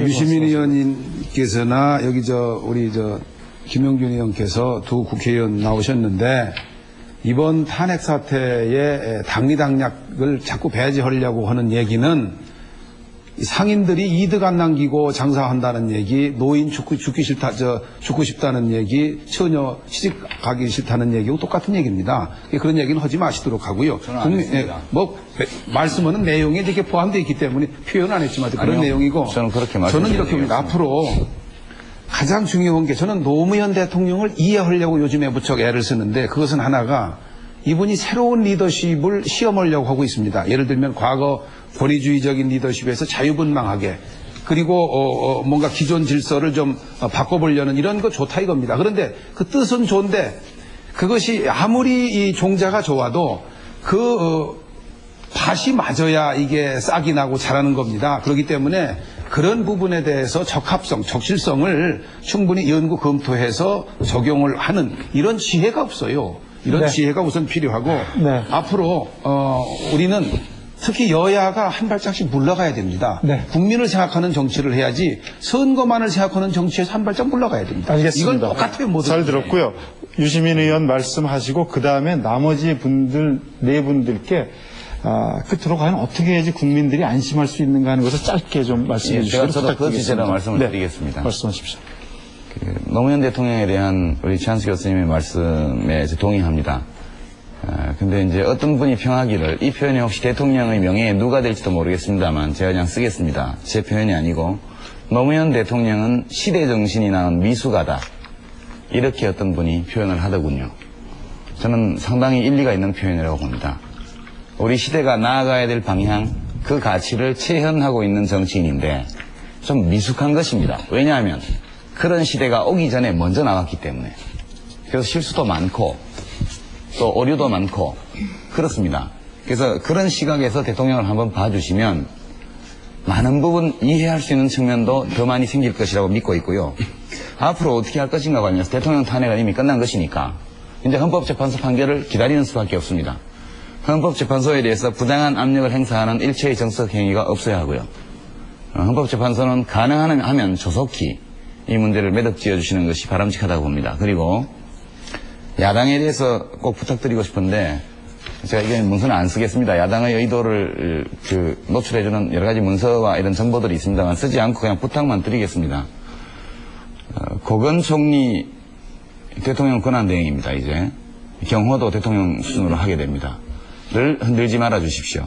유시민 의원님께서나 여기 우리 김영균 의원께서 두 국회의원 나오셨는데 이번 탄핵 사태에 당리당략을 자꾸 배제하려고 하는 얘기는 상인들이 이득 안 남기고 장사한다는 얘기, 노인 죽기 싶다는 얘기, 처녀 시집 가기 싫다는 얘기하고 똑같은 얘기입니다. 그런 얘기는 하지 마시도록 하고요. 저는 안 했습니다. 말씀은 내용에 이렇게 포함되어 있기 때문에 표현 안 했지만 그런 아니요, 내용이고. 저는 그렇게 저는 이렇게 봅니다. 앞으로 가장 중요한 게 저는 노무현 대통령을 이해하려고 요즘에 무척 애를 쓰는데 그것은 하나가 이분이 새로운 리더십을 시험하려고 하고 있습니다. 예를 들면 과거 권위주의적인 리더십에서 자유분방하게 그리고 뭔가 기존 질서를 좀 바꿔보려는 이런 거 좋다 이겁니다. 그런데 그 뜻은 좋은데 그것이 아무리 이 종자가 좋아도 밭이 맞아야 이게 싹이 나고 자라는 겁니다. 그렇기 때문에 그런 부분에 대해서 적합성, 적실성을 충분히 연구 검토해서 적용을 하는 이런 지혜가 없어요. 이런 네. 지혜가 우선 필요하고 네. 앞으로 우리는 특히 여야가 한 발짝씩 물러가야 됩니다. 네. 국민을 생각하는 정치를 해야지 선거만을 생각하는 정치에서 한 발짝 물러가야 됩니다. 알겠습니다. 이건 똑같아요. 모두. 잘 들었고요. 유시민 의원 말씀하시고 그 다음에 나머지 분들 네 분들께 끝으로 과연 어떻게 해야지 국민들이 안심할 수 있는가 하는 것을 짧게 좀 말씀해 주시면 제가 저도 그 주제로 말씀을 네. 드리겠습니다. 말씀하십시오. 노무현 대통령에 대한 우리 최한수 교수님의 말씀에 동의합니다. 근데 이제 어떤 분이 평하기를 이 표현이 혹시 대통령의 명예에 누가 될지도 모르겠습니다만 제가 그냥 쓰겠습니다. 제 표현이 아니고 노무현 대통령은 시대 정신이 낳은 미숙아다. 이렇게 어떤 분이 표현을 하더군요. 저는 상당히 일리가 있는 표현이라고 봅니다. 우리 시대가 나아가야 될 방향, 그 가치를 체현하고 있는 정치인인데 좀 미숙한 것입니다. 왜냐하면 그런 시대가 오기 전에 먼저 나왔기 때문에. 그래서 실수도 많고 또 오류도 많고 그렇습니다. 그래서 그런 시각에서 대통령을 한번 봐주시면 많은 부분 이해할 수 있는 측면도 더 많이 생길 것이라고 믿고 있고요. 앞으로 어떻게 할 것인가 관련해서 대통령 탄핵은 이미 끝난 것이니까 이제 헌법재판소 판결을 기다리는 수밖에 없습니다. 헌법재판소에 대해서 부당한 압력을 행사하는 일체의 정석 행위가 없어야 하고요. 헌법재판소는 가능하면 조속히 이 문제를 매듭지어 주시는 것이 바람직하다고 봅니다. 그리고 야당에 대해서 꼭 부탁드리고 싶은데 제가 이게 문서는 안 쓰겠습니다. 야당의 의도를 노출해주는 여러 가지 문서와 이런 정보들이 있습니다만 쓰지 않고 그냥 부탁만 드리겠습니다. 고건 총리 대통령 권한대행입니다. 이제 경호도 대통령 수준으로 하게 됩니다. 늘 흔들지 말아 주십시오.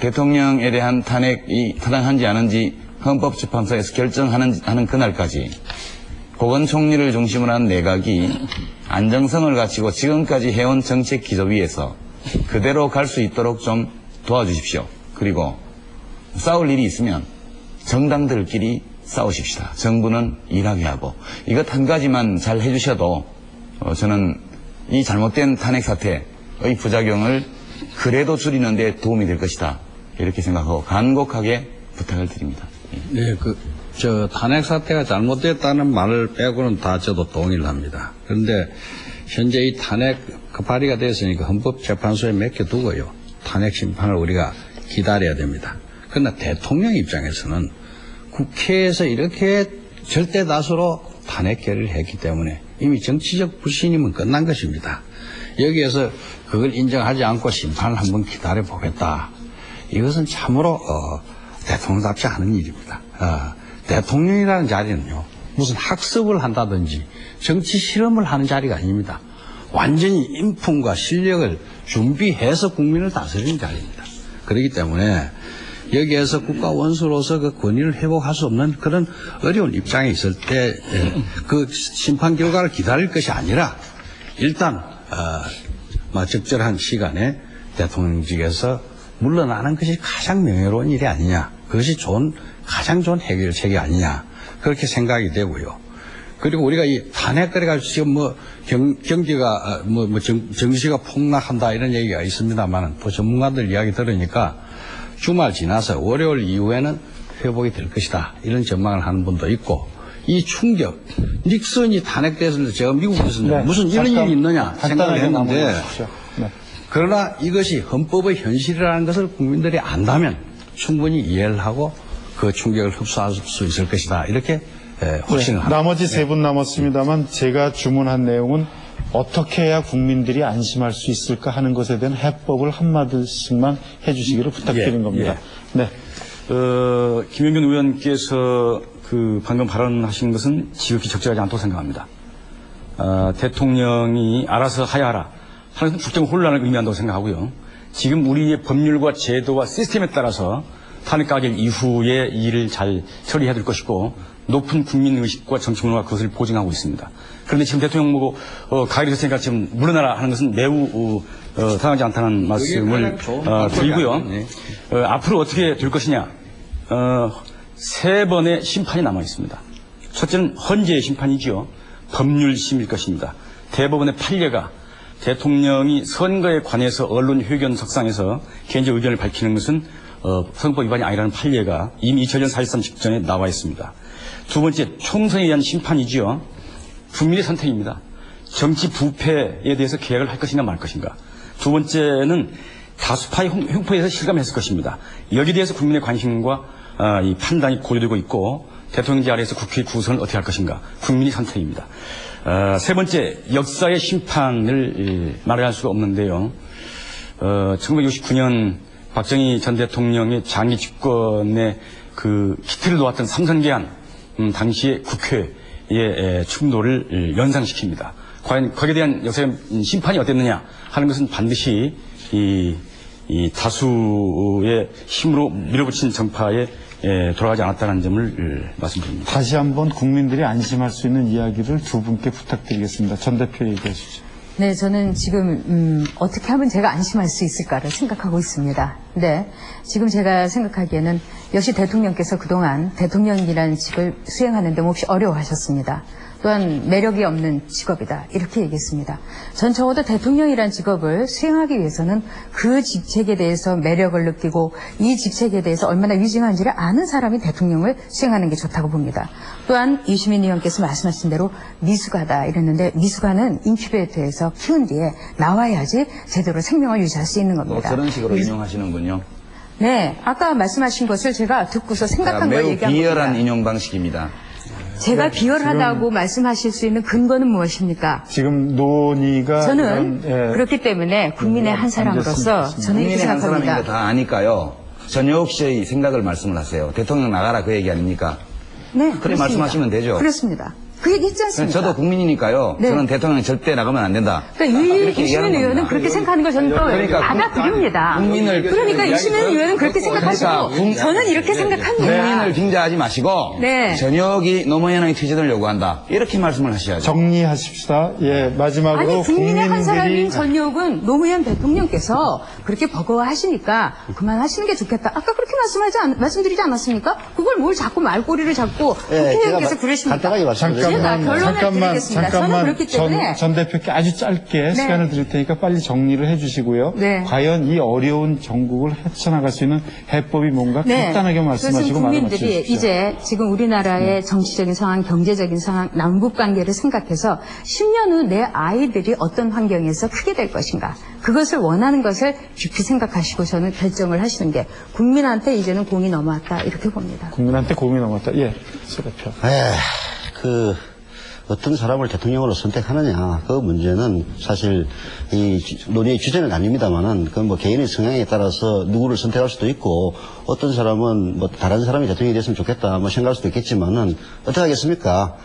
대통령에 대한 탄핵이 타당한지 아닌지 헌법재판소에서 결정하는 그날까지 고건 총리를 중심으로 한 내각이 안정성을 갖추고 지금까지 해온 정책 기조 위에서 그대로 갈 수 있도록 좀 도와주십시오. 그리고 싸울 일이 있으면 정당들끼리 싸우십시다. 정부는 일하게 하고 이것 한 가지만 잘 해주셔도 저는 이 잘못된 탄핵 사태의 부작용을 그래도 줄이는 데 도움이 될 것이다. 이렇게 생각하고 간곡하게 부탁을 드립니다. 네, 탄핵 사태가 잘못됐다는 말을 빼고는 다 저도 동의를 합니다. 그런데 현재 이 탄핵 발의가 됐으니까 헌법재판소에 맡겨두고요. 탄핵 심판을 우리가 기다려야 됩니다. 그러나 대통령 입장에서는 국회에서 이렇게 절대 다수로 탄핵 결의를 했기 때문에 이미 정치적 불신임은 끝난 것입니다. 여기에서 그걸 인정하지 않고 심판을 한번 기다려보겠다. 이것은 참으로 대통령답지 않은 일입니다. 대통령이라는 자리는요, 무슨 학습을 한다든지 정치 실험을 하는 자리가 아닙니다. 완전히 인품과 실력을 준비해서 국민을 다스리는 자리입니다. 그렇기 때문에 여기에서 국가 원수로서 그 권위를 회복할 수 없는 그런 어려운 입장에 있을 때 그 심판 결과를 기다릴 것이 아니라 일단 적절한 시간에 대통령직에서 물러나는 것이 가장 명예로운 일이 아니냐. 그것이 가장 좋은 해결책이 아니냐. 그렇게 생각이 되고요. 그리고 우리가 이 탄핵 그래가지고 지금 경기가 정시가 폭락한다 이런 얘기가 있습니다만 또 전문가들 이야기 들으니까 주말 지나서 월요일 이후에는 회복이 될 것이다 이런 전망을 하는 분도 있고 이 충격 닉슨이 탄핵됐을 때 제가 미국에서 무슨 이런 일이 있느냐 생각을 했는데 그러나 이것이 헌법의 현실이라는 것을 국민들이 안다면 충분히 이해를 하고 그 충격을 흡수할 수 있을 것이다 이렇게 확신을 합니다. 나머지 세 분 남았습니다만 제가 주문한 내용은 어떻게 해야 국민들이 안심할 수 있을까 하는 것에 대한 해법을 한마디씩만 해주시기를 부탁드린 겁니다. 네. 김영균 의원께서 방금 발언하신 것은 지극히 적절하지 않다고 생각합니다. 대통령이 알아서 하야하라 하는 것은 국정 혼란을 의미한다고 생각하고요. 지금 우리의 법률과 제도와 시스템에 따라서 탄핵 가결 이후에 이 일을 잘 처리해야 될 것이고 높은 국민의식과 정치문화가 그것을 보증하고 있습니다. 그런데 지금 대통령 보고 가결이 됐으니까 지금 물러나라 하는 것은 매우 타당하지 않다는 말씀을 드리고요. 앞으로 어떻게 될 것이냐. 3번의 심판이 남아 있습니다. 첫째는 헌재의 심판이지요. 법률심일 것입니다. 대법원의 판례가 대통령이 선거에 관해서 언론 회견석상에서 개인적 의견을 밝히는 것은 선거법 위반이 아니라는 판례가 이미 2000년 4.13 직전에 나와 있습니다. 두 번째, 총선에 의한 심판이지요. 국민의 선택입니다. 정치 부패에 대해서 계약을 할 것인가 말 것인가. 두 번째는 다수파의 횡포에서 실감했을 것입니다. 여기에 대해서 국민의 관심과 이 판단이 고려되고 있고 대통령제 아래에서 국회 구성을 어떻게 할 것인가. 국민의 선택입니다. 세 번째, 역사의 심판을 말할 수가 없는데요. 1969년 박정희 전 대통령의 장기 집권의 그 기틀을 놓았던 삼선개헌 당시의 국회의 충돌을 연상시킵니다. 과연 거기에 대한 역사의 심판이 어땠느냐 하는 것은 반드시 이 다수의 힘으로 밀어붙인 정파에 돌아가지 않았다는 점을 말씀드립니다. 다시 한번 국민들이 안심할 수 있는 이야기를 두 분께 부탁드리겠습니다. 전 대표 얘기해 주시죠. 네, 저는 지금 어떻게 하면 제가 안심할 수 있을까를 생각하고 있습니다. 네, 지금 제가 생각하기에는 역시 대통령께서 그동안 대통령이라는 직을 수행하는 데 몹시 어려워하셨습니다. 또한 매력이 없는 직업이다 이렇게 얘기했습니다. 전 적어도 대통령이라는 직업을 수행하기 위해서는 그 직책에 대해서 매력을 느끼고 이 직책에 대해서 얼마나 위증한지를 아는 사람이 대통령을 수행하는 게 좋다고 봅니다. 또한 유시민 의원께서 말씀하신 대로 미숙하다 이랬는데 미숙아는 인큐베이터에서 키운 뒤에 나와야지 제대로 생명을 유지할 수 있는 겁니다. 그런 식으로 인용하시는군요. 네, 아까 말씀하신 것을 제가 듣고서 생각한 걸 얘기한 겁니다. 매우 비열한 인용 방식입니다. 제가 비열하다고 말씀하실 수 있는 근거는 무엇입니까? 지금 논의가 저는 그렇기 때문에 국민의 한 사람으로서 저는 이렇게 국민의 한 사람인 생각합니다. 거 다 아니까요. 전효옥 씨의 생각을 말씀을 하세요. 대통령 나가라 그 얘기 아닙니까? 네, 그래 그렇습니다. 말씀하시면 되죠. 그렇습니다. 그 얘기 있지 않습니까? 저도 국민이니까요. 네. 저는 대통령 절대 나가면 안 된다. 그러니까 유시민 의원은 그렇게 생각하는 걸 저는 또 그러니까 받아들입니다. 그러니까 유시민 의원은 그렇게 생각하시고 저는 이렇게 생각합니다. 국민을 빙자하지 마시고 네. 전역이 노무현의 퇴진을 요구한다. 이렇게 말씀을 하셔야죠. 정리하십시다. 예, 마지막으로 아니 국민의 한 사람인 국민들이 전역은 노무현 대통령께서 그렇게 버거워하시니까 그만하시는 게 좋겠다. 아까 그렇게 말씀드리지 않았습니까? 그걸 뭘 자꾸 말꼬리를 잡고 국회의원께서 그러십니까? 간단하게 말씀드리겠습니다. 제가 결론을 드리겠습니다. 저는 그렇기 때문에 전 대표께 아주 짧게 시간을 드릴 테니까 빨리 정리를 해주시고요. 네. 과연 이 어려운 전국을 헤쳐나갈 수 있는 해법이 뭔가 간단하게 말씀하시고 말을 국민들이 마치십시오. 이제 지금 우리나라의 정치적인 상황, 경제적인 상황, 남북 관계를 생각해서 10년 후 내 아이들이 어떤 환경에서 크게 될 것인가. 그것을 원하는 것을 깊이 생각하시고 저는 결정을 하시는 게 국민한테 이제는 공이 넘어왔다 이렇게 봅니다. 국민한테 공이 넘어왔다. 예, 서 대표. 어떤 사람을 대통령으로 선택하느냐 그 문제는 사실 이 논의의 주제는 아닙니다만은 그건 뭐 개인의 성향에 따라서 누구를 선택할 수도 있고 어떤 사람은 뭐 다른 사람이 대통령이 됐으면 좋겠다 뭐 생각할 수도 있겠지만은 어떻게 하겠습니까?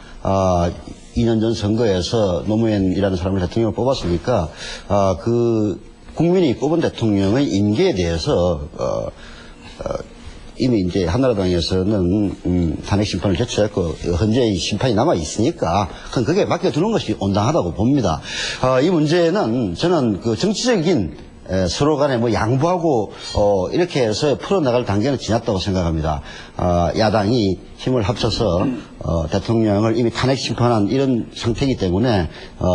2년 전 선거에서 노무현이라는 사람을 대통령으로 뽑았으니까 그 국민이 뽑은 대통령의 임기에 대해서 이미 이제 한나라당에서는 탄핵 심판을 제출했고 현재의 심판이 남아 있으니까 그건 그게 맡겨두는 것이 온당하다고 봅니다. 이 문제는 저는 그 정치적인 서로 간에 뭐 양보하고 이렇게 해서 풀어나갈 단계는 지났다고 생각합니다. 야당이 힘을 합쳐서 대통령을 이미 탄핵 심판한 이런 상태이기 때문에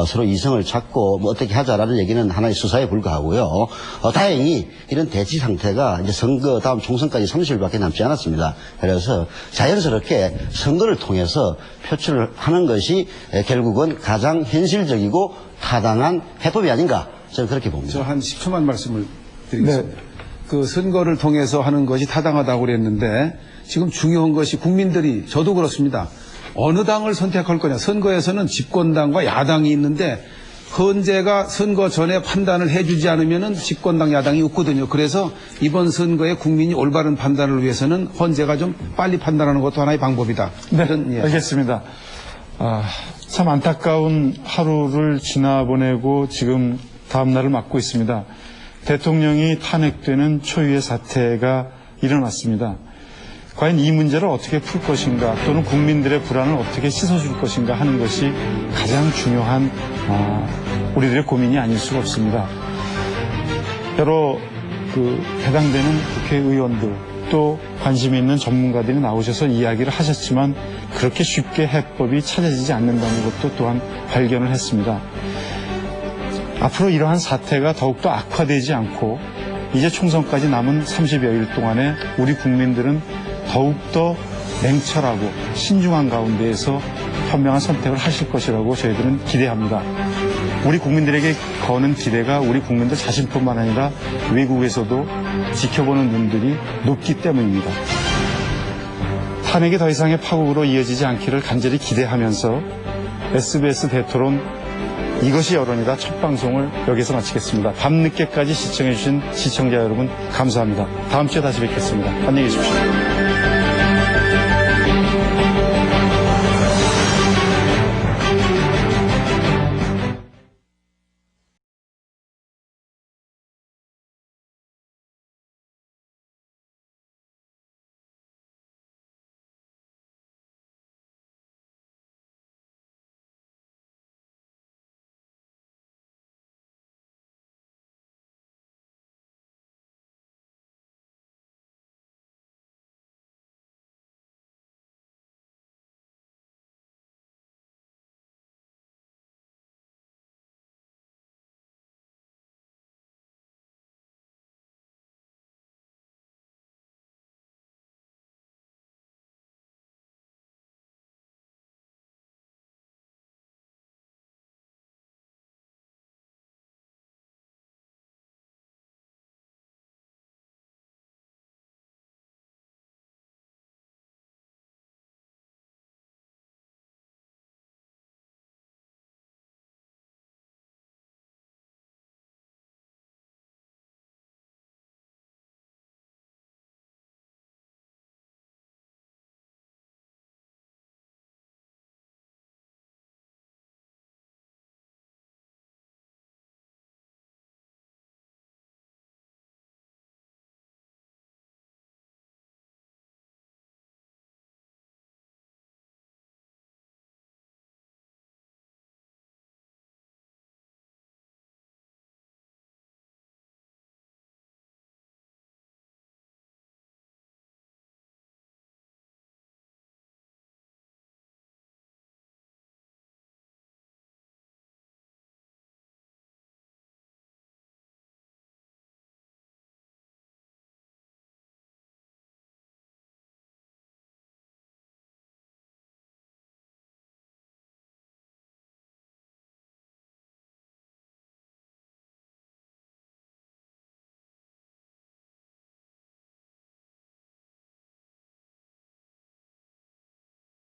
서로 이성을 찾고 뭐 어떻게 하자라는 얘기는 하나의 수사에 불과하고요. 다행히 이런 대치 상태가 이제 선거 다음 총선까지 30일밖에 남지 않았습니다. 그래서 자연스럽게 선거를 통해서 표출을 하는 것이 결국은 가장 현실적이고 타당한 해법이 아닌가 저는 그렇게 봅니다. 저 한 10초만 말씀을 드리겠습니다. 그 선거를 통해서 하는 것이 타당하다고 그랬는데 지금 중요한 것이 국민들이 저도 그렇습니다. 어느 당을 선택할 거냐. 선거에서는 집권당과 야당이 있는데 헌재가 선거 전에 판단을 해주지 않으면은 집권당 야당이 없거든요. 그래서 이번 선거에 국민이 올바른 판단을 위해서는 헌재가 좀 빨리 판단하는 것도 하나의 방법이다. 네, 알겠습니다. 참 안타까운 하루를 지나보내고 지금 다음 날을 맞고 있습니다. 대통령이 탄핵되는 초유의 사태가 일어났습니다. 과연 이 문제를 어떻게 풀 것인가 또는 국민들의 불안을 어떻게 씻어줄 것인가 하는 것이 가장 중요한 우리들의 고민이 아닐 수가 없습니다. 여러 해당되는 국회의원들 또 관심 있는 전문가들이 나오셔서 이야기를 하셨지만 그렇게 쉽게 해법이 찾아지지 않는다는 것도 또한 발견을 했습니다. 앞으로 이러한 사태가 더욱더 악화되지 않고 이제 총선까지 남은 30여일 동안에 우리 국민들은 더욱더 냉철하고 신중한 가운데에서 현명한 선택을 하실 것이라고 저희들은 기대합니다. 우리 국민들에게 거는 기대가 우리 국민들 자신뿐만 아니라 외국에서도 지켜보는 눈들이 높기 때문입니다. 탄핵이 더 이상의 파국으로 이어지지 않기를 간절히 기대하면서 SBS 대토론 이것이 여론이다 첫 방송을 여기서 마치겠습니다. 밤늦게까지 시청해주신 시청자 여러분 감사합니다. 다음 주에 다시 뵙겠습니다. 안녕히 계십시오.